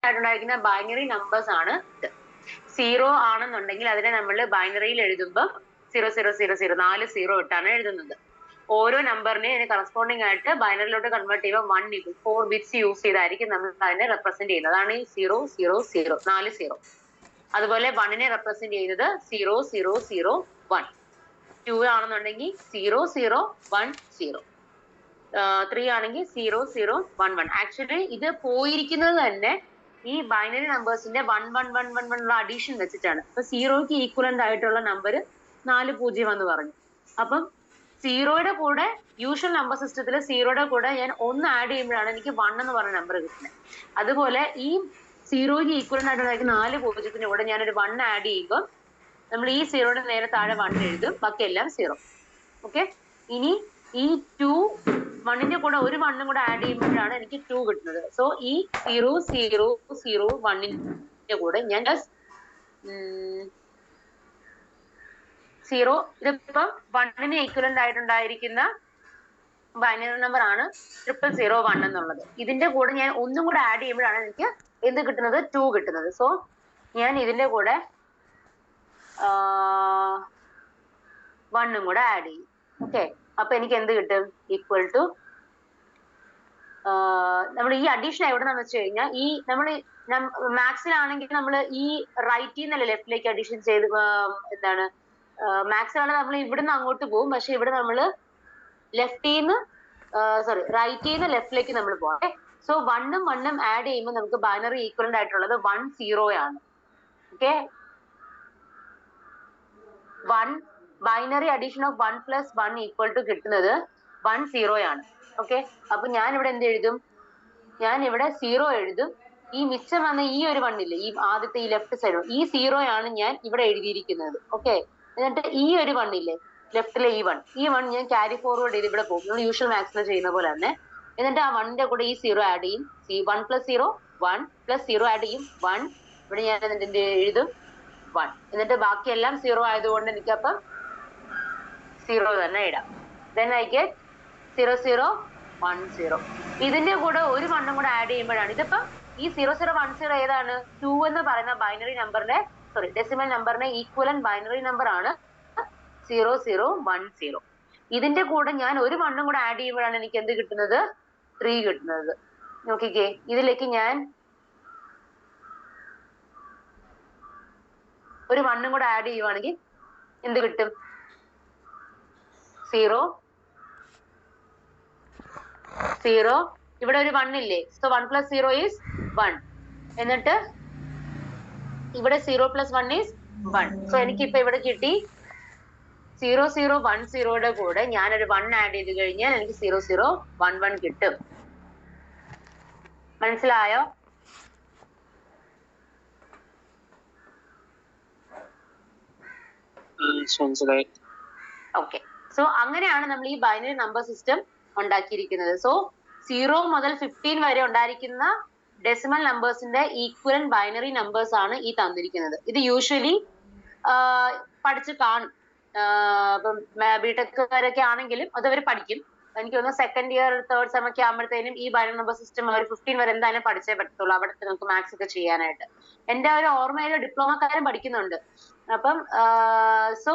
ആയിട്ടുണ്ടായിരിക്കുന്ന binary numbers ആണ് ഇത്. 0 ആണെന്നുണ്ടെങ്കിൽ അതിനെ നമ്മൾ ബൈനറിയിൽ എഴുതുമ്പോൾ 0000 4 0 ഇട്ടാണ് എഴുതുന്നത്. ഓരോ നമ്പറിനെ അതിന് കറസ്പോണ്ടിങ് ആയിട്ട് ബൈനറിയിലോട്ട് കൺവേർട്ട് ചെയ്യുമ്പോൾ 1 4 ബിറ്റ്സ് യൂസ് ചെയ്തായിരിക്കും നമ്മൾ അതിനെ റെപ്രസെന്റ് ചെയ്യുന്നത്. അതാണ് ഈ 000 4 0. അതുപോലെ 1നെ റെപ്രസെന്റ് ചെയ്യുന്നത് 0001. 2 ആണെന്നുണ്ടെങ്കിൽ 0010. 3 ആണെങ്കിൽ 0011. ആക്ച്വലി ഇത് പോയിരിക്കുന്നത് തന്നെ ഈ ബൈനറി നമ്പേഴ്സിന്റെ 1111 അഡീഷൻ വെച്ചിട്ടാണ്. അപ്പൊ 0ക്ക് ഈക്വലന്റ് ആയിട്ടുള്ള നമ്പർ 40 എന്ന് പറഞ്ഞു. അപ്പം 0യുടെ കൂടെ യൂഷ്വൽ നമ്പർ സിസ്റ്റത്തിൽ 0യുടെ കൂടെ ഞാൻ 1 ആഡ് ചെയ്യുമ്പോഴാണ് എനിക്ക് 1 എന്ന് പറഞ്ഞ നമ്പർ കിട്ടുന്നത്. അതുപോലെ ഈ 0ക്ക് ഈക്വലന്റ് ആയിട്ടുള്ള 4 പൂജ്യത്തിന്റെ കൂടെ ഞാനൊരു 1 ആഡ് ചെയ്യുമ്പോൾ നമ്മൾ ഈ 0യുടെ നേരെ താഴെ 1 എഴുതും, ബാക്കി എല്ലാം 0. ഓക്കെ. ഇനി ഈ 2 1ന്റെ കൂടെ ഒരു 1 കൂടെ ആഡ് ചെയ്യുമ്പോഴാണ് എനിക്ക് 2 കിട്ടുന്നത്. സോ ഈ 0001ന്റെ കൂടെ ഞാൻ 0 ഇതിപ്പം 1ന് ഈക്വലന്റ് ആയിട്ടുണ്ടായിരിക്കുന്ന ബൈനറി നമ്പർ ആണ് 0001 എന്നുള്ളത്. ഇതിന്റെ കൂടെ ഞാൻ ഒന്നും കൂടെ ആഡ് ചെയ്യുമ്പോഴാണ് എനിക്ക് എന്ത് കിട്ടുന്നത്? 2 കിട്ടുന്നത്. സോ ഞാൻ ഇതിന്റെ കൂടെ 1 കൂടെ ആഡ് ചെയ്യും. ഓക്കെ. അപ്പൊ എനിക്ക് എന്ത് കിട്ടും? ഈക്വൽ ടു നമ്മൾ ഈ അഡീഷൻ എവിടെയാണെന്ന് വെച്ച് കഴിഞ്ഞാൽ ഈ നമ്മൾ മാത്സിലാണെങ്കിൽ നമ്മൾ ഈ റൈറ്റിൽ നിന്നല്ലേ ലെഫ്റ്റിലേക്ക് അഡീഷൻ ചെയ്ത് എന്താണ് മാത്സിലാണ് നമ്മൾ ഇവിടുന്ന് അങ്ങോട്ട് പോകും. പക്ഷെ ഇവിടെ നമ്മൾ റൈറ്റിൽ നിന്ന് ലെഫ്റ്റിലേക്ക് നമ്മൾ പോകാം. സോ 1ഉം 1ഉം ആഡ് ചെയ്യുമ്പോൾ നമുക്ക് ബൈനറി ഈക്വലന്റ് ആയിട്ടുള്ളത് 1 0 ആണ്. Okay. 1 binary addition of 1 + 1 equal to കിട്ടുന്നത് 1 0 ആണ്. ഓക്കെ. അപ്പൊ ഞാൻ ഇവിടെ എന്ത് എഴുതും? ഞാൻ ഇവിടെ 0 എഴുതും. ഈ മിച്ചം വന്ന ഈ ഒരു 1 ഇല്ലേ, ഈ ആദ്യത്തെ ഈ ലെഫ്റ്റ് സൈഡ്, ഈ 0 ആണ് ഞാൻ ഇവിടെ എഴുതിയിരിക്കുന്നത്. ഓക്കെ. എന്നിട്ട് ഈ ഒരു 1 ഇല്ലേ ലെഫ്റ്റിലെ ഈ 1 ഞാൻ ക്യാരി ഫോർവേഡ് ചെയ്ത് ഇവിടെ പോകും. നമ്മൾ യൂഷ്വൽ മാത്സിൽ ചെയ്യുന്ന പോലെ തന്നെ. എന്നിട്ട് ആ 1ന്റെ കൂടെ ഈ 0 ആഡ് ചെയ്യും. 1 + 0 1 + 0 ആഡ് ചെയ്യും 1. ഇവിടെ ഞാൻ എന്നിട്ട് എഴുതും 1. എന്നിട്ട് ബാക്കിയെല്ലാം 0 ആയതുകൊണ്ട് എനിക്കപ്പം 0 തന്നെ ഇടാം. Then I get 0010. ഇതിന്റെ കൂടെ ഒരു 1ഉം കൂടെ ആഡ് ചെയ്യുമ്പോഴാണ് ഇതിപ്പം ഈ 0010 ഏതാണ്? 2 എന്ന് പറയുന്ന ബൈനറി നമ്പറിന്റെ ഡെസിമൽ നമ്പറിന്റെ ഈക്വലന്റ് ബൈനറി നമ്പർ ആണ് 0010. ഇതിന്റെ കൂടെ ഞാൻ ഒരു 1ഉം കൂടെ ആഡ് ചെയ്യുമ്പോഴാണ് എനിക്ക് എന്ത് കിട്ടുന്നത്? 3 കിട്ടുന്നത്. നോക്കിക്കേ, ഇതിലേക്ക് ഞാൻ ഒരു 1ഉം കൂടെ ആഡ് ചെയ്യുവാണെങ്കിൽ എന്ത് കിട്ടും? 0 0. ഇവിടെ ഒരു 1 ഇല്ലേ? So 1 + 0 is 1. എന്നിട്ട് ഇവിടെ 0 + 1 is 1. സോ എനിക്കിപ്പോ ഇവിടെ കിട്ടി 0010യുടെ കൂടെ ഞാനൊരു 1 ആഡ് ചെയ്ത് കഴിഞ്ഞാൽ എനിക്ക് 0011 കിട്ടും. മനസ്സിലായോ? ഓക്കെ. സോ അങ്ങനെയാണ് നമ്മൾ ഈ ബൈനറി നമ്പർ സിസ്റ്റം ഉണ്ടാക്കിയിരിക്കുന്നത്. സോ 0 മുതൽ 15 വരെ ഉണ്ടായിരിക്കുന്ന ഡെസിമൽ നമ്പേഴ്സിന്റെ ഈക്വലന്റ് ബൈനറി നമ്പേഴ്സ് ആണ് ഈ തന്നിരിക്കുന്നത്. ഇത് യൂഷ്വലി പഠിച്ച് കാണും. ഇപ്പം ബിടെക് വരൊക്കെ ആണെങ്കിലും അതവർ പഠിക്കും. എനിക്ക് തോന്നുന്നു 2nd ഇയർ 3rd സെം ഒക്കെ ആകുമ്പോഴത്തേനും ഈ ബൈനറി നമ്പർ സിസ്റ്റം അവർ 15 വരെ എന്തായാലും പഠിച്ചേ പറ്റത്തുള്ളൂ. അവിടെ നമുക്ക് മാത്സ് ഒക്കെ ചെയ്യാനായിട്ട്. എന്റെ ഒരു ഓർമ്മയിൽ ഡിപ്ലോമക്കാരും പഠിക്കുന്നുണ്ട്. അപ്പം സോ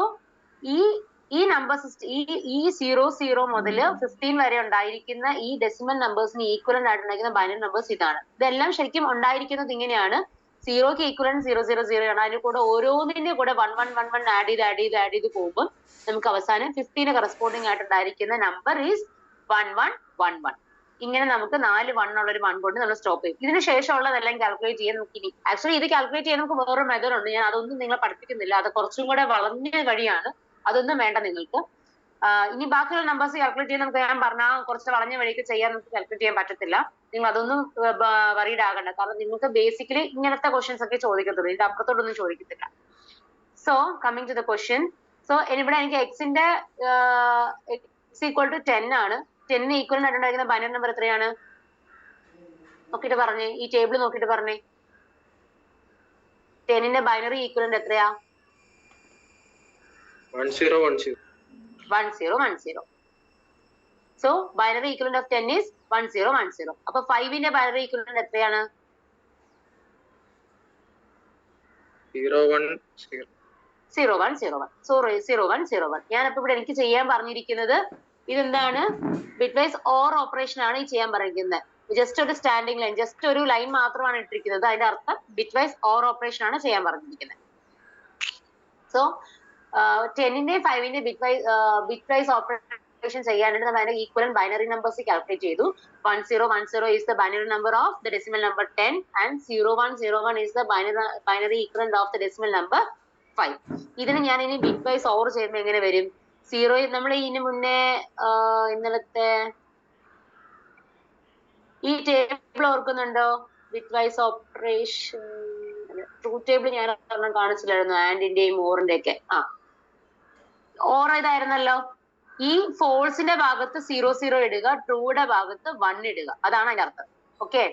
ഈ നമ്പർ സിസ്റ്റം ഈ 00 മുതൽ 15 വരെ ഉണ്ടായിരിക്കുന്ന ഈ ഡെസിമൽ നമ്പേഴ്സിന് ഈക്വലന്റ് ആയിട്ടുണ്ടായിരിക്കുന്ന ബൈനറി നമ്പേഴ്സ് ഇതാണ്. ഇതെല്ലാം ശരിക്കും ഉണ്ടായിരിക്കുന്നത് ഇങ്ങനെയാണ്. 0ക്ക് ഈക്വലന്റ് 000 ആണ്. അതിന്റെ കൂടെ ഓരോന്നിന്റെ കൂടെ 1111 ആഡ് ചെയ്ത് പോകുമ്പോൾ നമുക്ക് അവസാനം 15ന് കറസ്പോണ്ടിങ് ആയിട്ടുണ്ടായിരിക്കുന്ന നമ്പർ ഈസ് 1111. ഇങ്ങനെ നമുക്ക് 4 1 ഉള്ള ഒരു 1 കൊണ്ട് നമ്മൾ സ്റ്റോപ്പ് ചെയ്യും. ഇതിന് ശേഷമുള്ളതെല്ലാം കാൽക്കുലേറ്റ് ചെയ്യാൻ നമുക്ക് ഇനി ആക്ച്വലി ഇത് കാൽക്കുലേറ്റ് ചെയ്യാൻ നമുക്ക് വേറൊരു മെത്തേഡ് ഉണ്ട്. ഞാൻ അതൊന്നും നിങ്ങളെ പഠിപ്പിക്കുന്നില്ല. അത് കുറച്ചും കൂടെ വളഞ്ഞ വഴിയാണ്. അതൊന്നും വേണ്ട നിങ്ങൾക്ക്. ഇനി ബാക്കിയുള്ള നമ്പേഴ്സ് കാൽക്കുലേറ്റ് ചെയ്യാൻ നമുക്ക് ഞാൻ പറഞ്ഞാൽ കുറച്ച് വളഞ്ഞ വഴിക്ക് ചെയ്യാൻ നമുക്ക് കാൽക്കുലേറ്റ് ചെയ്യാൻ പറ്റത്തില്ല. നിങ്ങൾ അതൊന്നും വറീഡ് ആകണ്ട. കാരണം നിങ്ങൾക്ക് ബേസിക്കലി ഇങ്ങനത്തെ ക്വസ്റ്റ്യൻസ് ഒക്കെ ചോദിക്കത്തുള്ളൂ. ഇതിന്റെ അപ്പുറത്തോട്ടൊന്നും ചോദിക്കത്തില്ല. So coming to the question. So ഇവിടെ എനിക്ക് എക്സിന്റെ x = 10 ആണ്. 10ന് ഈക്വലന്റ് ആയിട്ടുണ്ടായിരിക്കുന്ന ബൈനറി നമ്പർ എത്രയാണ്? നോക്കിയിട്ട് പറഞ്ഞേ. ഈ ടേബിൾ നോക്കിയിട്ട് പറഞ്ഞേ. 10ന്റെ ബൈനറി ഈക്വലന്റ് എത്രയാ? 1010. So binary equivalent of 10 is 1010. അപ്പൊ 5ന്റെ ബൈനറി ഈക്വലന്റ് എത്രയാണ്? 0 1 0 0 1 0 1. സോറി 0 1 0 1. ഞാനപ്പോ ഇവിടെ എനിക്ക് ചെയ്യാൻ പറഞ്ഞിരിക്കുന്നത് ഇതെന്താണ്, ബിറ്റ് വൈസ് ഓർ ഓപ്പറേഷൻ ആണ് ഈ ചെയ്യാൻ പറഞ്ഞിരിക്കുന്നത്. ജസ്റ്റ് ഒരു സ്റ്റാൻഡിങ് ലൈൻ, ജസ്റ്റ് ഒരു ലൈൻ മാത്രമാണ് ഇട്ടിരിക്കുന്നത്. അതിന്റെ അർത്ഥം ബിറ്റ് വൈസ് ഓർ ഓപ്പറേഷൻ ആണ് ചെയ്യാൻ പറഞ്ഞിരിക്കുന്നത്. സോ 10ന്റെയും 5ന്റെയും ബിറ്റ് വൈസ് ഓപ്പറേഷൻ ചെയ്യാനായിട്ട് നമ്മൾ അതിന്റെ ഈക്വലന്റ് ബൈനറി നമ്പേഴ്സ് കാൽക്കുലേറ്റ് ചെയ്തു. 1010 is the binary number of the decimal number 10 and 0101 is the binary equivalent of the decimal number 5. ഇതിന് ഞാൻ ഇനി ബിറ്റ് വൈസ് ഓവർ ചെയ്യുമ്പോൾ എങ്ങനെ വരും? 0 നമ്മൾ ഇതിന് മുന്നേ ഇന്നലത്തെ ഈ ടേബിൾ ഓർക്കുന്നുണ്ടോ? Bitwise operation truth table ഞാൻ കാണിച്ചില്ലായിരുന്നു, ആൻഡിന്റെയും ഓറിന്റെ ഒക്കെ. ഓർ ഇതായിരുന്നല്ലോ. ഈ ഫോൾസിന്റെ ഭാഗത്ത് 00 ഇടുക, ട്രൂയുടെ ഭാഗത്ത് 1 ഇടുക, അതാണ് അതിന്റെ അർത്ഥം. ഓക്കെ,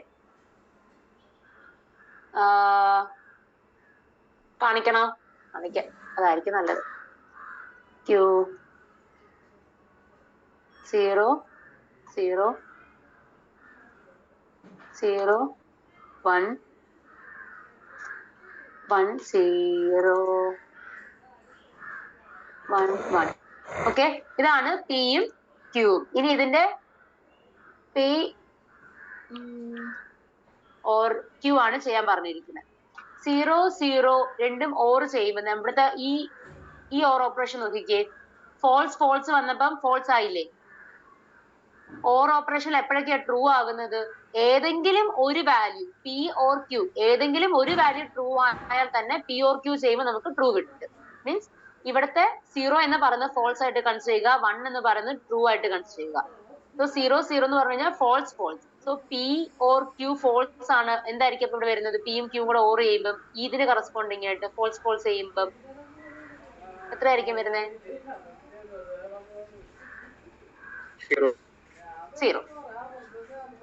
കാണിക്കണോ? കാണിക്കാം, അതായിരിക്കും നല്ലത്. Q 0 0 0 1 1 0 1 1. ഓക്കെ, ഇതാണ് പിയും ക്യൂവും. ഇനി ഇതിന്റെ പി ഓർ ക്യൂ ആണ് ചെയ്യാൻ പറഞ്ഞിരിക്കുന്നത്. 0 0 രണ്ടും ഓർ ചെയ്യുമ്പോൾ നമ്മുടെ ഈ ഓർ ഓപ്പറേഷൻ നോക്കിക്കേ. ഫോൾസ് വന്നപ്പം ഫോൾസ് ആയില്ലേ? ഓർ ഓപ്പറേഷൻ എപ്പോഴൊക്കെയാ ട്രൂ ആകുന്നത്? ഏതെങ്കിലും ഒരു വാല്യൂ പി ഓർ ക്യൂ, ഏതെങ്കിലും ഒരു വാല്യൂ ട്രൂ ആയാൽ തന്നെ പി ഓർ ക്യൂ ചെയ്യുമ്പോൾ നമുക്ക് ട്രൂ കിട്ടും. മീൻസ് ഇവിടുത്തെ 0 എന്ന് പറയുന്നത് ഫോൾസ് ആയിട്ട് കൺസിഡർ ചെയ്യുക, 1 എന്ന് പറയുന്നത് ട്രൂ ആയിട്ട് കൺസിഡർ ചെയ്യുക. സോ 0 0 എന്ന് പറഞ്ഞു കഴിഞ്ഞാൽ false. So P or Q false ആണ്. എന്തായിരിക്കും ഇവിടെ വരുന്നത്? പിയും ക്യൂവും കൂടെ ഓർ ചെയ്യുമ്പം ഇതിന് കറസ്പോണ്ടിങ് ആയിട്ട് ഫോൾസ് ചെയ്യുമ്പം എത്രയായിരിക്കും വരുന്നത്? 0.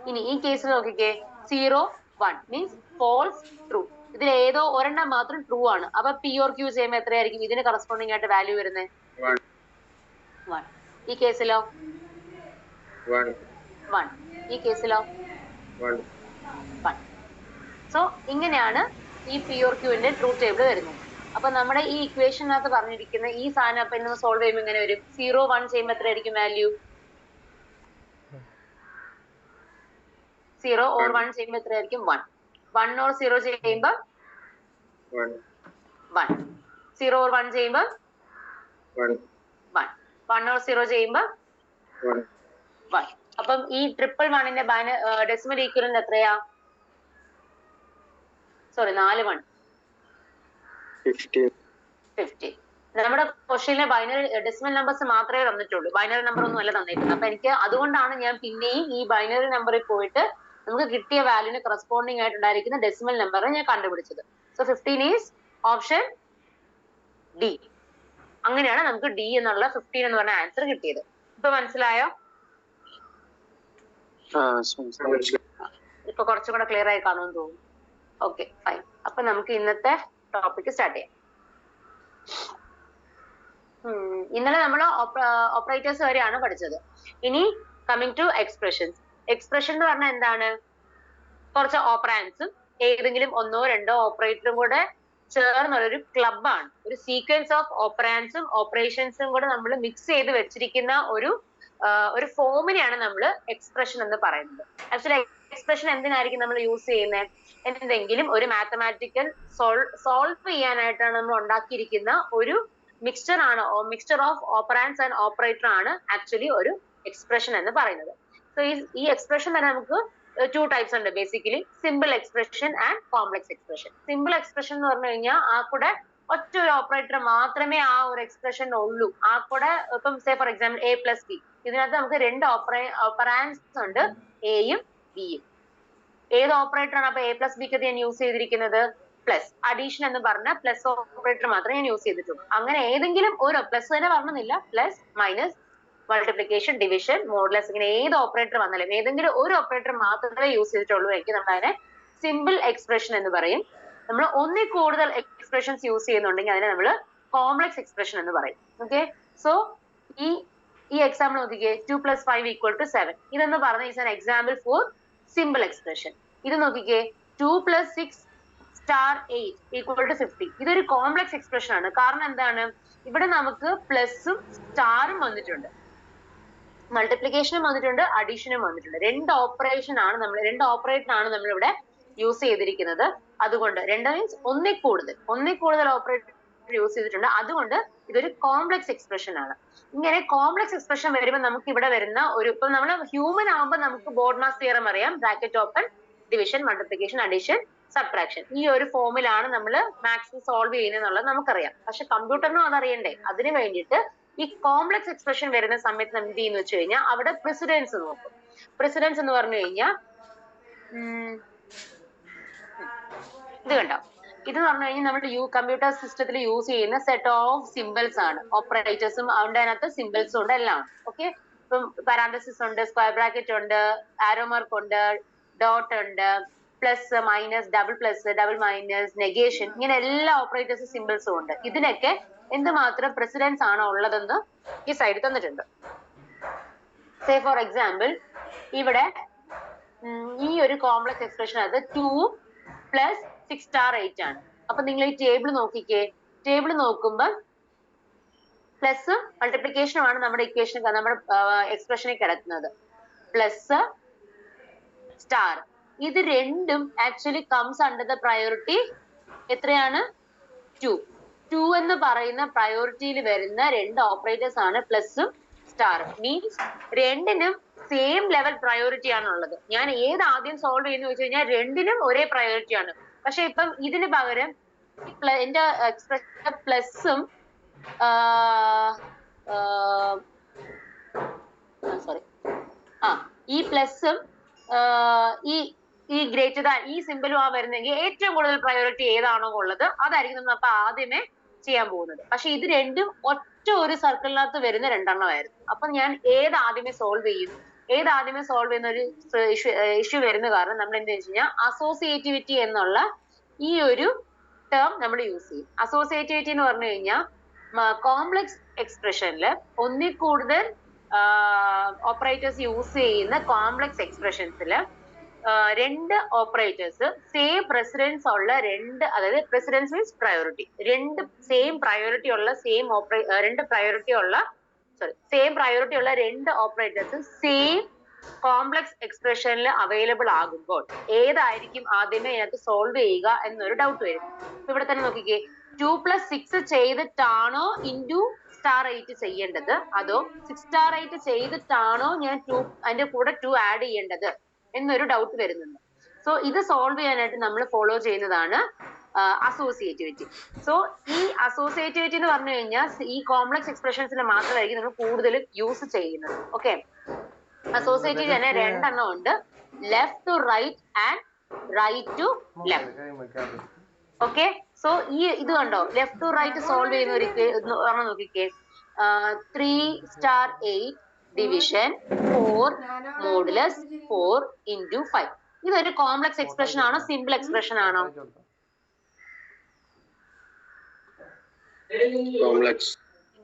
ഇനി ഈ കേസിൽ നോക്കിക്കേ, 0 1 മീൻസ് ഫോൾസ് ട്രൂ. ഇതിൽ ഏതോ ഒരെണ്ണം മാത്രം ട്രൂ ആണ്. അപ്പൊ പി ഓർ ക്യൂ ചെയ്യുമ്പോൾ എത്രയായിരിക്കും ഇതിന് കറസ്പോണ്ടിങ് ആയിട്ട് വാല്യൂ വരുന്നത്? 1. ഈ കേസിലോ 1. ഈ കേസിലോ 1. സോ ഇങ്ങനെയാണ് ഈ പി ഓർ ക്യൂവിന്റെ ട്രൂത്ത് ടേബിൾ വരുന്നത്. അപ്പൊ നമ്മുടെ ഈ ഇക്വേഷനകത്ത് പറഞ്ഞിരിക്കുന്ന ഈ സാധനം അപ്പൊ ഇന്ന് സോൾവ് ചെയ്യുമ്പോൾ ഇങ്ങനെ വരും. 0 1 ചെയ്യുമ്പോൾ എത്രയായിരിക്കും വാല്യൂ? 0 or 1 ചെയ്യുമ്പോൾ എത്രയായിരിക്കും? 1. 1 or 0 ചെയ്യുമ്പോൾ 1. 0 or 1 ചെയ്യുമ്പോൾ 1. 1 or 0 ചെയ്യുമ്പോൾ 1. അപ്പം ഈ 111ന്റെ ഡെസിമൽ ഈക്വലന്റ് എത്രയാ? സോറി 4 1 50. നമ്മുടെ ക്വസ്റ്റ്യനിലെ ബൈനറി ഡെസിമൽ നമ്പേഴ്സ് മാത്രമേ തന്നിട്ടുള്ളൂ, ബൈനറി നമ്പർ ഒന്നും അല്ല തന്നിട്ടുണ്ട്. അപ്പൊ എനിക്ക് അതുകൊണ്ടാണ് ഞാൻ പിന്നെയും ഈ ബൈനറി നമ്പറിൽ പോയിട്ട് നമുക്ക് കിട്ടിയ വാല്യൂന് കറസ്പോണ്ടിങ് ആയിട്ടുണ്ടായിരിക്കുന്ന ഡെസിമൽ നമ്പർ ഞാൻ കണ്ടുപിടിച്ചത്. So 15 is option D. അങ്ങനെയാണ് നമുക്ക് ഡി എന്നുള്ള 15 എന്ന് പറഞ്ഞ ആൻസർ കിട്ടിയത്. ഇപ്പൊ മനസ്സിലായോ? ഇപ്പൊ കുറച്ചും കൂടെ ക്ലിയർ ആയി കാണുമെന്ന് തോന്നുന്നു. Okay fine. അപ്പൊ നമുക്ക് ഇന്നത്തെ ടോപ്പിക് സ്റ്റാർട്ട് ചെയ്യാം. ഇന്നലെ നമ്മൾ ഓപ്പറേറ്റേഴ്സ് വരെയാണ് പഠിച്ചത്. ഇനി കമ്മിങ് ടു എക്സ്പ്രഷൻസ്. എക്സ്പ്രഷൻ എന്ന് പറഞ്ഞാൽ എന്താണ്? കുറച്ച് ഓപ്പറാൻസും ഏതെങ്കിലും ഒന്നോ രണ്ടോ ഓപ്പറേറ്ററും കൂടെ ചേർന്നുള്ളൊരു ക്ലബാണ്. ഒരു സീക്വൻസ് ഓഫ് ഓപ്പറാൻസും ഓപ്പറേഷൻസും കൂടെ നമ്മൾ മിക്സ് ചെയ്ത് വെച്ചിരിക്കുന്ന ഒരു ഫോമിനെയാണ് നമ്മൾ എക്സ്പ്രഷൻ എന്ന് പറയുന്നത്. ആക്ച്വലി എക്സ്പ്രഷൻ എന്തിനായിരിക്കും നമ്മൾ യൂസ് ചെയ്യുന്നത്? എന്തെങ്കിലും ഒരു മാത്തമാറ്റിക്കൽ സോൾവ് ചെയ്യാനായിട്ടാണ് നമ്മൾ ഉണ്ടാക്കിയിരിക്കുന്ന ഒരു mixture of operands and operator ആണ് ആക്ച്വലി ഒരു എക്സ്പ്രഷൻ എന്ന് പറയുന്നത്. സോ ഈ എക്സ്പ്രഷൻ തന്നെ നമുക്ക് 2 ടൈപ്സ് ഉണ്ട് basically, simple expression and complex expression. Simple expression എന്ന് പറഞ്ഞു കഴിഞ്ഞാൽ ആ കൂടെ ഒറ്റ ഒരു ഓപ്പറേറ്റർ മാത്രമേ ആ ഒരു എക്സ്പ്രഷൻ ഉള്ളൂ. ആ കൂടെ ഇപ്പം say for example A + B, ഇതിനകത്ത് നമുക്ക് 2 ഓപ്പറാൻസ് ഉണ്ട്, എയും ബിയും. ഏത് ഓപ്പറേറ്റർ ആണ് അപ്പൊ A + B ഞാൻ യൂസ് ചെയ്തിരിക്കുന്നത്? പ്ലസ്. അഡീഷൻ എന്ന് പറഞ്ഞ പ്ലസ് ഓപ്പറേറ്റർ മാത്രമേ ഞാൻ യൂസ് ചെയ്തിട്ടുള്ളൂ. അങ്ങനെ ഏതെങ്കിലും ഒരു പ്ലസ് തന്നെ പറഞ്ഞില്ല, plus minus multiplication division modulus ഇങ്ങനെ ഏത് ഓപ്പറേറ്റർ വന്നാലും ഏതെങ്കിലും ഒരു ഓപ്പറേറ്റർ മാത്രമേ യൂസ് ചെയ്തിട്ടുള്ളൂ എങ്കിൽ നമ്മൾ അതിനെ സിമ്പിൾ എക്സ്പ്രഷൻ എന്ന് പറയും. നമ്മൾ ഒന്നിൽ കൂടുതൽ എക്സ്പ്രഷൻസ് യൂസ് ചെയ്യുന്നുണ്ടെങ്കിൽ അതിനെ നമ്മൾ കോംപ്ലക്സ് എക്സ്പ്രഷൻ എന്ന് പറയും. ഓക്കെ, സോ ഈ എക്സാമ്പിൾ നോക്കിക്കേ, 2 + 5 = 7. ഇതെന്ന് പറഞ്ഞ is an example for simple expression. ഇത് നോക്കിക്കേ, 2 + 6 സ്റ്റാർ 8 ഈക്വൽ ടു 50. ഇതൊരു കോംപ്ലക്സ് എക്സ്പ്രഷൻ ആണ്. കാരണം എന്താണ്, ഇവിടെ നമുക്ക് പ്ലസും സ്റ്റാറും വന്നിട്ടുണ്ട്, മൾട്ടിപ്ലിക്കേഷനും വന്നിട്ടുണ്ട്, അഡീഷനും വന്നിട്ടുണ്ട്. രണ്ട് ഓപ്പറേറ്റർ ആണ് നമ്മൾ ഇവിടെ യൂസ് ചെയ്തിരിക്കുന്നത്. അതുകൊണ്ട് രണ്ട് മീൻസ് ഒന്നിൽ കൂടുതൽ ഓപ്പറേറ്റർ യൂസ് ചെയ്തിട്ടുണ്ട്. അതുകൊണ്ട് ഇതൊരു കോംപ്ലക്സ് എക്സ്പ്രഷൻ ആണ്. ഇങ്ങനെ കോംപ്ലക്സ് എക്സ്പ്രഷൻ വരുമ്പോൾ നമുക്ക് ഇവിടെ വരുന്ന ഇപ്പൊ നമ്മൾ ഹ്യൂമൻ ആകുമ്പോൾ നമുക്ക് ബോർഡ്മാസ് തിയറം അറിയാം, bracket open, division, multiplication, addition, subtraction. ഈ ഒരു ഫോമിലാണ് നമ്മൾ മാത്സ് സോൾവ് ചെയ്യുന്നത് നമുക്കറിയാം. പക്ഷെ കമ്പ്യൂട്ടറിനും അതറിയണ്ടേ. അതിന് വേണ്ടിയിട്ട് ഈ കോംപ്ലക്സ് എക്സ്പ്രഷൻ വരുന്ന സമയത്ത് നമ്മൾ എന്ത് ചെയ്യുന്നു വെച്ച് കഴിഞ്ഞാൽ അവിടെ പ്രിസിഡൻസ് നോക്കും. പ്രിസിഡൻസ് എന്ന് പറഞ്ഞു കഴിഞ്ഞാൽ ഇത് കണ്ടോ, ഇത് പറഞ്ഞു കഴിഞ്ഞാൽ നമ്മുടെ കമ്പ്യൂട്ടർ സിസ്റ്റത്തിൽ യൂസ് ചെയ്യുന്ന സെറ്റ് ഓഫ് സിമ്പിൾസ് ആണ്. ഓപ്പറേറ്റേഴ്സും അതിനകത്ത് സിമ്പിൾസും ഉണ്ട്, എല്ലാം. ഓക്കെ, ഇപ്പം പാരാന്തസിസ് ഉണ്ട്, സ്ക്വയർ ബ്രാക്കറ്റ് ഉണ്ട്, ആരോ മാർക്ക് ഉണ്ട്, ഡോട്ട് ഉണ്ട്, plus, minus, double minus, negation, ഇങ്ങനെ എല്ലാ ഓപ്പറേറ്റേഴ്സും സിമ്പിൾസും ഉണ്ട്. ഇതിനൊക്കെ എന്തുമാത്രം പ്രസിഡൻസ് ആണ് ഉള്ളതെന്ന് ഈ സൈഡ് തന്നിട്ടുണ്ട്. സേ ഫോർ എക്സാമ്പിൾ, ഇവിടെ ഈ ഒരു കോംപ്ലക്സ് എക്സ്പ്രഷൻ അത് 2 + 6 star 8 ആണ്. അപ്പൊ നിങ്ങൾ ഈ ടേബിൾ നോക്കിക്കേ. ടേബിൾ നോക്കുമ്പോൾ പ്ലസ് മൾട്ടിപ്ലിക്കേഷനും ആണ് നമ്മുടെ ഇക്വേഷൻ, നമ്മുടെ എക്സ്പ്രഷനിൽ കിടക്കുന്നത്. പ്ലസ് സ്റ്റാർ, ഇത് രണ്ടും actually comes under the priority എത്രയാണ്? 2 എന്ന് പറയുന്ന പ്രയോറിറ്റിയിൽ വരുന്ന രണ്ട് ഓപ്പറേറ്റേഴ്സ് ആണ് പ്ലസും സ്റ്റാറും. മീൻസ് രണ്ടിനും സെയിം ലെവൽ പ്രയോറിറ്റി ആണുള്ളത്. ഞാൻ ഏത് ആദ്യം സോൾവ് ചെയ്യുന്ന ചോദിച്ചു കഴിഞ്ഞാൽ രണ്ടിനും ഒരേ പ്രയോറിറ്റി ആണ്. പക്ഷെ ഇപ്പം ഇതിന് പകരം എന്റെ എക്സ്പ്രഷൻ പ്ലസും ഈ പ്ലസും ഈ ഗ്രേറ്റർ ദാൻ ഈ സിമ്പിളും വരുന്നെങ്കിൽ ഏറ്റവും കൂടുതൽ പ്രയോറിറ്റി ഏതാണോ ഉള്ളത് അതായിരിക്കും നമ്മൾ അപ്പൊ ആദ്യമേ ചെയ്യാൻ പോകുന്നത്. പക്ഷെ ഇത് രണ്ടും ഒറ്റ ഒരു സർക്കിളിനകത്ത് വരുന്ന രണ്ടെണ്ണമായിരുന്നു. അപ്പൊ ഞാൻ ആദ്യമേ സോൾവ് ചെയ്യുന്ന ഒരു ഇഷ്യൂ വരുന്ന കാരണം നമ്മൾ എന്താ വെച്ച് കഴിഞ്ഞാൽ അസോസിയേറ്റിവിറ്റി എന്നുള്ള ഈ ഒരു ടേം നമ്മൾ യൂസ് ചെയ്യും. അസോസിയേറ്റിവിറ്റി എന്ന് പറഞ്ഞു കഴിഞ്ഞാൽ കോംപ്ലക്സ് എക്സ്പ്രഷനിൽ ഒന്നിൽ കൂടുതൽ ഓപ്പറേറ്റേഴ്സ് യൂസ് ചെയ്യുന്ന കോംപ്ലക്സ് എക്സ്പ്രഷൻസിൽ രണ്ട് ഓപ്പറേറ്റേഴ്സ് സെയിം പ്രസിഡൻസ് ഉള്ള അതായത് precedence means priority, same priority ഉള്ള രണ്ട് ഓപ്പറേറ്റേഴ്സ് സെയിം കോംപ്ലക്സ് എക്സ്പ്രഷനിൽ അവൈലബിൾ ആകുമ്പോൾ ഏതായിരിക്കും ആദ്യമേ അതിനകത്ത് സോൾവ് ചെയ്യുക എന്നൊരു ഡൗട്ട് വരും. ഇവിടെ തന്നെ നോക്കിക്കേ, 2 + 6 ചെയ്തിട്ടാണോ ഇൻറ്റു സ്റ്റാർ 8 ചെയ്യേണ്ടത്, അതോ 6 star 8 ചെയ്തിട്ടാണോ ഞാൻ അതിന്റെ കൂടെ 2 ആഡ് ചെയ്യേണ്ടത് എന്നൊരു ഡൗട്ട് വരുന്നുണ്ട്. സോ ഇത് സോൾവ് ചെയ്യാനായിട്ട് നമ്മൾ ഫോളോ ചെയ്യുന്നതാണ് അസോസിയേറ്റിവിറ്റി. സോ ഈ അസോസിയേറ്റിവിറ്റി എന്ന് പറഞ്ഞു കഴിഞ്ഞാൽ ഈ കോംപ്ലക്സ് എക്സ്പ്രഷൻസിൽ മാത്രമായിരിക്കും നമ്മൾ കൂടുതൽ യൂസ് ചെയ്യുന്നത്. ഓക്കെ, അസോസിയേറ്റിവിറ്റി തന്നെ രണ്ടെണ്ണം ഉണ്ട്, left to right and right to left. Okay, so ഇത് കണ്ടോ, ലെഫ്റ്റ് ടു റൈറ്റ് സോൾവ് ചെയ്യുന്ന ഒരു നോക്കിക്കേ, 3 star 8 ഡിവിഷൻ 4 മോഡുലസ് 4 × 5. ഇതൊരു കോംപ്ലക്സ് എക്സ്പ്രഷൻ ആണോ സിമ്പിൾ എക്സ്പ്രഷൻ ആണോ?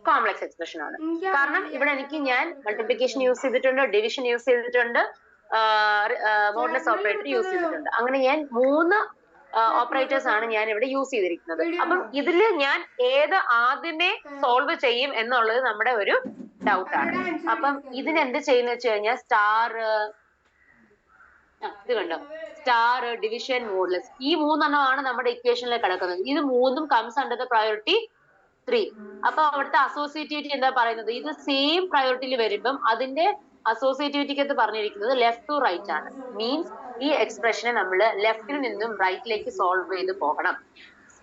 കോംപ്ലക്സ് എക്സ്പ്രഷൻ ആണ്. കാരണം ഇവിടെ ഞാൻ മൾട്ടിപ്ലിക്കേഷൻ യൂസ് ചെയ്തിട്ടുണ്ട്, ഡിവിഷൻ യൂസ് ചെയ്തിട്ടുണ്ട്, മോഡുലസ് ഓപ്പറേറ്റർ യൂസ് ചെയ്തിട്ടുണ്ട്. അങ്ങനെ ഞാൻ 3 ഓപ്പറേറ്റേഴ്സ് ആണ് ഞാൻ ഇവിടെ യൂസ് ചെയ്തിരിക്കുന്നത്. അപ്പം ഇതില് ഞാൻ ഏത് ആദ്യമേ സോൾവ് ചെയ്യും എന്നുള്ളത് നമ്മുടെ ഒരു ഡൗട്ടാണ്. അപ്പം ഇതിനെന്ത് ചെയ്യുന്ന വെച്ച് കഴിഞ്ഞാൽ ഇത് കണ്ടോ, സ്റ്റാർ, ഡിവിഷൻ, മോഡുലസ്, ഈ 3 എണ്ണമാണ് നമ്മുടെ ഇക്വേഷനിൽ കിടക്കുന്നത്. ഇത് 3ഉം കംസ് അണ്ടർ ദ പ്രയോറിറ്റി 3. അപ്പൊ അവിടുത്തെ അസോസിയേറ്റിവിറ്റി എന്താ പറയുന്നത്, ഇത് സെയിം പ്രയോറിറ്റിയിൽ വരുമ്പം അതിന്റെ അസോസിയേറ്റിവിറ്റിക്ക് പറഞ്ഞിരിക്കുന്നത് ലെഫ്റ്റ് ടു റൈറ്റ് ആണ്. മീൻസ് ഈ എക്സ്പ്രഷനെ നമ്മൾ ലെഫ്റ്റിൽ നിന്നും റൈറ്റിലേക്ക് സോൾവ് ചെയ്ത് പോകണം.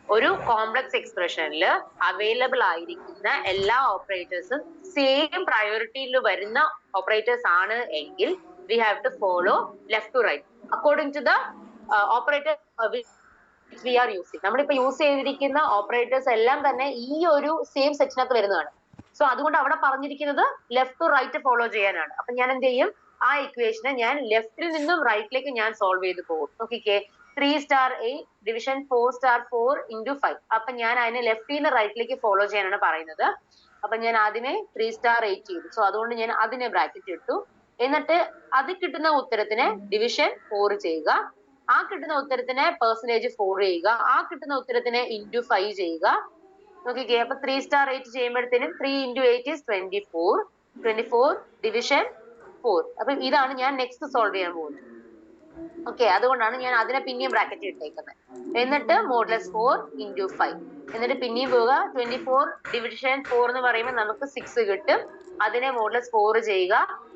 ഒരു കോംപ്ലക്സ് എക്സ്പ്രഷനിൽ അവൈലബിൾ ആയിരിക്കുന്ന എല്ലാ ഓപ്പറേറ്റേഴ്സും സെയിം പ്രയോറിറ്റിയിൽ വരുന്ന ഓപ്പറേറ്റേഴ്സ് ആണ് എങ്കിൽ we have to follow left to right according to the operator which we are using. നമ്മളിപ്പോ യൂസ് ചെയ്തിരിക്കുന്ന ഓപ്പറേറ്റേഴ്സ് എല്ലാം തന്നെ ഈ ഒരു സെയിം സെക്ഷനകത്ത് വരുന്നതാണ്. സോ അതുകൊണ്ട് അവിടെ പറഞ്ഞിരിക്കുന്നത് ലെഫ്റ്റ് ടു റൈറ്റ് ഫോളോ ചെയ്യാനാണ്. അപ്പൊ ഞാൻ എന്ത് ചെയ്യും, ആ ഇക്വേഷനെ ഞാൻ ലെഫ്റ്റിൽ നിന്നും റൈറ്റിലേക്ക് ഞാൻ സോൾവ് ചെയ്ത് പോകും. നോക്കിക്കേ, 3 star 8 ഡിവിഷൻ 4 star 4 × 5. അപ്പൊ ഞാൻ അതിനെ ലെഫ്റ്റിൽ നിന്ന് റൈറ്റിലേക്ക് ഫോളോ ചെയ്യാനാണ് പറയുന്നത്. അപ്പൊ ഞാൻ ആദ്യമേ 3 star 8 ചെയ്തു. സോ അതുകൊണ്ട് ഞാൻ അതിനെ ബ്രാക്കറ്റ് ഇട്ടു. എന്നിട്ട് അത് കിട്ടുന്ന ഉത്തരത്തിനെ ഡിവിഷൻ 4 ചെയ്യുക. ആ കിട്ടുന്ന ഉത്തരത്തിനെ %4 ചെയ്യുക, ആ കിട്ടുന്ന ഉത്തരത്തിനെ into 5 ചെയ്യുക. നോക്കിക്കേ, അപ്പൊ 3 star 8 ചെയ്യുമ്പോഴത്തേനും 3 into 8 is 24. 24 division 4. അപ്പൊ ഇതാണ് ഞാൻ നെക്സ്റ്റ് സോൾവ് ചെയ്യാൻ പോകുന്നത്. ഓക്കെ, അതുകൊണ്ടാണ് ഞാൻ അതിനെ പിന്നെയും ബ്രാക്കറ്റ് ഇട്ടേക്കുന്നത്. എന്നിട്ട് മോഡുലസ് 4 into 5. എന്നിട്ട് പിന്നെയും പോവുക. 24 division 4 എന്ന് പറയുമ്പോൾ നമുക്ക് 6 കിട്ടും. അതിനെ മോഡുലസ് 4 ചെയ്യുക,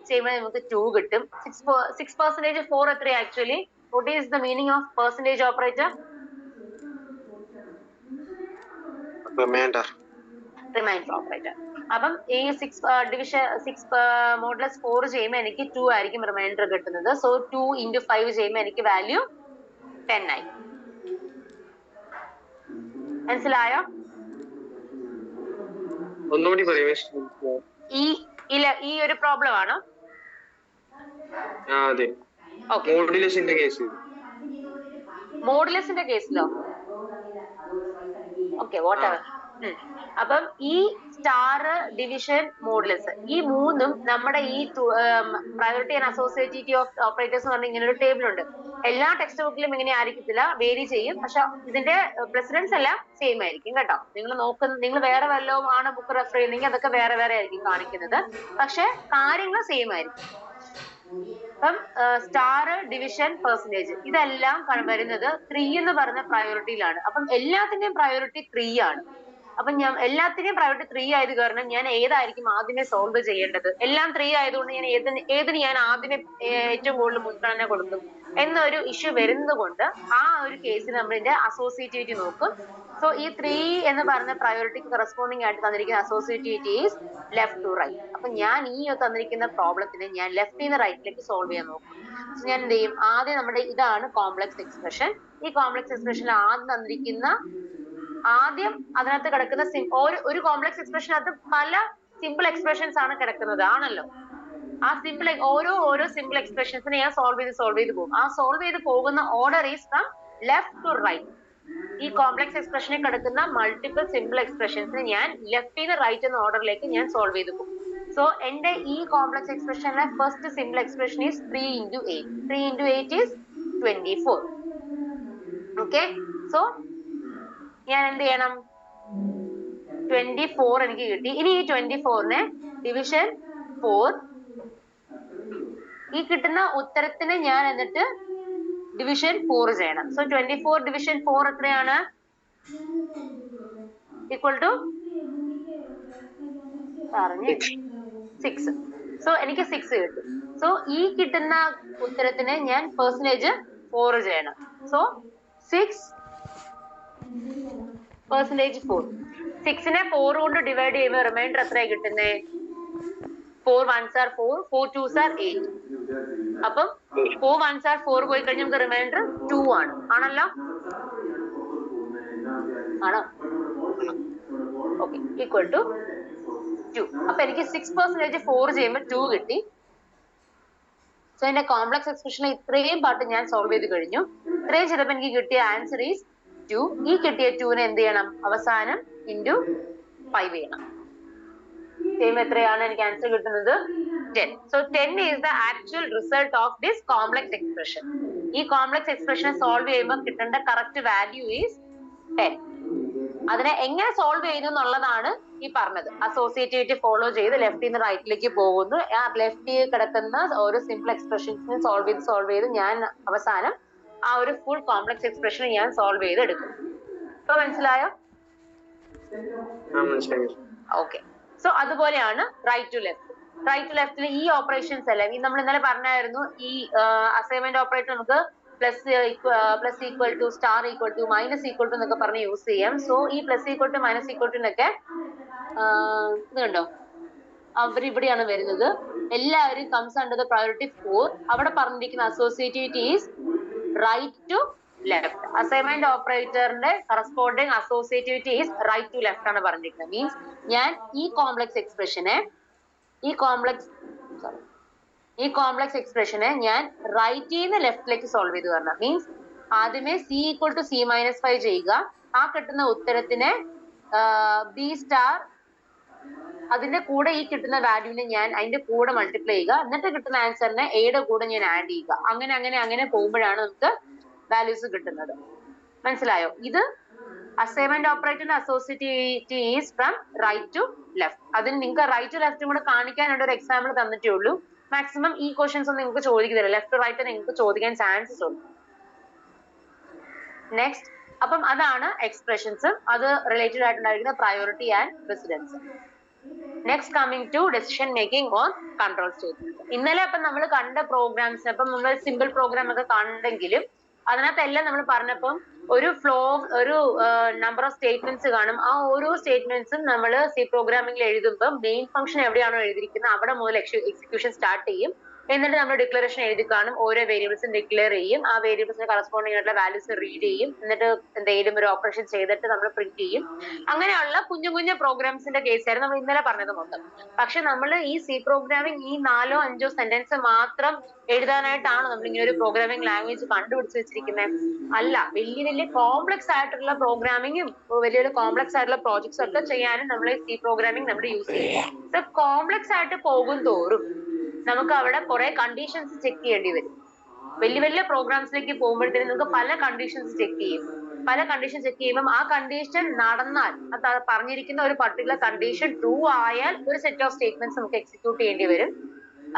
ചെയ്യുമ്പോൾ നമുക്ക് 2 കിട്ടും. 6% 4 എത്രയാ actually? What is the meaning of percentage operator? Remainder. Remainder operator. അപ്പം ഈ 6 മോഡുലസ് 4 ചെയ്യുമ്പോൾ എനിക്ക് 2 ആയിരിക്കും റിമൈൻഡർ കിട്ടുന്നത്. സോ 2 into 5 ചെയ്യുമ്പോൾ എനിക്ക് വാല്യൂ 10 ആയി. മനസ്സിലായോ? ഒന്നുകൂടി പറയൂ. ഈ ഒരു പ്രോബ്ലം ആണോ? അതെ. മോഡുലസിന്റെ കേസ്. മോഡുലസിന്റെ കേസിലോ? Okay, whatever. അപ്പം ഈ സ്റ്റാർ, ഡിവിഷൻ, മോഡുലസ്, ഈ മൂന്നും നമ്മുടെ ഈ priority and associative of operators എന്ന് പറഞ്ഞ ഇങ്ങനെ ഒരു ടേബിൾ ഉണ്ട്. എല്ലാ ടെക്സ്റ്റ് ബുക്കിലും ഇങ്ങനെ ആയിരിക്കത്തില്ല, വേരി ചെയ്യും. പക്ഷെ ഇതിന്റെ പ്രസിഡൻസ് എല്ലാം സെയിം ആയിരിക്കും കേട്ടോ. നിങ്ങൾ വേറെ വല്ലതും ആണ് ബുക്ക് റെഫർ ചെയ്യുന്നെങ്കിൽ അതൊക്കെ വേറെ വേറെ ആയിരിക്കും കാണിക്കുന്നത്. പക്ഷെ കാര്യങ്ങൾ സെയിം ആയിരിക്കും. അപ്പം സ്റ്റാർ, ഡിവിഷൻ, പെർസെന്റേജ് ഇതെല്ലാം വരുന്നത് 3 എന്ന് പറഞ്ഞ പ്രയോറിറ്റിയിലാണ്. അപ്പം എല്ലാത്തിന്റെയും പ്രയോറിറ്റി 3 ആണ്. അപ്പൊ ഞാൻ എല്ലാത്തിന്റെയും പ്രയോറിറ്റി 3 ആയത് കാരണം ഞാൻ ഏതായിരിക്കും ആദ്യമേ സോൾവ് ചെയ്യേണ്ടത്? എല്ലാം 3 ആയതുകൊണ്ട് ഞാൻ ഏതിന് ഞാൻ ആദ്യമേ ഏറ്റവും കൂടുതൽ മുൻഗണന കൊടുക്കും എന്നൊരു ഇഷ്യൂ വരുന്നത് കൊണ്ട് ആ ഒരു കേസിൽ നമ്മളിന്റെ അസോസിയേറ്റിവിറ്റി നോക്കും. സോ ഈ 3 എന്ന് പറഞ്ഞ പ്രയോറിറ്റിക്ക് കറസ്പോണ്ടിങ് ആയിട്ട് തന്നിരിക്കുന്ന associativity is left to right. അപ്പൊ ഞാൻ ഈ തന്നിരിക്കുന്ന പ്രോബ്ലത്തിന് ഞാൻ ലെഫ്റ്റിൽ നിന്ന് റൈറ്റിലേക്ക് സോൾവ് ചെയ്യാൻ നോക്കും. ഞാൻ എന്ത് ചെയ്യും? ആദ്യം നമ്മുടെ ഇതാണ് കോംപ്ലക്സ് എക്സ്പ്രഷൻ. ഈ കോംപ്ലക്സ് എക്സ്പ്രഷനിൽ ആദ്യം അതിനകത്ത് കിടക്കുന്ന ഒരു കോംപ്ലക്സ് എക്സ്പ്രഷനകത്ത് പല സിമ്പിൾ എക്സ്പ്രഷൻസ് ആണ് കിടക്കുന്നത് ആണല്ലോ. ആ സിമ്പിൾ ഓരോ സിമ്പിൾ എക്സ്പ്രഷൻസിനെ ഞാൻ സോൾവ് ചെയ്ത് പോകും. ആ സോൾവ് ചെയ്ത് പോകുന്ന order is from left to right. ഈ കോംപ്ലക്സ് എക്സ്പ്രഷനിൽ കിടക്കുന്ന മൾട്ടിപ്പിൾ സിമ്പിൾ എക്സ്പ്രഷൻസിനെ ഞാൻ ലെഫ്റ്റ് നിന്ന് റൈറ്റ് എന്ന ഓർഡറിലേക്ക് ഞാൻ സോൾവ് ചെയ്ത് പോകും. സോ എന്റെ ഈ കോംപ്ലക്സ് എക്സ്പ്രഷനിലെ first simple expression is 3 into 8. 3 into 8 is 24. Okay, so ഞാൻ എന്ത് ചെയ്യണം? 24 എനിക്ക് കിട്ടി. ഇനി ഈ 24നെ ഡിവിഷൻ 4, ഈ കിട്ടുന്ന ഉത്തരത്തിന് ഞാൻ എന്നിട്ട് ഡിവിഷൻ 4 ചെയ്യണം. സോ 24 ഡിവിഷൻ 4 എത്രയാണ്? Equal to 6. സോ എനിക്ക് 6 കിട്ടും. സോ ഈ കിട്ടുന്ന ഉത്തരത്തിന് ഞാൻ പെർസെന്റേജ് 4 ചെയ്യണം. സോ 6%4. 6നെ 4 കൊണ്ട് ഡിവൈഡ് ചെയ്യുമ്പോൾ റിമൈൻഡർ എത്രയാണ് കിട്ടുന്നത്? 4 1s are 4, 4 2s are 8. അപ്പം 4 1s are 4 പോയി കഴിഞ്ഞാൽ നമുക്ക് റിമൈൻഡർ 2 ആണ്. ആണല്ലോ? ആണോ? Okay, equal to 2. അപ്പൊ എനിക്ക് 6%4 ചെയ്യുമ്പോൾ 2 കിട്ടി. സോ എന്റെ കോംപ്ലക്സ് എക്സ്പ്രഷനിലെ ഇത്രയും പാർട്ട് ഞാൻ സോൾവ് ചെയ്ത് കഴിഞ്ഞു. ഇത്രയും ചെയ്തപ്പോൾ എനിക്ക് കിട്ടിയ ആൻസർ ഈസ് 2. ഈ കിട്ടിയ 2നെ എന്ത് ചെയ്യണം? അവസാനം into 5 ചെയ്യണം. ചെയ്യുമ്പോൾ എത്രയാണ് എനിക്ക് ആൻസർ കിട്ടുന്നത്? 10. So 10 is the actual result of this complex expression. ഈ കോംപ്ലക്സ് എക്സ്പ്രഷനെ സോൾവ് ചെയ്യുമ്പോൾ കിട്ടേണ്ട കറക്റ്റ് വാല്യൂ ഈസ് 10. അതിനെ എങ്ങനെ സോൾവ് ചെയ്യുന്നു എന്നുള്ളതാണ് ഈ പറഞ്ഞത്. അസോസിയേറ്റിവിറ്റി ഫോളോ ചെയ്ത് ലെഫ്റ്റിൽ നിന്ന് റൈറ്റിലേക്ക് പോകുന്നു. ആ ലെഫ്റ്റിൽ കിടക്കുന്ന ഓരോ സിമ്പിൾ എക്സ്പ്രഷൻസിനെ സോൾവ് ചെയ്ത് ഞാൻ അവസാനം ആ ഒരു ഫുൾ കോംപ്ലക്സ് എക്സ്പ്രഷൻ ഞാൻ സോൾവ് ചെയ്ത് എടുക്കും. ഇപ്പൊ മനസ്സിലായോ? ഓക്കെ, സോ അതുപോലെയാണ് right to left. Right to ലെഫ്റ്റിൽ ഈ ഓപ്പറേഷൻസ് എല്ലാം നമ്മൾ ഇന്നലെ പറഞ്ഞായിരുന്നു. ഈ അസൈൻമെന്റ് ഓപ്പറേറ്റർ നമുക്ക് plus equal to, star equal to, minus equal to എന്നൊക്കെ പറഞ്ഞ് യൂസ് ചെയ്യാം. സോ ഈ plus equal to, minus equal to എന്നൊക്കെ ഇത് കണ്ടോ, അവരിവിടെയാണ് വരുന്നത്. എല്ലാവരും കംസ് അണ്ടർ ദ പ്രയോറിറ്റി 4. അവിടെ പറഞ്ഞിരിക്കുന്ന associativity is right to left. Assignment ഓപ്പറേറ്ററിന്റെ corresponding associativity is right to left ആണ് പറഞ്ഞിരിക്കുന്നത്. മീൻസ് ഞാൻ ഈ കോംപ്ലക്സ് എക്സ്പ്രഷനെ ഞാൻ റൈറ്റിൽ നിന്ന് ലെഫ്റ്റിലേക്ക് സോൾവ് ചെയ്ത് തരണം. മീൻസ് ആദ്യമേ c ഈക്വൽ ടു c-5 ചെയ്യുക. ആ കിട്ടുന്ന ഉത്തരത്തിനെ ബി സ്റ്റാർ അതിന്റെ കൂടെ ഈ കിട്ടുന്ന വാല്യൂവിനെ ഞാൻ അതിന്റെ കൂടെ മൾട്ടിപ്ലൈ ചെയ്യുക. എന്നിട്ട് കിട്ടുന്ന ആൻസറിനെ എയുടെ കൂടെ ഞാൻ ആഡ് ചെയ്യുക. അങ്ങനെ പോകുമ്പോഴാണ് നമുക്ക് വാല്യൂസ് കിട്ടുന്നത്. മനസ്സിലായോ? ഇത് അസൈൻമെന്റ് ഓപ്പറേറ്ററിന്റെ associativity is from right to left. അതിന് നിങ്ങൾക്ക് റൈറ്റ് ടു ലെഫ്റ്റും കൂടെ കാണിക്കാനുള്ള ഒരു എക്സാമ്പിൾ തന്നിട്ടേ ഉള്ളൂ. മാക്സിമം ഈ ക്വസ്റ്റ്യൻസ് ഒന്നും നിങ്ങൾക്ക് ചോദിക്കുന്നില്ല, ലെഫ്റ്റ് റൈറ്റ് നിങ്ങൾക്ക് ചോദിക്കാൻ ചാൻസസ് ഉണ്ട്. നെക്സ്റ്റ്, അപ്പം അതാണ് എക്സ്പ്രഷൻസ്, അത് റിലേറ്റഡ് ആയിട്ടുണ്ടായിരിക്കുന്ന priority and precedence. Next coming to decision making on control statement. ഇന്നലെ അപ്പം നമ്മൾ കണ്ട പ്രോഗ്രാംസ്, അപ്പം നമ്മൾ സിമ്പിൾ പ്രോഗ്രാം ഒക്കെ കണ്ടെങ്കിലും അതിനകത്തെല്ലാം നമ്മൾ പറഞ്ഞപ്പം ഒരു ഫ്ലോ, ഒരു നമ്പർ ഓഫ് സ്റ്റേറ്റ്മെന്റ്സ് കാണും. ആ ഓരോ സ്റ്റേറ്റ്മെന്റ്സും നമ്മൾ സി പ്രോഗ്രാമിംഗിൽ എഴുതുമ്പോൾ മെയിൻ ഫംഗ്ഷൻ എവിടെയാണോ എഴുതിയിരിക്കുന്നത് അവിടെ മുതൽ എക്സിക്യൂഷൻ സ്റ്റാർട്ട് ചെയ്യും. എന്നിട്ട് നമ്മൾ ഡിക്ലറേഷൻ എഴുതി കാണും, ഓരോ വേരിയബിൾസും ഡിക്ലെയർ ചെയ്യും, ആ വേരിയബിൾസിന് കറസ്പോണ്ടിങ് ആയിട്ടുള്ള വാല്യൂസ് റീഡ് ചെയ്യും, എന്നിട്ട് എന്തെങ്കിലും ഒരു ഓപ്പറേഷൻ ചെയ്തിട്ട് നമ്മൾ പ്രിന്റ് ചെയ്യും. അങ്ങനെയുള്ള കുഞ്ഞു കുഞ്ഞു പ്രോഗ്രാംസിന്റെ കേസായിരുന്നു നമ്മൾ ഇന്നലെ പറഞ്ഞത് മൊത്തം. പക്ഷെ നമ്മൾ ഈ സി പ്രോഗ്രാമിംഗ് ഈ 4 or 5 സെന്റൻസ് മാത്രം എഴുതാനായിട്ടാണ് നമ്മൾ ഇങ്ങനെ ഒരു പ്രോഗ്രാമിംഗ് ലാംഗ്വേജ് കണ്ടുപിടിച്ച് വെച്ചിരിക്കുന്നത്? അല്ല, വലിയ വലിയ കോംപ്ലക്സ് ആയിട്ടുള്ള പ്രോഗ്രാമിങ്ങും വലിയ വലിയ കോംപ്ലക്സ് ആയിട്ടുള്ള പ്രോജക്ട്സ് ഒക്കെ ചെയ്യാനും നമ്മൾ സി പ്രോഗ്രാമിംഗ് നമ്മൾ യൂസ് ചെയ്യും. കോംപ്ലക്സ് ആയിട്ട് പോകും തോറും നമുക്ക് അവിടെ കുറെ കണ്ടീഷൻസ് ചെക്ക് ചെയ്യേണ്ടി വരും. വലിയ വലിയ പ്രോഗ്രാംസിലേക്ക് പോകുമ്പോഴത്തേനും നിങ്ങൾക്ക് പല കണ്ടീഷൻസ് ചെക്ക് ചെയ്യും. പല കണ്ടീഷൻ ചെക്ക് ചെയ്യുമ്പോൾ ആ കണ്ടീഷൻ നടന്നാൽ, അത് പറഞ്ഞിരിക്കുന്ന ഒരു പർട്ടിക്കുലർ കണ്ടീഷൻ ട്രൂ ആയാൽ ഒരു സെറ്റ് ഓഫ് സ്റ്റേറ്റ്മെന്റ്സ് നമുക്ക് എക്സിക്യൂട്ട് ചെയ്യേണ്ടി വരും.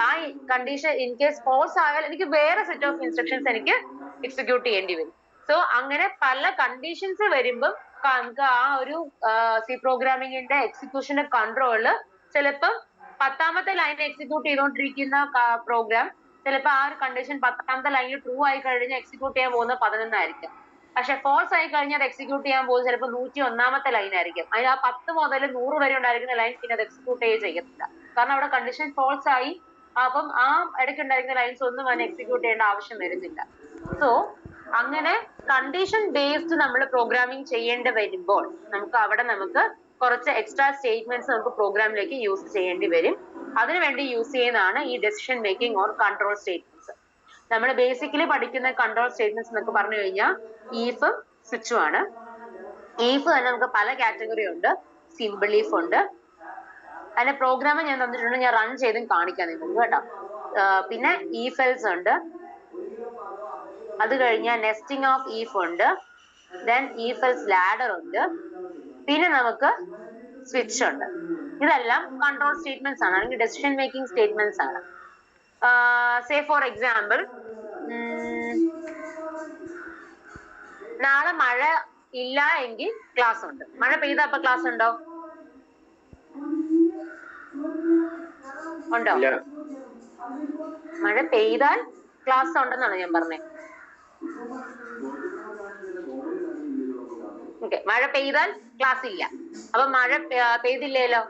ആ കണ്ടീഷൻ ഇൻ കേസ് ഫോൾസ് ആയാൽ എനിക്ക് വേറെ സെറ്റ് ഓഫ് ഇൻസ്ട്രക്ഷൻസ് എനിക്ക് എക്സിക്യൂട്ട് ചെയ്യേണ്ടി വരും. സോ അങ്ങനെ പല കണ്ടീഷൻസ് വരുമ്പം നമുക്ക് ആ ഒരു സി പ്രോഗ്രാമിംഗിന്റെ എക്സിക്യൂഷന്റെ കൺട്രോള് ചിലപ്പം 10ാമത്തെ ലൈൻ എക്സിക്യൂട്ട് ചെയ്തുകൊണ്ടിരിക്കുന്ന പ്രോഗ്രാം ചിലപ്പോൾ ആ ഒരു കണ്ടീഷൻ 10ാമത്തെ ലൈനിൽ ട്രൂ ആയി കഴിഞ്ഞാൽ എക്സിക്യൂട്ട് ചെയ്യാൻ പോകുന്നത് 11 ആയിരിക്കും. പക്ഷെ ഫോൾസ് ആയി കഴിഞ്ഞാൽ എക്സിക്യൂട്ട് ചെയ്യാൻ പോകുന്നത് ചിലപ്പോൾ 101ാമത്തെ ലൈൻ ആയിരിക്കും. അതിന് ആ 10 മുതൽ 100 വരെ ഉണ്ടായിരിക്കുന്ന ലൈൻ പിന്നെ അത് എക്സിക്യൂട്ട് ചെയ്യത്തില്ല, കാരണം അവിടെ കണ്ടീഷൻ ഫോൾസ് ആയി. അപ്പം ആ ഇടയ്ക്ക് ഉണ്ടായിരിക്കുന്ന ലൈൻസ് ഒന്നും അതിനെ എക്സിക്യൂട്ട് ചെയ്യേണ്ട ആവശ്യം വരുന്നില്ല. സോ അങ്ങനെ കണ്ടീഷൻ ബേസ്ഡ് നമ്മൾ പ്രോഗ്രാമിംഗ് ചെയ്യേണ്ടി വരുമ്പോൾ നമുക്ക് കുറച്ച് എക്സ്ട്രാ സ്റ്റേറ്റ്മെന്റ്സ് നമുക്ക് പ്രോഗ്രാമിലേക്ക് യൂസ് ചെയ്യേണ്ടി വരും. അതിനുവേണ്ടി യൂസ് ചെയ്യുന്നതാണ് ഈ decision making or control statements. നമ്മൾ ബേസിക്കലി പഠിക്കുന്ന കൺട്രോൾ സ്റ്റേറ്റ്മെന്റ്സ് എന്നൊക്കെ പറഞ്ഞു കഴിഞ്ഞാൽ ഈഫും സ്വിച്ചും ആണ്. ഈഫ് തന്നെ നമുക്ക് പല കാറ്റഗറി ഉണ്ട്. സിമ്പിൾ ഈഫ് ഉണ്ട്. അതിന്റെ പ്രോഗ്രാം ഞാൻ തന്നിട്ടുണ്ട്, ഞാൻ റൺ ചെയ്തും കാണിക്കാൻ നിങ്ങൾക്ക് കേട്ടോ. പിന്നെ ഈഫ് എൽസ് ഉണ്ട്. അത് കഴിഞ്ഞാൽ നെസ്റ്റിംഗ് ഓഫ് ഈഫ് ഉണ്ട്. ദെൻ ഈഫ് എൽസ് ലാഡർ ഉണ്ട്. പിന്നെ നമുക്ക് സ്വിച്ച് ഉണ്ട്. ഇതെല്ലാം കൺട്രോൾ സ്റ്റേറ്റ്മെന്റ്സ് ആണ്, അല്ലെങ്കിൽ ഡെസിഷൻ മേക്കിംഗ് സ്റ്റേറ്റ്മെന്റ്സ് ആണ്. സേ ഫോർ എക്സാമ്പിൾ, നാളെ മഴ ഇല്ല എങ്കിൽ ക്ലാസ് ഉണ്ട്. മഴ പെയ്താ അപ്പൊ ക്ലാസ് ഉണ്ടോ? ഉണ്ടോ? മഴ പെയ്താൽ ക്ലാസ് ഉണ്ടെന്നാണ് ഞാൻ പറഞ്ഞത്. ഓക്കെ, മഴ പെയ്താൽ ക്ലാസ് ഇല്ല. അപ്പൊ മഴ പെയ്തില്ലല്ലോ,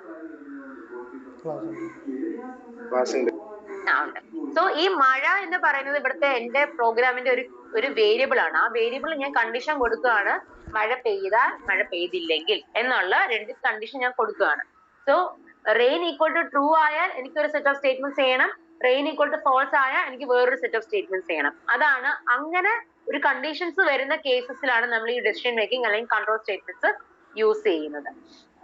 ഉണ്ട്. സോ ഈ മഴ എന്ന് പറയുന്നത് ഇവിടുത്തെ എന്റെ പ്രോഗ്രാമിന്റെ ഒരു വേരിയബിൾ ആണ്. ആ വേരിയബിൾ ഞാൻ കണ്ടീഷൻ കൊടുക്കുകയാണ്, മഴ പെയ്താൽ, മഴ പെയ്തില്ലെങ്കിൽ എന്നുള്ള 2 കണ്ടീഷൻ ഞാൻ കൊടുക്കുകയാണ്. So rain equal to true ആയാൽ എനിക്ക് ഒരു സെറ്റ് ഓഫ് സ്റ്റേറ്റ്മെന്റ്സ് ചെയ്യണം, റെയിൻ ഈക്വൽ ടു ഫോൾസ് ആയാൽ എനിക്ക് വേറൊരു സെറ്റ് ഓഫ് സ്റ്റേറ്റ്മെന്റ്സ് ചെയ്യണം. അതാണ് അങ്ങനെ ഒരു കണ്ടീഷൻസ് വരുന്ന കേസസിലാണ് നമ്മൾ ഈ ഡെസിഷൻ മേക്കിംഗ് അല്ലെങ്കിൽ കൺട്രോൾ സ്റ്റേറ്റ്മെന്റ്സ് യൂസ് ചെയ്യുന്നത്.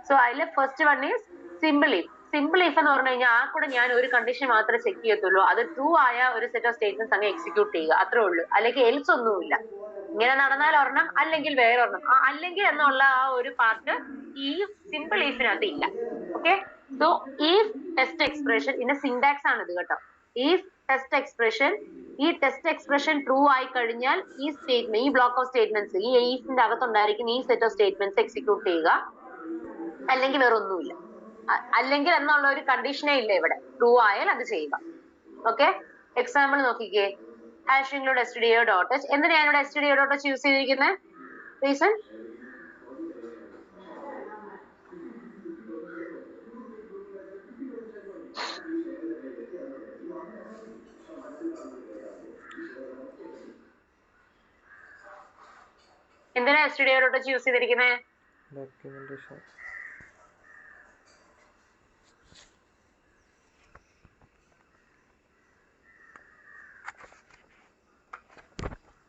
സോ അതിൽ first one is simple if. Simple if എന്ന് പറഞ്ഞു കഴിഞ്ഞാൽ ആ കൂടെ ഞാൻ ഒരു കണ്ടീഷൻ മാത്രമേ ചെക്ക് ചെയ്യത്തുള്ളൂ, അത് ട്രൂ ആയ ഒരു സെറ്റ് ഓഫ് സ്റ്റേറ്റ്മെന്റ്സ് അങ്ങ് എക്സിക്യൂട്ട് ചെയ്യുക, അത്രേ ഉള്ളൂ. അല്ലെങ്കിൽ എൽസ് ഒന്നുമില്ല. ഇങ്ങനെ നടന്നാൽ ഒരെണ്ണം, അല്ലെങ്കിൽ വേറെ ഒരെണ്ണം. അല്ലെങ്കിൽ എന്നുള്ള ആ ഒരു പാർട്ട് ഈ സിമ്പിൾ ഈഫിനകത്ത് ഇല്ല. Okay, so if test expression ഇതിന്റെ സിന്റാക്സ് ആണ് ഇത് കേട്ടോ. ഈഫ് ടെസ്റ്റ് എക്സ്പ്രഷൻ, ഈ ടെസ്റ്റ് എക്സ്പ്രഷൻ ട്രൂ ആയി കഴിഞ്ഞാൽ ഈ സ്റ്റേറ്റ്മെന്റ്, ഈ ബ്ലോക്ക് ഓഫ് സ്റ്റേറ്റ്മെന്റ്സ്, ഈ ഈഫിന്റെ അകത്തുണ്ടായിരിക്കുന്ന ഈ സെറ്റ് ഓഫ് സ്റ്റേറ്റ്മെന്റ്സ് എക്സിക്യൂട്ട് ചെയ്യുക, അല്ലെങ്കിൽ വേറെ ഒന്നുമില്ല. അല്ലെങ്കിൽ എന്നുള്ള ഒരു കണ്ടീഷനേ ഇല്ല ഇവിടെ, ട്രൂ ആയാൽ അത് ചെയ്യുക. ഓക്കെ, എക്സാമ്പിൾ നോക്കിക്കേ. Hash include stdio.h. എന്തിനാണ് ഇവിടെ stdio.h യൂസ് ചെയ്തിരിക്കുന്നത്? റീസൺ? എന്തിനാ stdio.h യൂസ് ചെയ്തിരിക്കുന്നത്? ഡോക്യുമെന്റേഷൻ.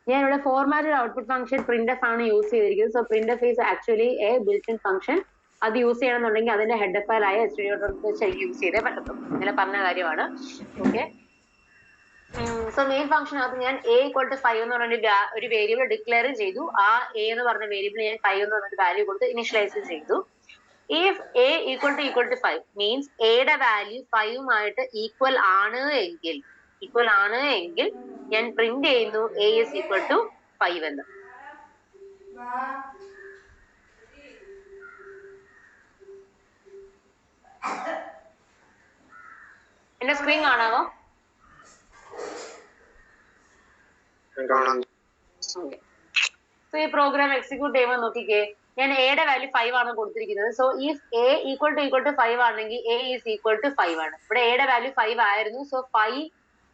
ഞാൻ ഇവിടെ ഫോർമാറ്റഡ് ഔട്ട്പുട്ട് ഫംഗ്ഷൻ printf ആണ് യൂസ് ചെയ്തിരിക്കുന്നത്. So printf is actually A built in function. അത് യൂസ് ചെയ്യണമെന്നുണ്ടെങ്കിൽ അതിന്റെ ഹെഡർ ഫയൽ ആയ stdio.h യൂസ് ചെയ്തേ പറ്റത്തുള്ളൂ. ഇങ്ങനെ പറഞ്ഞ കാര്യമാണ്. ഓക്കെ, സോ മെയിൻ ഫംഗ്ഷനകത്ത് ഞാൻ a ഈക്വൽ ടു 5 എന്ന് പറഞ്ഞ ഒരു വേരിയബിൾ ഡിക്ലെയർ ചെയ്തു. ആ a എന്ന് പറഞ്ഞ വേരിയബിൾ ഞാൻ 5 എന്ന് പറഞ്ഞ വാല്യൂ കൊടുത്ത് ഇനിഷ്യലൈസ് ചെയ്തു. If a equal to 5 means എയുടെ വാല്യൂ 5 ഈക്വൽ ആണ് എങ്കിൽ ഞാൻ പ്രിന്റ് ചെയ്യുന്നു a is equal to 5 എന്ന്. എന്റെ സ്ക്രീൻ കാണാമോ? സോ ഈ പ്രോഗ്രാം എക്സിക്യൂട്ട് ചെയ്യുമ്പോൾ നോക്കിക്കേ, ഞാൻ എയുടെ വാല്യൂ 5 ആണ് കൊടുത്തിരിക്കുന്നത്. So if a equal to 5 ആണെങ്കിൽ a ഈസ് ഈക്വൽ ടു 5 ആണ്. ഇവിടെ എയുടെ വാല്യൂ 5 ആയിരുന്നു. സോ 5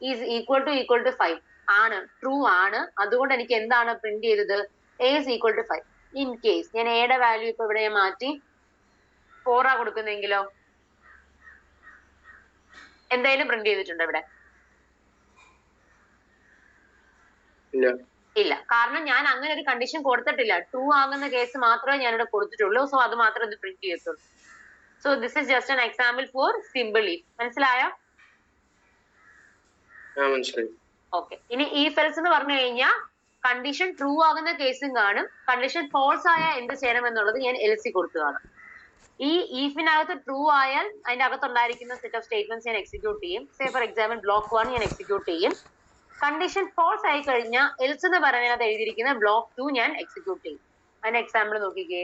ഈസ് ഈക്വൽ ടു 5 ആണ്, ട്രൂ ആണ്. അതുകൊണ്ട് എനിക്ക് എന്താണ് പ്രിന്റ് ചെയ്തത്? a is equal to 5. In case ഞാൻ എയുടെ വാല്യൂ ഇപ്പൊ ഇവിടെ മാറ്റി 4 ആ കൊടുക്കുന്നെങ്കിലോ എന്തായാലും പ്രിന്റ് ചെയ്തിട്ടുണ്ട് ഇവിടെ? ഇല്ല, കാരണം ഞാൻ അങ്ങനെ ഒരു കണ്ടീഷൻ കൊടുത്തിട്ടില്ല. 2 ആകുന്ന കേസ് മാത്രമേ ഞാൻ ഇവിടെ കൊടുത്തിട്ടുള്ളൂ. സോ അത് മാത്രമേ ഇത് പ്രിന്റ് ചെയ്യത്തുള്ളൂ. So this is just an example for simple if. മനസ്സിലായോ? ഓക്കെ. ഇനി if else എന്ന് പറഞ്ഞു കഴിഞ്ഞാൽ കണ്ടീഷൻ ട്രൂ ആകുന്ന കേസും കാണും, കണ്ടീഷൻ ഫോൾസ് ആയാൽ എന്ത് ചെയ്യണം എന്നുള്ളത് ഞാൻ else കൊടുത്തു കാണും. ഈ ഈഫിനകത്ത് ട്രൂ ആയാൽ അതിന്റെ അകത്തുണ്ടായിരിക്കുന്ന സെറ്റ് ഓഫ് സ്റ്റേറ്റ്മെന്റ്സ് ഞാൻ എക്സിക്യൂട്ട് ചെയ്യും. സേ ഫോർ എക്സാമ്പിൾ ബ്ലോക്ക് 1 ഞാൻ എക്സിക്യൂട്ട് ചെയ്യും. കണ്ടീഷൻ ഫോൾസ് ആയി കഴിഞ്ഞാൽ എൽസ് എന്ന് പറയുന്നത് എഴുതിയിരിക്കുന്ന ബ്ലോക്ക് 2 ഞാൻ എക്സിക്യൂട്ട് ചെയ്യും. അതിന്റെ എക്സാമ്പിൾ നോക്കിക്കേ.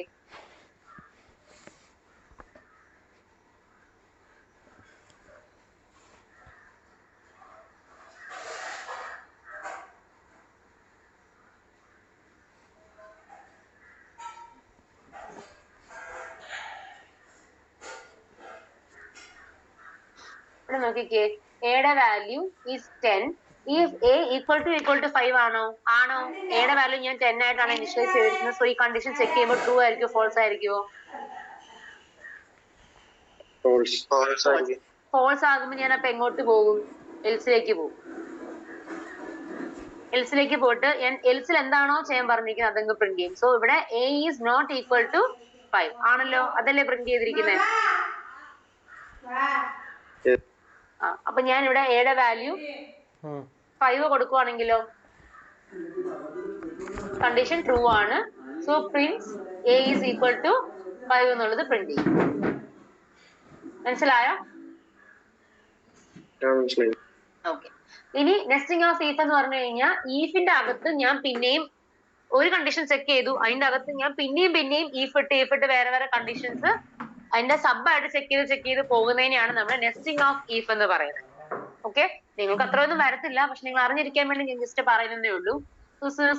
ഇവിടെ നോക്കിക്കേ, എയുടെ value is 10. if a equal to 5 ആണോ? എയുടെ വാല്യൂ ഞാൻ 10 ആയിട്ടാണ് ഇനിഷ്യലൈസ് ചെയ്തിരിക്കുന്നത്. സോ ഈ കണ്ടീഷൻ ചെക്ക് ചെയ്യുമ്പോൾ ട്രൂ ആയിരിക്കുമോ ഫോൾസ് ആയിരിക്കുമോ? ഫോൾസ് ആകുമ്പോൾ ഞാൻ അപ്പൊ എങ്ങോട്ട് പോകും? എൽസിലേക്ക് പോകും. എൽസിലേക്ക് പോയിട്ട് ഞാൻ എൽസിൽ എന്താണോ ചെയ്യാൻ പറഞ്ഞിരിക്കുന്നത് അതങ്ങ് പ്രിന്റ് ചെയ്യും. സോ ഇവിടെ a is not equal to 5 ആണല്ലോ, അതല്ലേ പ്രിന്റ് ചെയ്തിരിക്കുന്നത്? അപ്പൊ ഞാൻ ഇവിടെ എയുടെ വാല്യൂ 5 കൊടുക്കുവാണെങ്കിലോ കണ്ടീഷൻ ട്രൂ ആണ്. So print a is equal to 5 എന്നുള്ളത് പ്രിന്റ് ചെയ്യും. മനസ്സിലായോ? ഓക്കെ. ഇനി നെസ്റ്റിംഗ് ഓഫ് ഈഫ് എന്ന് പറഞ്ഞു കഴിഞ്ഞാൽ ഈഫിന്റെ അകത്ത് ഞാൻ പിന്നെയും ഒരു കണ്ടീഷൻ ചെക്ക് ചെയ്തു, അതിന്റെ അകത്ത് ഞാൻ പിന്നെയും ഈഫ് ഇട്ട് വേറെ കണ്ടീഷൻസ് അതിന്റെ സബായിട്ട് ചെക്ക് ചെയ്ത് പോകുന്നതിനെയാണ് നമ്മൾ നെസ്റ്റിംഗ് ഓഫ് ഈഫ് എന്ന് പറയുന്നത്. ഓക്കെ, നിങ്ങൾക്ക് അത്രയൊന്നും വരത്തില്ല, പക്ഷെ നിങ്ങൾ അറിഞ്ഞിരിക്കാൻ വേണ്ടി ഞാൻ ജസ്റ്റ് പറയുന്നതേ ഉള്ളൂ.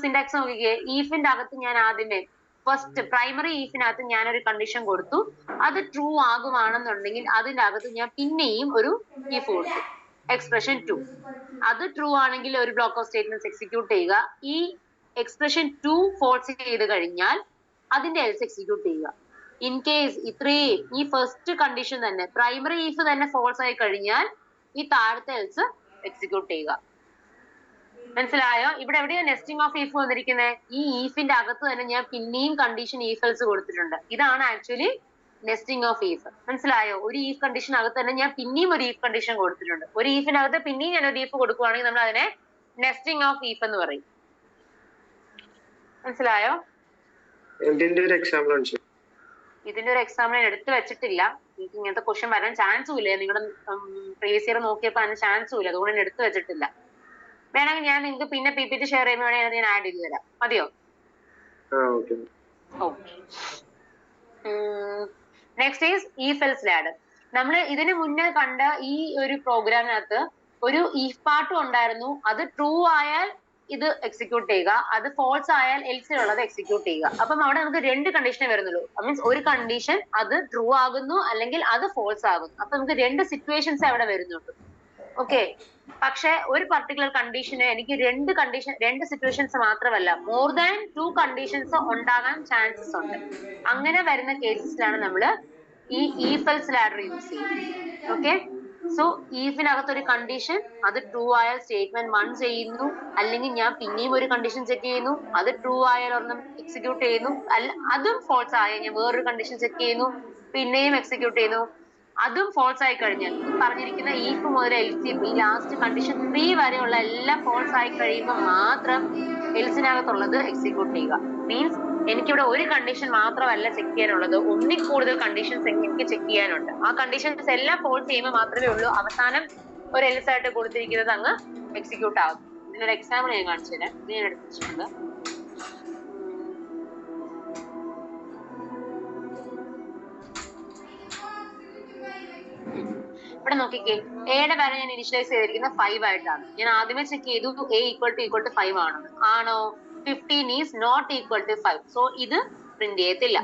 സിന്റാക്സ് നോക്കിക്കേ. ഈഫിന്റെ അകത്ത് ഞാൻ ആദ്യമേ ഫസ്റ്റ് പ്രൈമറി ഈഫിനകത്ത് ഞാനൊരു കണ്ടീഷൻ കൊടുത്തു, അത് ട്രൂ ആകുവാണെന്നുണ്ടെങ്കിൽ അതിന്റെ അകത്ത് ഞാൻ പിന്നെയും ഒരു ഈഫ് കൊടുത്തു, എക്സ്പ്രഷൻ 2. അത് ട്രൂ ആണെങ്കിൽ ഒരു ബ്ലോക്ക് ഓഫ് സ്റ്റേറ്റ്മെന്റ്സ് എക്സിക്യൂട്ട് ചെയ്യുക. ഈ എക്സ്പ്രഷൻ 2 ഫോൾസ് ചെയ്ത് കഴിഞ്ഞാൽ അതിന്റെ എൽസ് എക്സിക്യൂട്ട് ചെയ്യുക. ഇൻ കേസ് ഇത്രയും ഈ ഫസ്റ്റ് കണ്ടീഷൻ തന്നെ പ്രൈമറി ഈഫ് തന്നെ ഫോൾസ് ആയി കഴിഞ്ഞാൽ ഈ താഴത്തെ എൽസ് എക്സിക്യൂട്ട് ചെയ്യുക. മനസ്സിലായോ? ഇവിടെ എവിടെയാ നെസ്റ്റിംഗ് ഓഫ് ഈഫ് വന്നിരിക്കുന്നത്? ഈ ഈഫിന്റെ അകത്ത് തന്നെ ഞാൻ പിന്നെയും കണ്ടീഷൻ ഈഫ് എൽസ് കൊടുത്തിട്ടുണ്ട്. ഇതാണ് ആക്ച്വലി നെസ്റ്റിംഗ് ഓഫ് ഈഫ്. മനസ്സിലായോ? ഒരു ഈഫ് കണ്ടീഷൻ അകത്ത് തന്നെ ഞാൻ പിന്നെയും ഒരു ഈഫ് കണ്ടീഷൻ കൊടുത്തിട്ടുണ്ട്. ഒരു ഈഫിനകത്ത് പിന്നെയും ഞാൻ ഒരു ഈഫ് കൊടുക്കുവാണെങ്കിൽ നമ്മൾ അതിനെ നെസ്റ്റിംഗ് ഓഫ് ഈഫ് എന്ന് പറയും. മനസ്സിലായോ? ഇതിന്റെ ഒരു എക്സാമ്പിൾ ഞാൻ എടുത്തു വെച്ചിട്ടില്ല. എനിക്ക് ഇങ്ങനത്തെ ക്വസ്റ്റ്യൻ വരാൻ ചാൻസും ഇല്ല. നിങ്ങളുടെ പ്രീവിയസ് ഇയർ നോക്കിയപ്പോൾ അതിന് ചാൻസും ഇല്ല, അതുകൊണ്ട് ഞാൻ എടുത്തു വെച്ചിട്ടില്ല. വേണമെങ്കിൽ ഞാൻ നിങ്ങൾക്ക് പിന്നെ PPT ഷെയർ ചെയ്യുന്ന വേണമെങ്കിൽ ഞാൻ ആഡ് ചെയ്ത് തരാം. മതിയോ? Okay. Next is if else ladder. നമ്മൾ ഇതിനു മുന്നേ കണ്ട ഈ ഒരു പ്രോഗ്രാമിനകത്ത് ഒരു ഈഫ് പാർട്ടും ഉണ്ടായിരുന്നു. അത് ട്രൂ ആയാൽ ഇത് എക്സിക്യൂട്ട് ചെയ്യുക, അത് ഫോൾസ് ആയാൽ എൽസിലുള്ളത് എക്സിക്യൂട്ട് ചെയ്യുക. അപ്പം അവിടെ നമുക്ക് 2 കണ്ടീഷനേ വരുന്നുള്ളൂ. മീൻസ് ഒരു കണ്ടീഷൻ അത് ട്രൂ ആകുന്നു അല്ലെങ്കിൽ അത് ഫോൾസ് ആകുന്നു. അപ്പൊ നമുക്ക് 2 സിറ്റുവേഷൻസ് അവിടെ വരുന്നുള്ളൂ. ഓക്കെ, പക്ഷെ ഒരു പർട്ടിക്കുലർ കണ്ടീഷന് എനിക്ക് 2 സിറ്റുവേഷൻസ് മാത്രമല്ല മോർ ദാൻ 2 കണ്ടീഷൻസ് ഉണ്ടാകാൻ ചാൻസസ് ഉണ്ട്. അങ്ങനെ വരുന്ന കേസസിലാണ് നമ്മൾ ഈ ഈഫ് എൽസ് ലാഡർ യൂസ് ചെയ്യുന്നത്. ഓക്കെ, സോ ഈഫിനകത്ത് ഒരു കണ്ടീഷൻ അത് ട്രൂ ആയാൽ സ്റ്റേറ്റ്മെന്റ് 1 ചെയ്യുന്നു, അല്ലെങ്കിൽ ഞാൻ പിന്നെയും ഒരു കണ്ടീഷൻ ചെക്ക് ചെയ്യുന്നു, അത് ട്രൂ ആയാൽ ഒരെണ്ണം എക്സിക്യൂട്ട് ചെയ്യുന്നു, അതും ഫോൾസ് ആയാൽ ഞാൻ വേറൊരു കണ്ടീഷൻ ചെക്ക് ചെയ്യുന്നു, പിന്നെയും എക്സിക്യൂട്ട് ചെയ്യുന്നു. അതും ഫോൾസ് ആയി കഴിഞ്ഞാൽ പറഞ്ഞിരിക്കുന്ന ഈഫ് മുതൽ എൽസിഎം ഈ ലാസ്റ്റ് കണ്ടീഷൻ 3 വരെയുള്ള എല്ലാം ഫോൾസ് ആയി കഴിയുമ്പോൾ മാത്രം എൽസിനകത്തുള്ളത് എക്സിക്യൂട്ട് ചെയ്യുക. മീൻസ് എനിക്കിവിടെ ഒരു കണ്ടീഷൻ മാത്രമല്ല ചെക്ക് ചെയ്യാനുള്ളത്, ഒന്നിൽ കൂടുതൽ കണ്ടീഷൻസ് എനിക്ക് ചെക്ക് ചെയ്യാനുണ്ട്. ആ കണ്ടീഷൻസ് എല്ലാം ഫോൾസ് ചെയ്യുമ്പോൾ മാത്രമേ ഉള്ളൂ അവസാനം ഒരു എൽസ് ആയിട്ട് കൊടുത്തിരിക്കുന്നത് അങ്ങ് എക്സിക്യൂട്ട് ആകും. ഇതിനൊരു എക്സാമ്പിൾ ഞാൻ കാണിച്ചു തരാം. ഇത് ഞാൻ എടുത്തിട്ടുണ്ട്. ഇവിടെ നോക്കിക്കേ, എയുടെ വാല്യൂ ഞാൻ ഇനിഷ്യലൈസ് ചെയ്തിരിക്കുന്നത് 5 ആയിട്ടാണ്. ഞാൻ ആദ്യമേ ചെക്ക് ചെയ്തു എ ഈക്വൽ ടു 5 ആണോ? 15 is not equal to 5. So ഇത് പ്രിന്റ് ചെയ്യത്തില്ല.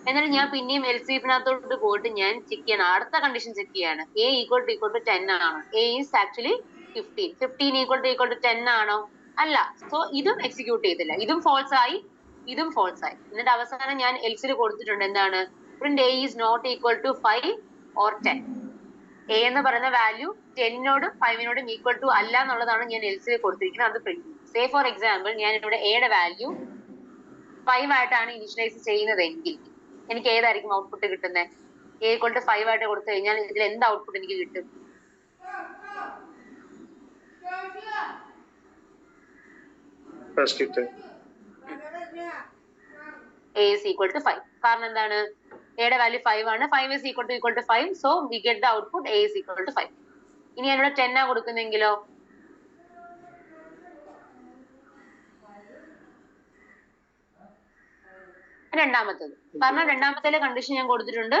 എന്നിട്ട് ഞാൻ പിന്നെയും എൽസിഎഫിനകത്തോട്ട് പോയിട്ട് ഞാൻ ചെക്ക് ചെയ്യണം, അടുത്ത കണ്ടീഷൻ ചെക്ക് ചെയ്യാണ്. എ ഈക്വൽ ടു 10 ആണോ? A is actually 15. 15 equal to 10 ആണോ? അല്ല. സോ ഇതും എക്സിക്യൂട്ട് ചെയ്തില്ല. ഇതും ഫോൾസ് ആയി, ഇതും ഫോൾസ് ആയി. എന്നിട്ട് അവസാനം ഞാൻ എൽസിൽ കൊടുത്തിട്ടുണ്ട് എന്താണ്? Print A is not equal to 5 or 10. എ എന്ന് പറയുന്ന വാല്യൂ 10നോടും 5നോടും ഈക്വൽ ടു അല്ല എന്നുള്ളതാണ് ഞാൻ എൽസിൽ കൊടുത്തിരിക്കുന്നത്. അത് പ്രിന്റ് ചെയ്യും. സേ ഫോർ എക്സാമ്പിൾ ഞാൻ ഇവിടെ എയുടെ വാല്യൂ 5 ആയിട്ടാണ് ഇനിഷ്യലൈസ് ചെയ്യുന്നതെങ്കിൽ എനിക്ക് ഏതായിരിക്കും ഔട്ട്പുട്ട് കിട്ടുന്നത്? എ ഈക്വൽ ടു 5 ആയിട്ട് കൊടുത്തു കഴിഞ്ഞാൽ ഇതിൽ എന്ത് ഔട്ട്പുട്ട് എനിക്ക് കിട്ടും? A is equal to 5. കാരണം എന്താണ്? എയുടെ വാല്യൂ 5 ആണ്. 5 is equal to 5. So we get the output A is equal to 5. ഇനി ഞാനിവിടെ 10 ആ കൊടുക്കുന്നെങ്കിലോ? രണ്ടാമത്തേത്. കാരണം രണ്ടാമത്തെ കണ്ടീഷൻ ഞാൻ കൊടുത്തിട്ടുണ്ട്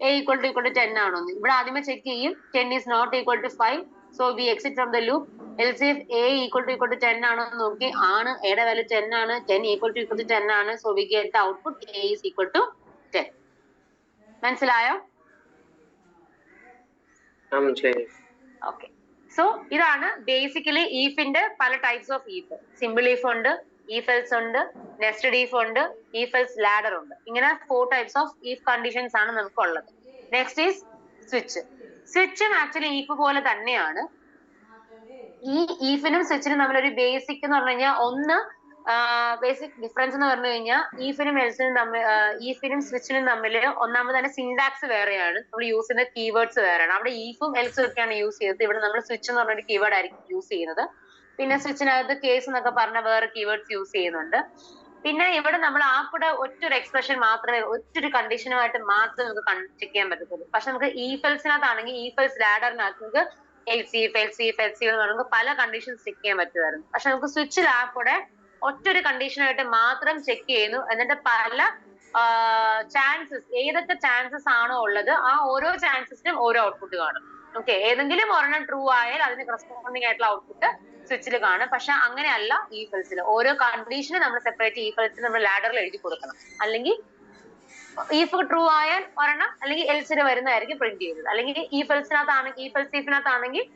എ ഈക്വൽ ടു 10 ആണോന്ന്. ഇവിടെ ആദ്യമേ ചെക്ക് ചെയ്യും 10 is not equal to 5. So we exit from the loop. Else if A equal to 10 ആണോ എന്ന് നോക്കി. ആണ്. എയുടെ വാല്യൂ 10 ആണ്. 10 ഈക്വൽ ടു 10 ആണ്. So we get the output A is equal to 10. മനസ്സിലായോ? ഓക്കെ. സോ ഇതാണ് ബേസിക്കലി ഈഫിന്റെ പല types of if. Simple if ഉണ്ട്, ഈഫ് എൽസ് ഉണ്ട്, നെസ്റ്റഡ് ഈഫ് ഉണ്ട്, ഈഫ് എൽസ് ലാഡർ ഉണ്ട്. ഇങ്ങനെ 4 ടൈപ്സ് ഓഫ് ഈഫ് കണ്ടീഷൻസ് ആണ് നമുക്കുള്ളത്. Next is switch. സ്വിച്ചും ആക്ച്വലി ഈഫ് പോലെ തന്നെയാണ്. ഈ ഈഫിനും സ്വിച്ചിനും തമ്മിലൊരു ബേസിക് എന്ന് പറഞ്ഞു കഴിഞ്ഞാൽ ഒന്ന് ബേസിക് ഡിഫറൻസ് എന്ന് പറഞ്ഞു കഴിഞ്ഞാൽ ഈഫിനും എൽസിനും തമ്മിൽ, ഈഫിനും സ്വിച്ചിനും തമ്മിൽ ഒന്നാമത് തന്നെ സിൻടാക്സ് വേറെയാണ്, നമ്മൾ യൂസ് ചെയ്യുന്ന കീവേഡ്സ് വേറെയാണ്. അവിടെ ഈഫും എൽസും ഒക്കെയാണ് യൂസ് ചെയ്തത്. ഇവിടെ നമ്മൾ സ്വിച്ച് എന്ന് പറഞ്ഞൊരു കീവേഡ് ആയിരിക്കും യൂസ് ചെയ്യുന്നത്. പിന്നെ സ്വിച്ചിനകത്ത് കേസ് എന്നൊക്കെ പറഞ്ഞ വേറെ കീവേഡ്സ് യൂസ് ചെയ്യുന്നുണ്ട്. പിന്നെ ഇവിടെ നമ്മൾ ആ കൂടെ ഒറ്റൊരു എക്സ്പ്രഷൻ മാത്രമേ, ഒറ്റൊരു കണ്ടീഷനുമായിട്ട് മാത്രമേ നമുക്ക് ചെക്ക് ചെയ്യാൻ പറ്റത്തുള്ളൂ. പക്ഷെ നമുക്ക് ഈഫ് എൽസിനകത്താണെങ്കിൽ ഈഫ് എൽസ് ലാഡറിനകത്ത് നമുക്ക് എൽസിഫ് എന്ന് പറയുമ്പോൾ പല കണ്ടീഷൻസ് ചെക്ക് ചെയ്യാൻ പറ്റുമായിരുന്നു. പക്ഷെ നമുക്ക് സ്വിച്ചിൽ ആ കൂടെ ഒറ്റൊരു കണ്ടീഷനായിട്ട് മാത്രം ചെക്ക് ചെയ്യുന്നു. എന്നിട്ട് പല ചാൻസസ്, ഏതൊക്കെ ചാൻസസ് ആണോ ഉള്ളത് ആ ഓരോ ചാൻസസിനും ഓരോ ഔട്ട്പുട്ട് കാണും. ഓക്കെ. ഏതെങ്കിലും ഒരെണ്ണം ട്രൂ ആയാൽ അതിന് കറസ്പോണ്ടിങ് ആയിട്ടുള്ള ഔട്ട്പുട്ട് സ്വിച്ചിൽ കാണും. പക്ഷെ അങ്ങനെയല്ല ഈഫ് എൽസിൽ. ഓരോ കണ്ടീഷനും നമ്മൾ സെപ്പറേറ്റ് ഈഫ് എൽസിൽ നമ്മൾ ലാഡറിൽ എഴുതി കൊടുക്കണം. അല്ലെങ്കിൽ ഈഫ് ട്രൂ ആയാൽ ഒരെണ്ണം, അല്ലെങ്കിൽ എൽസിന് വരുന്നതായിരിക്കും പ്രിന്റ് ചെയ്തത്. അല്ലെങ്കിൽ ഈഫ് എൽസിനകത്താണെങ്കിൽ, ഈഫ് എൽസ് ഈഫിനകത്താണെങ്കിൽ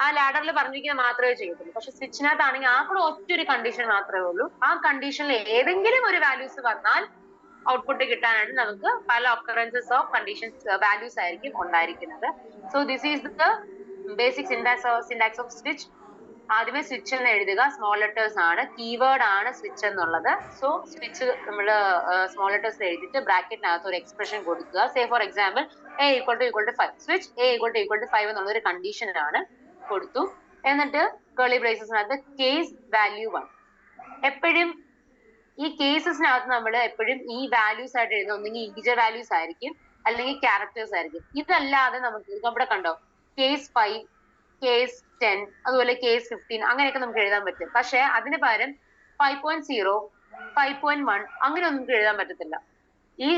ആ ലാഡറിൽ പറഞ്ഞിരിക്കുന്നത് മാത്രമേ ചെയ്യത്തുള്ളൂ. പക്ഷെ സ്വിച്ചിനകത്താണെങ്കിൽ ആ കൂടെ ഒറ്റൊരു കണ്ടീഷൻ മാത്രമേ ഉള്ളൂ. ആ കണ്ടീഷനിൽ ഏതെങ്കിലും ഒരു വാല്യൂസ് വന്നാൽ ഔട്ട്പുട്ട് കിട്ടാനായിട്ട് നമുക്ക് പല ഒക്കറൻസസ് ഓഫ് കണ്ടീഷൻസ് വാല്യൂസ് ആയിരിക്കും ഉണ്ടായിരിക്കുന്നത്. So this is the basic syntax of switch. ആദ്യമേ സ്വിച്ച് എന്ന് എഴുതുക. സ്മോൾ ലെറ്റേഴ്സ് ആണ്, കീവേഡ് ആണ് സ്വിച്ച് എന്നുള്ളത്. സോ സ്വിച്ച് നമ്മൾ സ്മോൾ ലെറ്റേഴ്സ് എഴുതിയിട്ട് ബ്രാക്കറ്റിനകത്ത് ഒരു എക്സ്പ്രഷൻ കൊടുക്കുക. Say for example A equal to 5. Switch A equal to 5 എന്നുള്ള ഒരു കണ്ടീഷനാണ് കൊടുത്തു. എന്നിട്ട് കേളി ബ്രേസസിനകത്ത് കേസ് വാല്യൂ 1. എപ്പോഴും ഈ കേസസിനകത്ത് നമ്മൾ എപ്പോഴും ഈ വാല്യൂസ് ആയിട്ട് എഴുതുന്നത് ഒന്നെങ്കിൽ ഇന്റിജർ വാല്യൂസ് ആയിരിക്കും, അല്ലെങ്കിൽ ക്യാരക്ടേഴ്സ് ആയിരിക്കും. ഇതല്ലാതെ നമുക്ക് ഇവിടെ കണ്ടോ കേസ് 5, കേസ് 10, അതുപോലെ കേസ് 15 അങ്ങനെയൊക്കെ നമുക്ക് എഴുതാൻ പറ്റും. പക്ഷെ അതിന് പകരം 5.0, 5.1 അങ്ങനെ ഒന്നും നമുക്ക് എഴുതാൻ പറ്റത്തില്ല. ഈ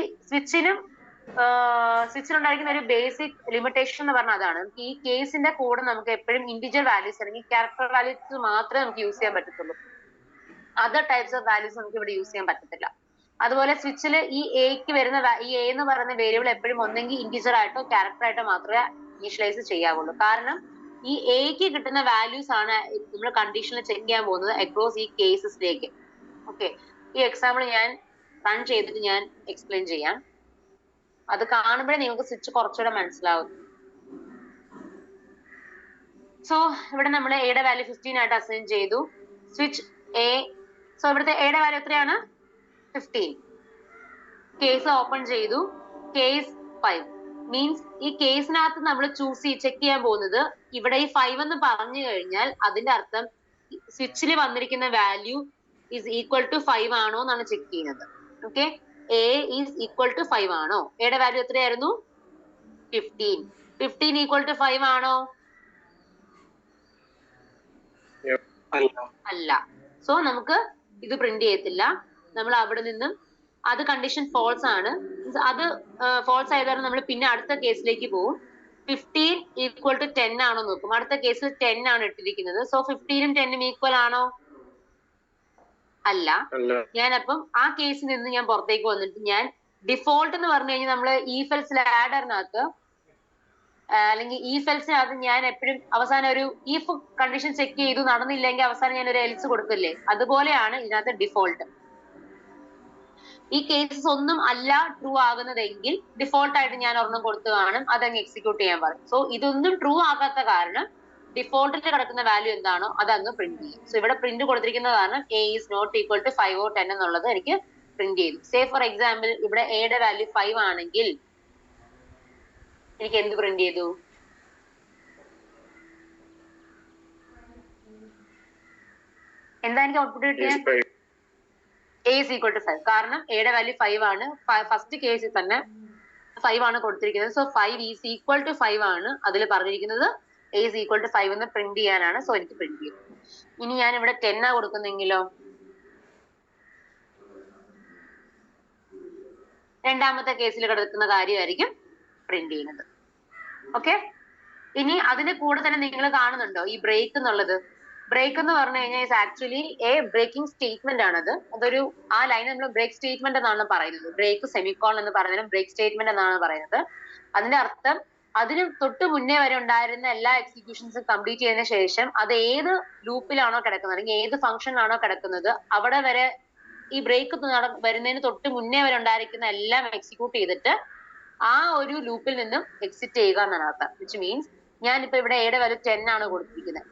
സ്വിച്ചിലുണ്ടായിരിക്കുന്ന ഒരു ബേസിക് ലിമിറ്റേഷൻ എന്ന് പറഞ്ഞാൽ അതാണ്. ഈ കേസിന്റെ കൂടെ നമുക്ക് എപ്പോഴും ഇന്റിജർ വാല്യൂസ് അല്ലെങ്കിൽ ക്യാരക്ടർ വാല്യൂസ് മാത്രമേ നമുക്ക് യൂസ് ചെയ്യാൻ പറ്റത്തുള്ളൂ. അതർ ടൈപ്സ് ഓഫ് വാല്യൂസ് നമുക്ക് ഇവിടെ യൂസ് ചെയ്യാൻ പറ്റത്തില്ല. അതുപോലെ സ്വിച്ചിൽ ഈ എക്ക് വരുന്ന ഈ എ എന്ന് പറയുന്ന വേരിയബിൾ എപ്പോഴും ഒന്നെങ്കിൽ ഇന്റിജർ ആയിട്ടോ ക്യാരക്ടർ ആയിട്ടോ മാത്രമേ ഇനീഷ്യലൈസ് ചെയ്യാവുള്ളൂ. കാരണം ഈ എക്ക് കിട്ടുന്ന വാല്യൂസ് ആണ് നമ്മൾ കണ്ടീഷനിൽ ചെക്ക് ചെയ്യാൻ പോകുന്നത് അക്രോസ് ഈ കേസസിലേക്ക്. ഓക്കെ. ഈ എക്സാമ്പിൾ ഞാൻ റൺ ചെയ്തിട്ട് ഞാൻ എക്സ്പ്ലെയിൻ ചെയ്യാം. അത് കാണുമ്പോഴേ നിങ്ങൾക്ക് സ്വിച്ച് കുറച്ചുകൂടെ മനസ്സിലാവും. സോ ഇവിടെ നമ്മൾ എയുടെ വാല്യൂ 15 ആയിട്ട് അസൈൻ ചെയ്തു. Switch A. സോ ഇവിടുത്തെ എയുടെ വാല്യൂ എത്രയാണ്? 15. കേസ് ഓപ്പൺ ചെയ്തു. കേസ് 5. മീൻസ് ഈ കേസിനകത്ത് നമ്മൾ ചെക്ക് ചെയ്യാൻ പോകുന്നത് ഇവിടെ ഈ 5 എന്ന് പറഞ്ഞു കഴിഞ്ഞാൽ അതിന്റെ അർത്ഥം സ്വിച്ചിൽ വന്നിരിക്കുന്ന വാല്യൂ ഈസ് ഈക്വൽ ടു 5 ആണോ എന്നാണ് ചെക്ക് ചെയ്യുന്നത്. Okay, A is equal to 5 ആണോ? എയുടെ വാല്യൂ എത്രയായിരുന്നു? 15. 15 ഈക്വൽ ടു 5 ആണോ? അല്ല. സോ നമുക്ക് ഇത് പ്രിന്റ് ചെയ്യത്തില്ല. നമ്മൾ അവിടെ നിന്നും അത് കണ്ടീഷൻ ഫോൾസ് ആണ്. അത് ഫോൾസ് ആയതാണ് നമ്മൾ പിന്നെ അടുത്ത കേസിലേക്ക് പോകും. 15 ഈക്വൽ ടു 10 ആണോ നോക്കും. അടുത്ത കേസിൽ 10 ആണ് ഇട്ടിരിക്കുന്നത്. സോ 15ഉം 10ഉം ഈക്വൽ ആണോ? അല്ല. ഞാനപ്പം ആ കേസിൽ നിന്ന് ഞാൻ പുറത്തേക്ക് വന്നിട്ട് ഞാൻ ഡിഫോൾട്ട് എന്ന് പറഞ്ഞു കഴിഞ്ഞാൽ നമ്മള് ഈഫ് ലാഡറിനകത്ത് അല്ലെങ്കിൽ ഈഫെൽസിനകത്ത് ഞാൻ എപ്പോഴും അവസാനം ഒരു ഈഫ് കണ്ടീഷൻ ചെക്ക് ചെയ്തു നടന്നില്ലെങ്കിൽ അവസാനം ഞാൻ ഒരു എൽസ് കൊടുക്കില്ലേ, അതുപോലെയാണ് ഇതിനകത്ത് ഡിഫോൾട്ട്. ഈ കേസസ് ഒന്നും അല്ല ട്രൂ ആകുന്നതെങ്കിൽ ഡിഫോൾട്ട് ആയിട്ട് ഞാൻ ഒരെണ്ണം കൊടുത്തു കാണും, അതങ്ങ് എക്സിക്യൂട്ട് ചെയ്യാൻ പറയും. സോ ഇതൊന്നും ട്രൂ ആകാത്ത കാരണം ഡിഫോൾട്ടിൽ കിടക്കുന്ന വാല്യൂ എന്താണോ അതങ്ങ് പ്രിന്റ് ചെയ്യും. സോ ഇവിടെ പ്രിന്റ് കൊടുത്തിരിക്കുന്ന കാരണം A is not equal to 5 or 10 എന്നുള്ളത് എനിക്ക് പ്രിന്റ് ചെയ്തു. സേ ഫോർ എക്സാമ്പിൾ ഇവിടെ എയുടെ വാല്യൂ 5 ആണെങ്കിൽ എനിക്ക് എന്ത് പ്രിന്റ് ചെയ്തു? എന്താ എനിക്ക് ഔട്ട്പുട്ട് കിട്ടിയത്? A is equal to 5. കാരണം എയുടെ വാല്യൂ 5 ആണ്. ഫസ്റ്റ് കേസിൽ തന്നെ 5 ആണ് കൊടുത്തിരിക്കുന്നത്. സോ 5 ഈസ് ഈക്വൽ ടു 5 ആണ് അതിൽ പറഞ്ഞിരിക്കുന്നത്. എ ഈസ് ഈക്വൽ ടു 5 എന്ന് പ്രിന്റ് ചെയ്യാനാണ്. സോ എനിക്ക് പ്രിന്റ് ചെയ്യും. ഇനി ഞാൻ ഇവിടെ 10 ആ കൊടുക്കുന്നെങ്കിലോ രണ്ടാമത്തെ കേസിൽ കിടക്കുന്ന കാര്യമായിരിക്കും പ്രിന്റ് ചെയ്യുന്നത്. ഓക്കെ, ഇനി അതിന്റെ കൂടെ തന്നെ നിങ്ങൾ കാണുന്നുണ്ടോ ഈ ബ്രേക്ക് എന്നുള്ളത്? ബ്രേക്ക് എന്ന് പറഞ്ഞു കഴിഞ്ഞാൽ ആക്ച്വലി എ ബ്രേക്കിംഗ് സ്റ്റേറ്റ്മെന്റ് ആണത്. അതൊരു ആ ലൈൻ നമ്മൾ ബ്രേക്ക് സ്റ്റേറ്റ്മെന്റ് എന്നാണ് പറയുന്നത്. ബ്രേക്ക് സെമിക്കോൺ എന്ന് പറയുന്നത് ബ്രേക്ക് സ്റ്റേറ്റ്മെന്റ് എന്നാണ് പറയുന്നത്. അതിന്റെ അർത്ഥം അതിന് തൊട്ട് മുന്നേ വരെ ഉണ്ടായിരുന്ന എല്ലാ എക്സിക്യൂഷൻസും കംപ്ലീറ്റ് ചെയ്തതിനു ശേഷം അത് ഏത് ലൂപ്പിലാണോ കിടക്കുന്നത് അല്ലെങ്കിൽ ഏത് ഫംഗ്ഷനിലാണോ കിടക്കുന്നത് അവിടെ വരെ ഈ ബ്രേക്ക് വരുന്നതിന് തൊട്ട് മുന്നേ വരെ ഉണ്ടായിരിക്കുന്ന എല്ലാം എക്സിക്യൂട്ട് ചെയ്തിട്ട് ആ ഒരു ലൂപ്പിൽ നിന്നും എക്സിറ്റ് ചെയ്യുക എന്നാണ് അർത്ഥം. വിച്ച് മീൻസ് ഞാനിപ്പോ ഇവിടെ എയുടെ വാല്യൂ 10 ആണ് കൊടുത്തിരിക്കുന്നത്.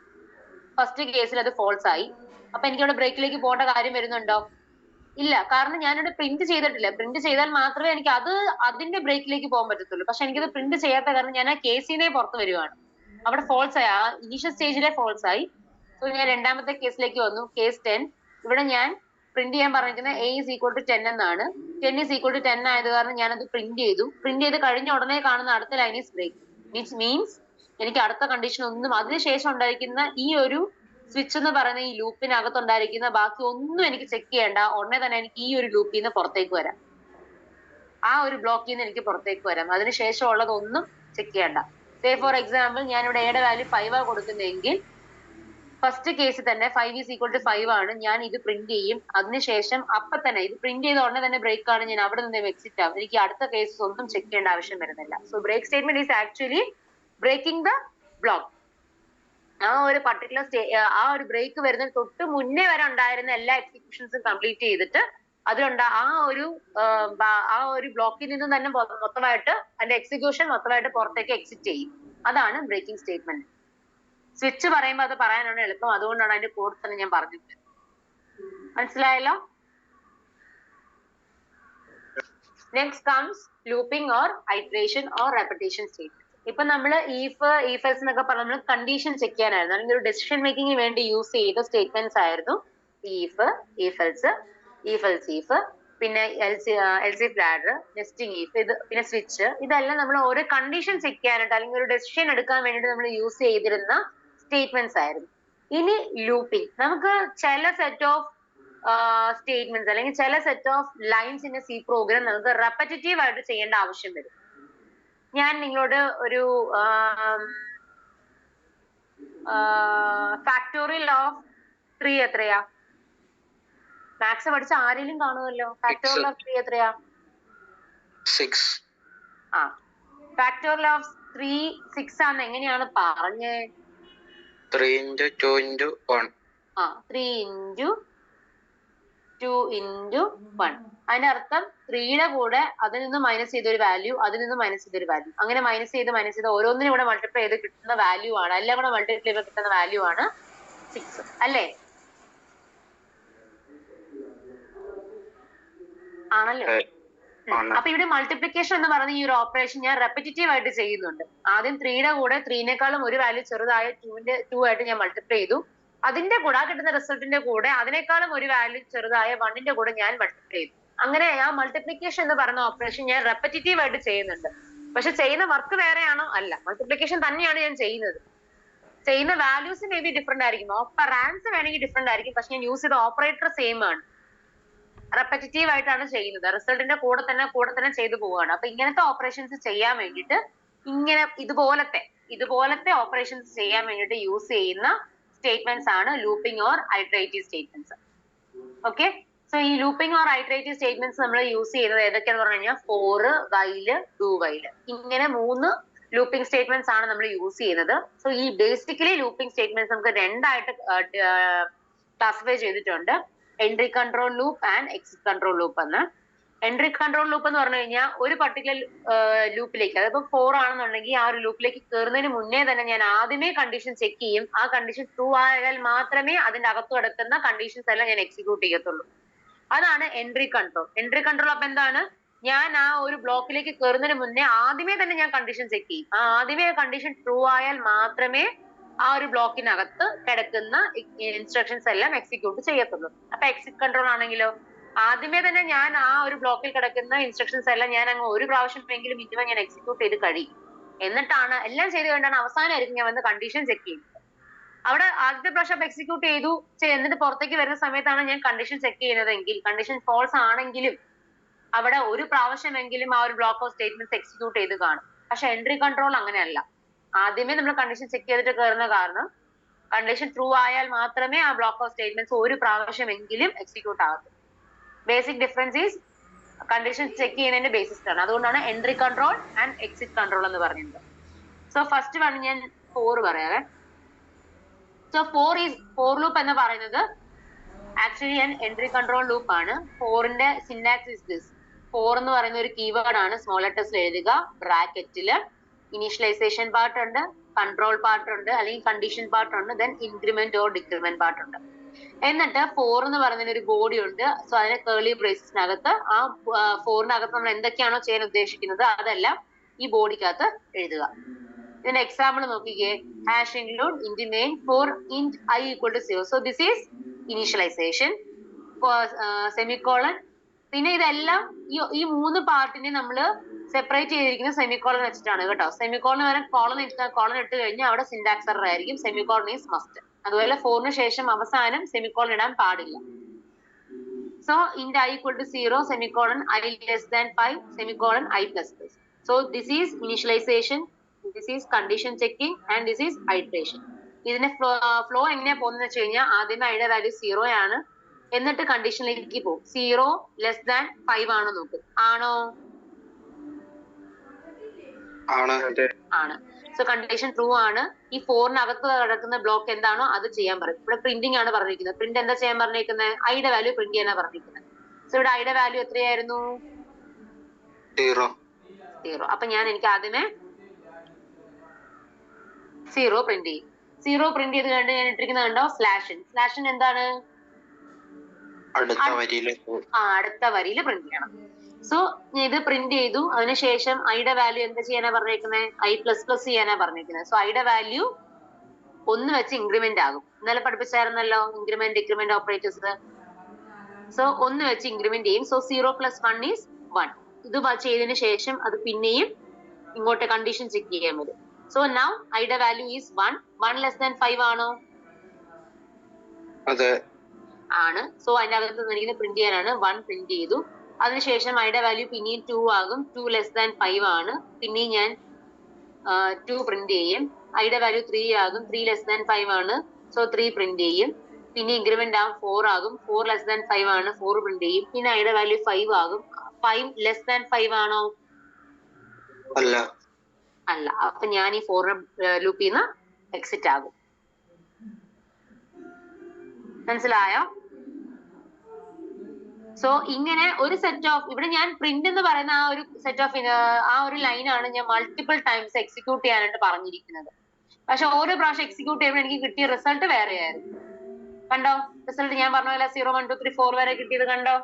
ഫസ്റ്റ് കേസിൽ അത് ഫോൾസ് ആയി. അപ്പൊ എനിക്ക് ഇവിടെ ബ്രേക്കിലേക്ക് പോകേണ്ട കാര്യം വരുന്നുണ്ടോ? ഇല്ല, കാരണം ഞാനിവിടെ പ്രിന്റ് ചെയ്തിട്ടില്ല. പ്രിന്റ് ചെയ്താൽ മാത്രമേ എനിക്ക് അതിന്റെ ബ്രേക്കിലേക്ക് പോകാൻ പറ്റത്തുള്ളൂ. പക്ഷെ എനിക്കത് പ്രിന്റ് ചെയ്യാത്ത കാരണം ഞാൻ ആ കേസിനെ പുറത്ത് വരുവാണ്. അവിടെ ഫോൾസ് ആയി, ആ ഇനീഷ്യൽ സ്റ്റേജിലെ ഫോൾസ് ആയി. സോ ഞാൻ രണ്ടാമത്തെ കേസിലേക്ക് വന്നു, കേസ് 10. ഇവിടെ ഞാൻ പ്രിന്റ് ചെയ്യാൻ പറഞ്ഞിരിക്കുന്നത് എ ഈസ് ഈക്വൽ ടു 10 എന്നാണ്. 10 ഈസ് ഈക്വൽ ടു 10 ആയത് കാരണം ഞാനത് പ്രിന്റ് ചെയ്തു. പ്രിന്റ് ചെയ്ത് കഴിഞ്ഞ ഉടനെ കാണുന്ന അടുത്ത line is break. Which means എനിക്ക് അടുത്ത കണ്ടീഷൻ ഒന്നും അതിനുശേഷം ഉണ്ടായിരിക്കുന്ന ഈ ഒരു സ്വിച്ച് എന്ന് പറയുന്ന ഈ ലൂപ്പിനകത്ത് ഉണ്ടായിരിക്കുന്ന ബാക്കി ഒന്നും എനിക്ക് ചെക്ക് ചെയ്യേണ്ട. ഉടനെ തന്നെ എനിക്ക് ഈ ഒരു ലൂപ്പിൽ നിന്ന് പുറത്തേക്ക് വരാം, ആ ഒരു ബ്ലോക്കിൽ നിന്ന് എനിക്ക് പുറത്തേക്ക് വരാം. അതിനുശേഷം ഉള്ളതൊന്നും ചെക്ക് ചെയ്യേണ്ട. സേ ഫോർ എക്സാമ്പിൾ ഞാൻ ഇവിടെ എയുടെ വാല്യൂ 5 ആ കൊടുക്കുന്നതെങ്കിൽ ഫസ്റ്റ് കേസിൽ തന്നെ 5 ഈസ് ഈക്വൽ ടു 5 ആണ്. ഞാൻ ഇത് പ്രിന്റ് ചെയ്യും. അതിനുശേഷം അപ്പൊ തന്നെ ഇത് പ്രിന്റ് ചെയ്ത ഉടനെ തന്നെ ബ്രേക്ക് ആണ്, ഞാൻ അവിടെ നിന്ന് എക്സിറ്റ് ആവും. എനിക്ക് അടുത്ത കേസസ് ഒന്നും ചെക്ക് ചെയ്യേണ്ട ആവശ്യം വരുന്നില്ല. So break statement is actually breaking the block. ആ ഒരു പർട്ടിക്കുലർ ആ ഒരു ബ്രേക്ക് വരുന്നതിന് തൊട്ട് മുന്നേ വരെ ഉണ്ടായിരുന്ന എല്ലാ എക്സിക്യൂഷൻസും കംപ്ലീറ്റ് ചെയ്തിട്ട് അതിലുണ്ട ആ ഒരു ബ്ലോക്കിൽ നിന്നും തന്നെ മൊത്തമായിട്ട് അതിന്റെ എക്സിക്യൂഷൻ മൊത്തമായിട്ട് പുറത്തേക്ക് എക്സിറ്റ് ചെയ്യും. അതാണ് ബ്രേക്കിംഗ് സ്റ്റേറ്റ്മെന്റ്. സ്വിച്ച് പറയുമ്പോൾ അത് പറയാനാണ് എളുപ്പം, അതുകൊണ്ടാണ് അതിന്റെ കോഡ് തന്നെ ഞാൻ പറഞ്ഞത്. മനസ്സിലായല്ലോ? Next comes looping or iteration or repetition statement. ഇപ്പൊ നമ്മൾ ഈഫ് എൽസ് എന്നൊക്കെ പറഞ്ഞ നമ്മൾ കണ്ടീഷൻ ചെക്ക് ചെയ്യാനായിരുന്നു, അല്ലെങ്കിൽ ഒരു ഡെസിഷൻ മേക്കിങ്ങിന് വേണ്ടി യൂസ് ചെയ്ത സ്റ്റേറ്റ്മെന്റ്സ് ആയിരുന്നു ഈഫ് എൽസ് ഈഫ്, പിന്നെ എൽസി ലാഡർ, നെസ്റ്റിംഗ് ഈഫ്, ഇത് പിന്നെ സ്വിച്ച്. ഇതെല്ലാം നമ്മൾ ഓരോ കണ്ടീഷൻ ചെക്ക് ചെയ്യാനായിട്ട് അല്ലെങ്കിൽ ഒരു ഡെസിഷൻ എടുക്കാൻ വേണ്ടിയിട്ട് നമ്മൾ യൂസ് ചെയ്തിരുന്ന സ്റ്റേറ്റ്മെന്റ്സ് ആയിരുന്നു. ഇനി ലൂപ്പിംഗ്, നമുക്ക് ചില സെറ്റ് ഓഫ് സ്റ്റേറ്റ്മെന്റ്സ് അല്ലെങ്കിൽ ചില set of lines in C program നമുക്ക് റെപ്പറ്റേറ്റീവ് ആയിട്ട് ചെയ്യേണ്ട ആവശ്യം വരും. ഞാൻ നിങ്ങളോട് ഒരു ഫാക്ടോറിയൽ ഓഫ് 3 എത്രയാ? മാത്സ് പഠിച്ച ആരെങ്കിലും കാണുമല്ലോ. ഫാക്ടോറിയൽ ഓഫ് 3 എത്രയാ? 6. ആ, ഫാക്ടോറിയൽ ഓഫ് 3 6 ആണെന്ന് എങ്ങനെയാണ് പറഞ്ഞേ? 3 into 2 into 1. 3 into 2 into 1. അതിന്റെ അർത്ഥം 3യുടെ കൂടെ അതിൽ നിന്ന് മൈനസ് ചെയ്തൊരു വാല്യൂ, അതിൽ നിന്ന് മൈനസ് ചെയ്തൊരു വാല്യൂ, അങ്ങനെ മൈനസ് ചെയ്ത് ഓരോന്നിനും കൂടെ മൾട്ടിപ്ലൈ ചെയ്ത് കിട്ടുന്ന വാല്യൂ ആണ്, എല്ലാം കൂടെ മൾട്ടിപ്ലൈ ചെയ്ത് കിട്ടുന്ന വാല്യൂ ആണ് 6 അല്ലേ? ആണല്ലോ. അപ്പൊ ഇവിടെ മൾട്ടിപ്ലിക്കേഷൻ എന്ന് പറയുന്ന ഈ ഒരു ഓപ്പറേഷൻ ഞാൻ റെപ്പറ്റീവ് ആയിട്ട് ചെയ്യുന്നുണ്ട്. ആദ്യം 3യുടെ കൂടെ 3നേക്കാളും ഒരു വാല്യൂ ചെറുതായ 2 ആയിട്ട് ഞാൻ മൾട്ടിപ്ലൈ ചെയ്തു. അതിന്റെ കൂടെ ആ കിട്ടുന്ന റിസൾട്ടിന്റെ കൂടെ അതിനേക്കാളും ഒരു വാല്യൂ ചെറുതായ 1ന്റെ കൂടെ ഞാൻ മൾട്ടിപ്ലൈ ചെയ്തു. അങ്ങനെ ആ മൾട്ടിപ്ലിക്കേഷൻ എന്ന് പറയുന്ന ഓപ്പറേഷൻ ഞാൻ റെപ്പറ്റീവ് ആയിട്ട് ചെയ്യുന്നുണ്ട്. പക്ഷെ ചെയ്യുന്ന വർക്ക് വേറെയാണോ? അല്ല, മൾട്ടിപ്ലിക്കേഷൻ തന്നെയാണ് ഞാൻ ചെയ്യുന്നത്. ചെയ്യുന്ന വാല്യൂസ് മേ ബി ഡിഫറെന്റ് ആയിരിക്കും, ഓപ്പറാൻസ് വേണമെങ്കിൽ ഡിഫറെന്റ് ആയിരിക്കും, പക്ഷെ ഞാൻ യൂസ് ചെയ്ത ഓപ്പറേറ്റർ സെയിം ആണ്. റെപ്പറ്റീവ് ആയിട്ടാണ് ചെയ്യുന്നത്, റിസൾട്ടിന്റെ കൂടെ തന്നെ ചെയ്തു പോവുകയാണ്. അപ്പൊ ഇങ്ങനത്തെ ഓപ്പറേഷൻസ് ചെയ്യാൻ വേണ്ടിയിട്ട് ഇങ്ങനെ ഇതുപോലത്തെ ഓപ്പറേഷൻസ് ചെയ്യാൻ വേണ്ടിയിട്ട് യൂസ് ചെയ്യുന്ന സ്റ്റേറ്റ്മെന്റ്സ് ആണ് looping or iterative statements. Okay, so ഈ ലൂപ്പിംഗ് ഓർ ഐട്രേറ്റീവ് സ്റ്റേറ്റ്മെന്റ്സ് നമ്മൾ യൂസ് ചെയ്യുന്നത് ഏതൊക്കെയാന്ന് പറഞ്ഞു കഴിഞ്ഞാൽ ഫോർ, വൈല്, ഡു വൈല്, ഇങ്ങനെ 3 ലൂപ്പിംഗ് സ്റ്റേറ്റ്മെന്റ്സ് ആണ് നമ്മൾ യൂസ് ചെയ്യുന്നത്. സോ ഈ ബേസിക്കലി ലൂപ്പിംഗ് സ്റ്റേറ്റ്മെന്റ്സ് നമുക്ക് രണ്ടായിട്ട് ക്ലാസിഫൈ ചെയ്തിട്ടുണ്ട്, entry control loop and exit control loop എന്ന്. എൻട്രി കൺട്രോൾ ലൂപ്പ് എന്ന് പറഞ്ഞു കഴിഞ്ഞാൽ ഒരു പർട്ടിക്കുലർ ലൂപ്പിലേക്ക്, അതിപ്പോ 4 ആണെന്നുണ്ടെങ്കിൽ ആ ഒരു ലൂപ്പിലേക്ക് കയറുന്നതിന് മുന്നേ തന്നെ ഞാൻ ആദ്യമേ കണ്ടീഷൻ ചെക്ക് ചെയ്യും. ആ കണ്ടീഷൻ ട്രൂ ആയാൽ മാത്രമേ അതിന്റെ അകത്ത് കിടക്കുന്ന കണ്ടീഷൻസ് എല്ലാം ഞാൻ എക്സിക്യൂട്ട് ചെയ്യത്തുള്ളൂ. അതാണ് എൻട്രി കൺട്രോൾ. എൻട്രി കൺട്രോൾ അപ്പൊ എന്താണ്, ഞാൻ ആ ഒരു ബ്ലോക്കിലേക്ക് കയറുന്നതിന് മുന്നേ ആദ്യമേ തന്നെ ഞാൻ കണ്ടീഷൻ ചെക്ക് ചെയ്യും. ആ ആദ്യമേ കണ്ടീഷൻ ട്രൂ ആയാൽ മാത്രമേ ആ ഒരു ബ്ലോക്കിനകത്ത് കിടക്കുന്ന ഇൻസ്ട്രക്ഷൻസ് എല്ലാം എക്സിക്യൂട്ട് ചെയ്യത്തുള്ളൂ. അപ്പൊ എക്സിറ്റ് കൺട്രോൾ ആണെങ്കിലോ, ആദ്യമേ തന്നെ ഞാൻ ആ ഒരു ബ്ലോക്കിൽ കിടക്കുന്ന ഇൻസ്ട്രക്ഷൻസ് എല്ലാം ഞാൻ അങ്ങ് ഒരു പ്രാവശ്യമെങ്കിലും മിനിമം ഞാൻ എക്സിക്യൂട്ട് ചെയ്ത് കഴിയും. എന്നിട്ടാണ് എല്ലാം ചെയ്ത് കഴിഞ്ഞാണ് അവസാനമായിരിക്കും ഞാൻ വന്ന് കണ്ടീഷൻ ചെക്ക് ചെയ്യുന്നത്. അവിടെ ആദ്യത്തെ പ്രാവശ്യം എക്സിക്യൂട്ട് ചെയ്തു എന്നിട്ട് പുറത്തേക്ക് വരുന്ന സമയത്താണ് ഞാൻ കണ്ടീഷൻ ചെക്ക് ചെയ്യുന്നതെങ്കിൽ, കണ്ടീഷൻ ഫോൾസ് ആണെങ്കിലും അവിടെ ഒരു പ്രാവശ്യമെങ്കിലും ആ ഒരു ബ്ലോക്ക് ഓഫ് സ്റ്റേറ്റ്മെന്റ്സ് എക്സിക്യൂട്ട് ചെയ്ത് കാണും. പക്ഷെ എൻട്രി കൺട്രോൾ അങ്ങനെയല്ല, ആദ്യമേ നമ്മൾ കണ്ടീഷൻ ചെക്ക് ചെയ്തിട്ട് കയറുന്ന കാരണം കണ്ടീഷൻ ട്രൂ ആയാൽ മാത്രമേ ആ ബ്ലോക്ക് ഓഫ് സ്റ്റേറ്റ്മെന്റ്സ് ഒരു പ്രാവശ്യമെങ്കിലും എക്സിക്യൂട്ട് ആകത്തുള്ളൂ. Basic difference is condition check ചെയ്യുന്നതിന്റെ ബേസിസ് ആണ്. അതുകൊണ്ടാണ് entry control and exit control എന്ന് പറയുന്നത്. സോ ഫസ്റ്റ് വൺ ഞാൻ 4 പറയാവേ. സോ ഫോർ ലൂപ്പ് എന്ന് പറയുന്നത് ആക്ച്വലി ഞാൻ എൻട്രി കൺട്രോൾ ലൂപ്പ് ആണ്. 4ന്റെ സിന്റാക്സ് ഇസ് ദിസ്. 4 എന്ന് പറയുന്ന ഒരു കീവേഡ് ആണ്, സ്മോൾ ലെറ്റേഴ്സിൽ എഴുതുക, ബ്രാക്കറ്റില് ഇനീഷ്യലൈസേഷൻ പാർട്ട് ഉണ്ട്, കൺട്രോൾ പാർട്ട് ഉണ്ട്, അല്ലെങ്കിൽ കണ്ടീഷൻ പാർട്ട് ഉണ്ട്, then increment or decrement part ഉണ്ട്. എന്നിട്ട് 4 എന്ന് പറയുന്ന ഒരു ബോഡി ഉണ്ട്. സോ അതിനെ കേർലി ബ്രേസസിനകത്ത് ആ 4നകത്ത് നമ്മൾ എന്തൊക്കെയാണോ ചെയ്യാൻ ഉദ്ദേശിക്കുന്നത് അതെല്ലാം ഈ ബോഡിക്കകത്ത് എഴുതുക. ഇതിന്റെ എക്സാമ്പിൾ നോക്കിക്കേ, hash include int main for int I equal to 0. So this is initialization, semicolon. പിന്നെ ഇതെല്ലാം ഈ 3 പാർട്ടിനെ നമ്മൾ സെപ്പറേറ്റ് ചെയ്തിരിക്കുന്ന സെമിക്കോളൻ വെച്ചിട്ടാണ് കേട്ടോ. സെമിക്കോളൻ വരെ കോളൻ ഇട്ട് കഴിഞ്ഞാൽ അവിടെ സിന്റാക്സ് എറർ ആയിരിക്കും. Semicolon is must. അതുപോലെ 4ന് ശേഷം അവസാനം സെമിക്കോളൻ ഇടാൻ പാടില്ല. So int I equal to 0, semicolon I less than 5, semicolon I plus plus. So this is initialization, this is condition checking and this is iteration. ഇതിന്റെ flow എങ്ങനെയാ പോകുന്നത് വെച്ച് കഴിഞ്ഞാൽ ആദ്യമേ ഐയുടെ വാല്യൂ 0 ആണ്, എന്നിട്ട് കണ്ടീഷനിലേക്ക് പോകും. 0 ലെസ് ദാൻ 5 ആണോ നോക്കും, ആണോ? ആണ്. സോ കണ്ടീഷൻ ട്രൂ ആണ്. ഈ 4നകത്ത് കിടക്കുന്ന ബ്ലോക്ക് എന്താണോ അത് ചെയ്യാൻ പറയും. ഇവിടെ പ്രിന്റിംഗ് ആണ് പറഞ്ഞിരിക്കുന്നത്. പ്രിന്റ് എന്താ ചെയ്യാൻ പറഞ്ഞിരിക്കുന്നത്? ഐയുടെ വാല്യൂ പ്രിന്റ് ചെയ്യാനാണ് പറഞ്ഞിരിക്കുന്നത്. സോ ഇവിടെ ഐയുടെ വാല്യൂ എത്രയായിരുന്നു? 0. അപ്പൊ എനിക്ക് ആദ്യമേ 0 പ്രിന്റ് ചെയ്യും. 0 പ്രിന്റ് ചെയ്ത് കണ്ട് ഞാൻ ഇട്ടിരിക്കുന്നത് കണ്ടോ, സ്ലാഷൻ എന്താണ്? അടുത്ത വരിയിൽ പ്രിന്റ് ചെയ്യണം. സോ ഇത് പ്രിന്റ് ചെയ്തു. അതിനുശേഷം ഐയുടെ വാല്യൂ എന്താ ചെയ്യാനാ പറഞ്ഞേക്കുന്നത്? I++ ചെയ്യാനാ പറഞ്ഞേക്കുന്നത്. സോ ഐയുടെ വാല്യൂ 1 വെച്ച് ഇൻക്രിമെന്റ് ആകും. ഇന്നലെ പഠിപ്പിച്ചായിരുന്നല്ലോ ഇൻക്രിമെന്റ് ഡിക്രിമെന്റ് ഓപ്പറേറ്റേഴ്സ്. സോ 1 വെച്ച് ഇൻക്രിമെന്റ് ചെയ്യും. So 0 + 1 is 1. ഇത് ചെയ്തതിനു ശേഷം അത് പിന്നെയും ഇങ്ങോട്ട് കണ്ടീഷൻ ചെക്ക് ചെയ്യാൻ വരും. സോ നൗ ഐയുടെ വാല്യൂ ഈസ് 1. 1 ലെസ് ദാൻ 5 ആണോ? ആണ്. സോ അതിന്റെ അകത്ത് എനിക്ക് പ്രിന്റ് ചെയ്യാനാണ് 1 പ്രിന്റ് ചെയ്തു. അതിനുശേഷം ഐയുടെ വാല്യൂ പിന്നെയും 2 ആകും. 2 ലെസ് ദാൻ 5 ആണ്. പിന്നെയും ഞാൻ 2 പ്രിന്റ് ചെയ്യും. ഐയുടെ വാല്യൂ 3 ആകും. 3 ലെസ് ദാൻ 5 ആണ്. സോ 3 പ്രിന്റ് ചെയ്യും. പിന്നെ ഇൻക്രിമെന്റ് ആകും 4 ആകും. 4 ലെസ് ദാൻ 5 ആണ്. 4 പ്രിന്റ് ചെയ്യും. പിന്നെ ഐയുടെ വാല്യൂ 5 ആകും. 5 ലെസ് ദാൻ 5 ആണോ? അല്ല. അപ്പൊ ഞാൻ ഈ 4 ലൂപ്പിൽ നിന്ന് എക്സിറ്റ് ആകും. മനസ്സിലായോ? സോ ഇങ്ങനെ ഒരു സെറ്റ് ഓഫ്, ഇവിടെ ഞാൻ പ്രിന്റ് എന്ന് പറയുന്ന ആ ഒരു സെറ്റ് ഓഫ് ആ ഒരു ലൈനാണ് ഞാൻ മൾട്ടിപ്പിൾ ടൈംസ് എക്സിക്യൂട്ട് ചെയ്യാനായിട്ട് പറഞ്ഞിരിക്കുന്നത്. പക്ഷെ ഓരോ പ്രാവശ്യം എക്സിക്യൂട്ട് ചെയ്യുമ്പോൾ എനിക്ക് കിട്ടിയ റിസൾട്ട് വേറെയായിരുന്നു. കണ്ടോ റിസൾട്ട്? ഞാൻ പറഞ്ഞ പോലെ 0 1 2 3 4 വരെ കിട്ടിയത് കണ്ടോ?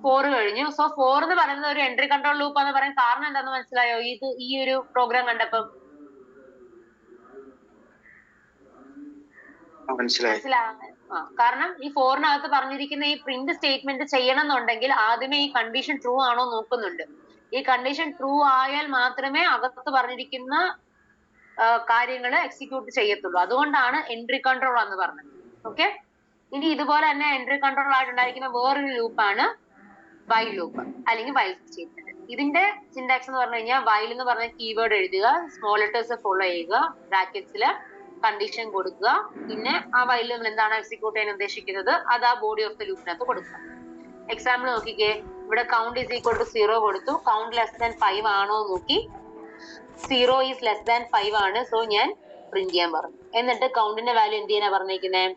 4 കഴിഞ്ഞു. സോ 4 എന്ന് പറയുന്നത് ഒരു എൻട്രി കൺട്രോൾ ലൂപ്പ് എന്ന് പറയാൻ കാരണം എന്താണെന്ന് മനസ്സിലായോ? ഈ ഒരു പ്രോഗ്രാം കണ്ടപ്പം കാരണം ഈ 4-നകത്ത് പറഞ്ഞിരിക്കുന്ന ഈ പ്രിന്റ് സ്റ്റേറ്റ്മെന്റ് ചെയ്യണം എന്നുണ്ടെങ്കിൽ ആദ്യമേ ഈ കണ്ടീഷൻ ട്രൂ ആണോ നോക്കുന്നുണ്ട്. ഈ കണ്ടീഷൻ ട്രൂ ആയാൽ മാത്രമേ അകത്ത് പറഞ്ഞിരിക്കുന്ന കാര്യങ്ങൾ എക്സിക്യൂട്ട് ചെയ്യത്തുള്ളൂ. അതുകൊണ്ടാണ് എൻട്രി കൺട്രോൾ എന്ന് പറഞ്ഞത്. ഓക്കെ, ഇനി ഇതുപോലെ തന്നെ എൻട്രി കൺട്രോൾ ആയിട്ടുണ്ടായിരിക്കുന്ന വേറൊരു ലൂപ്പാണ് വൈൽ ലൂപ്പ് അല്ലെങ്കിൽ വൈൽ സ്റ്റേറ്റ്മെന്റ്. ഇതിന്റെ സിന്റാക്സ് എന്ന് പറഞ്ഞു കഴിഞ്ഞാൽ വൈൽ എന്ന് പറഞ്ഞ കീവേഡ് എഴുതുക, സ്മോൾ ലെറ്റേഴ്സ് ഫോളോ ചെയ്യുക, ബ്രാക്കറ്റ്സില് കണ്ടീഷൻ കൊടുക്കുക, പിന്നെ ആ വൈൽ നമ്മൾ എന്താണ് എക്സിക്യൂട്ട് ചെയ്യാൻ ഉദ്ദേശിക്കുന്നത് അത് ആ ബോഡി ഓഫ് ദ ലൂപ്പിനകത്ത് കൊടുക്കുക. എക്സാമ്പിൾ നോക്കിക്കേ, ഇവിടെ കൗണ്ട് ഈസ് ഈക്വൽ ടു 0 കൊടുത്തു, കൗണ്ട് ലെസ് ദാൻ 5 ആണോ നോക്കി, 0 ഈസ് ലെസ് ദാൻ 5 ആണ്. സോ ഞാൻ പ്രിന്റ് ചെയ്യാൻ പറഞ്ഞു. എന്നിട്ട് കൗണ്ടിന്റെ വാല്യൂ എന്ത് ചെയ്യാനാ പറഞ്ഞേക്കുന്നത്?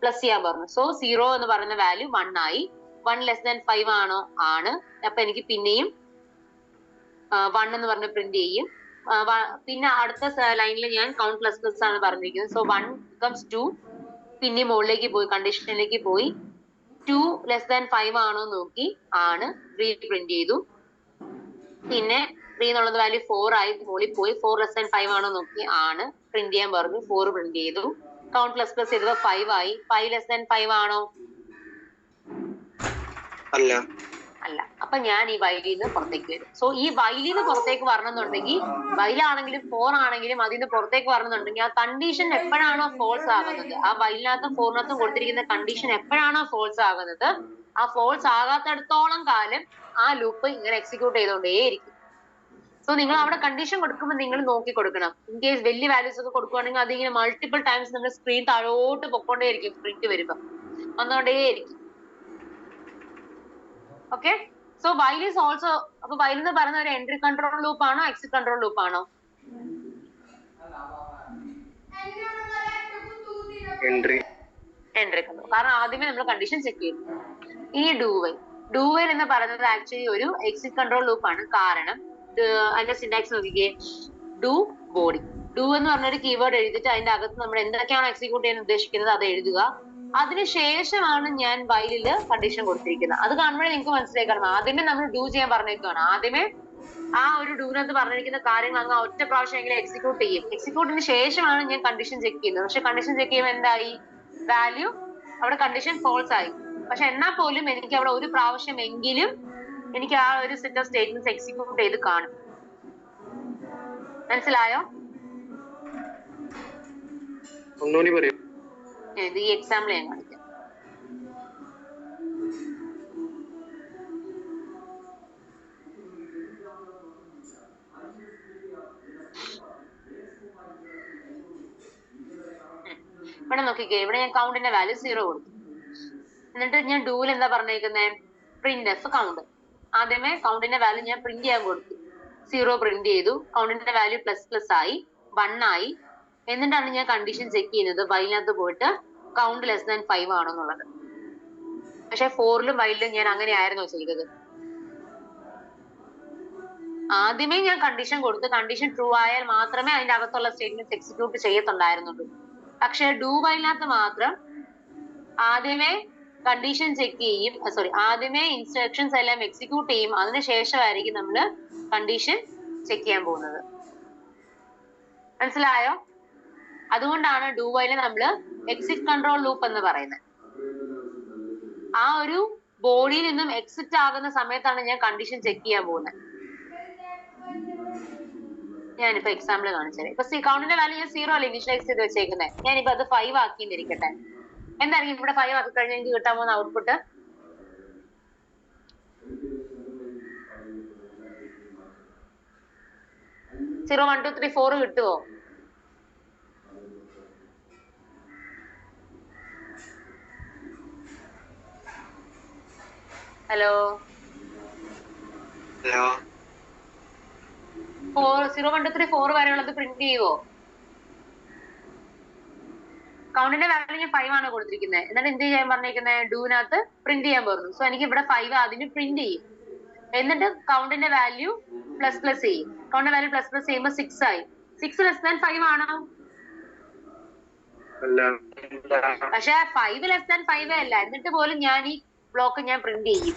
പ്ലസ് ചെയ്യാൻ പറഞ്ഞു. സോ 0 എന്ന് പറയുന്ന വാല്യൂ 1 ആയി. 1 ലെസ് ദാൻ 5 ആണോ? ആണ്. അപ്പൊ എനിക്ക് പിന്നെയും 1 എന്ന് പറഞ്ഞ് പ്രിന്റ് ചെയ്യും. പിന്നെ അടുത്ത ലൈനിൽ ഞാൻ കൗണ്ട് പ്ലസ് പ്ലസ് ആണ് പറഞ്ഞിരിക്കുന്നത്. So 1 becomes 2. പിന്നെ മുകളിലേക്ക് പോയി കണ്ടീഷനിലേക്ക് പോയി 2 ലെസ് ദാൻ 5 ആണോ നോക്കി, ആണ്. 3 പ്രിന്റ് ചെയ്തു. പിന്നെ 3 എന്നുള്ളത് വാല്യൂ 4 ആയി, മുകളിൽ പോയി 4 ലെസ് ദാൻ 5 ആണോ നോക്കി, ആണ്. പ്രിന്റ് ചെയ്യാൻ പറഞ്ഞു. 4 പ്രിന്റ് ചെയ്തു. കൗണ്ട് പ്ലസ് പ്ലസ് ചെയ്തപ്പോ 5 ആയി. 5 ലെസ് ദാൻ 5 ആണോ? അല്ല. അപ്പൊ ഞാൻ ഈ വൈലിൽ നിന്ന് പുറത്തേക്ക് വരും. സോ ഈ വൈലിൽ നിന്ന് പുറത്തേക്ക് വരണമെന്നുണ്ടെങ്കിൽ, വൈലാണെങ്കിലും 4 ആണെങ്കിലും അതിൽ നിന്ന് പുറത്തേക്ക് വരണമെന്നുണ്ടെങ്കിൽ ആ കണ്ടീഷൻ എപ്പോഴാണോ ഫോൾസ് ആകുന്നത്, ആ വൈലിനകത്തും 4-നകത്തും കൊടുത്തിരിക്കുന്ന കണ്ടീഷൻ എപ്പോഴാണോ ഫോൾസ് ആകുന്നത്, ആ ഫോൾസ് ആകാത്തടത്തോളം കാലം ആ ലൂപ്പ് ഇങ്ങനെ എക്സിക്യൂട്ട് ചെയ്തുകൊണ്ടേയിരിക്കും. സോ നിങ്ങൾ അവിടെ കണ്ടീഷൻ കൊടുക്കുമ്പോൾ നിങ്ങൾ നോക്കി കൊടുക്കണം. ഇൻ കേസ് വലിയ വാല്യൂസ് ഒക്കെ കൊടുക്കുകയാണെങ്കിൽ അതിങ്ങനെ മൾട്ടിപ്പിൾ ടൈംസ് നമ്മുടെ സ്ക്രീൻ താഴോട്ട് പൊക്കോണ്ടേയിരിക്കും. പ്രിന്റ് വരുമ്പോ വന്നുകൊണ്ടേയിരിക്കും. Okay, so while is also, അപ്പൊ വൈൽ എന്ന് പറയുന്ന ഒരു എൻട്രി കൺട്രോൾ ലൂപ്പ് ആണോ എക്സിറ്റ് കൺട്രോൾ ലൂപ്പ് ആണോ? Entry control. കാരണം ആദ്യമേ നമ്മൾ കണ്ടീഷൻ ചെക്ക് ചെയ്യും. ഇനി ഡു വൈൽ എന്ന് പറയുന്നത് ആക്ച്വലി ഒരു എക്സിറ്റ് കൺട്രോൾ ലൂപ്പ് ആണ്. കാരണം അതിന്റെ സിന്റാക്സ് നോക്കിക്കേ, ഡു ബോഡി, ഡു എന്ന് പറഞ്ഞൊരു കീവേഡ് എഴുതിയിട്ട് അതിന്റെ അകത്ത് നമ്മൾ എന്തൊക്കെയാണോ എക്സിക്യൂട്ട് ചെയ്യാൻ ഉദ്ദേശിക്കുന്നത് അത് എഴുതുക. അതിനുശേഷമാണ് ഞാൻ വൈലില് കണ്ടീഷൻ കൊടുത്തിരിക്കുന്നത്. അത് കാണുമ്പോഴേ നിങ്ങൾക്ക് മനസ്സിലായി. കാരണം ആദ്യമേ നമ്മൾ ഡു ചെയ്യാൻ പറഞ്ഞേക്കാണ്. ആദ്യമേ ആ ഒരു ഡൂനകത്ത് പറഞ്ഞിരിക്കുന്ന കാര്യങ്ങൾ അങ്ങ് ഒറ്റ പ്രാവശ്യം എങ്കിലും എക്സിക്യൂട്ട് ചെയ്യും. എക്സിക്യൂട്ടിന് ശേഷമാണ് ഞാൻ കണ്ടീഷൻ ചെക്ക് ചെയ്യുന്നത്. പക്ഷെ കണ്ടീഷൻ ചെക്ക് ചെയ്യുമ്പോൾ എന്തായി? വാല്യൂ അവിടെ കണ്ടീഷൻ ഫോൾസ് ആയി. പക്ഷെ എന്നാൽ പോലും എനിക്ക് അവിടെ ഒരു പ്രാവശ്യം എങ്കിലും എനിക്ക് ആ ഒരു സെറ്റ് ഓഫ് സ്റ്റേറ്റ്മെന്റ്സ് എക്സിക്യൂട്ട് ചെയ്ത് കാണും. മനസ്സിലായോ? ഒന്നുകൂടി പറയൂ. ഈ എക്സാമ്പിൾ ഞാൻ കാണിക്കാം. ഇവിടെ നോക്കിക്കേ, ഇവിടെ ഞാൻ കൗണ്ടിന്റെ വാല്യൂ 0 കൊടുത്തു. എന്നിട്ട് ഞാൻ ഡൂൽ എന്താ പറഞ്ഞേക്കുന്നത്? Print F count. ആദ്യമേ കൗണ്ടിന്റെ വാല്യൂ ഞാൻ പ്രിന്റ് ചെയ്യാൻ കൊടുത്തു. 0 പ്രിന്റ് ചെയ്തു. കൗണ്ടിന്റെ വാല്യൂ പ്ലസ് പ്ലസ് ആയി, 1 ആയി. എന്നിട്ടാണ് ഞാൻ കണ്ടീഷൻ ചെക്ക് ചെയ്യുന്നത് വൈലിനകത്ത് പോയിട്ട് കൗണ്ട് ലെസ് ദാൻ 5 ആണെന്നുള്ളത്. പക്ഷെ 4-ലും വൈലിലും ഞാൻ അങ്ങനെ ആയിരുന്നോ ചെയ്തത്? ആദ്യമേ ഞാൻ കണ്ടീഷൻ കൊടുത്ത് കണ്ടീഷൻ ട്രൂ ആയാൽ മാത്രമേ അതിന്റെ അകത്തുള്ള സ്റ്റേറ്റ്മെന്റ് എക്സിക്യൂട്ട് ചെയ്യത്തുണ്ടായിരുന്നുള്ളൂ. പക്ഷെ ഡു വൈലിനകത്ത് മാത്രം ആദ്യമേ കണ്ടീഷൻ ചെക്ക് ചെയ്യും, ആദ്യമേ ഇൻസ്ട്രക്ഷൻസ് എല്ലാം എക്സിക്യൂട്ട് ചെയ്യും. അതിനുശേഷമായിരിക്കും നമ്മൾ കണ്ടീഷൻ ചെക്ക് ചെയ്യാൻ പോകുന്നത്. മനസ്സിലായോ? അതുകൊണ്ടാണ് ഡു വൈൽ നമ്മൾ എക്സിറ്റ് കൺട്രോൾ ലൂപ്പ് എന്ന് പറയുന്നത്. ആ ഒരു ബോഡിയിൽ നിന്നും എക്സിറ്റ് ആകുന്ന സമയത്താണ് ഞാൻ കണ്ടീഷൻ ചെക്ക് ചെയ്യാൻ പോകുന്നത്. ഞാനിപ്പോ എക്സാമ്പിൾ കാണിച്ചത്. ഇപ്പൊ കൗണ്ടിന്റെ വാല്യൂ ഞാൻ 0 അല്ല ഇനിഷ്യലൈസ് ചെയ്ത് വെച്ചേക്കുന്നത്. ഞാനിപ്പോ അത് 5 ആക്കിയിരിക്കട്ടെ. എന്തായിരിക്കും ഇവിടെ 5 ആക്കി കഴിഞ്ഞാൽ എനിക്ക് കിട്ടാൻ പോകുന്ന ഔട്ട്പുട്ട്? 0 1 2 3 4 കിട്ടുമോ? ഹലോ 0 1 2 3 4 വരെയുള്ളത് പ്രിന്റ് ചെയ്യുവോ? കൗണ്ടിന്റെ വാല്യൂ ഞാൻ 5 ആണ് കൊടുത്തിരിക്കുന്നത്. എന്നിട്ട് എന്ത് ചെയ്യാൻ പറഞ്ഞേക്കുന്നത്? ഡൂനകത്ത് പ്രിന്റ് ചെയ്യാൻ പറഞ്ഞു. സോ എനിക്ക് ഇവിടെ 5 അതിന് പ്രിന്റ് ചെയ്യും. എന്നിട്ട് കൗണ്ടിന്റെ വാല്യൂ പ്ലസ് പ്ലസ് ചെയ്യും. കൗണ്ടിന്റെ വാല്യൂ പ്ലസ് പ്ലസ് ചെയ്യുമ്പോൾ 6 ആയി. 6 ലെസ് ദാൻ 5 ആണോ? പക്ഷെ 5 ലെസ് ദാൻ 5 അല്ല. എന്നിട്ട് പോലും ഞാൻ ഈ ബ്ലോക്ക് ഞാൻ പ്രിന്റ് ചെയ്യും.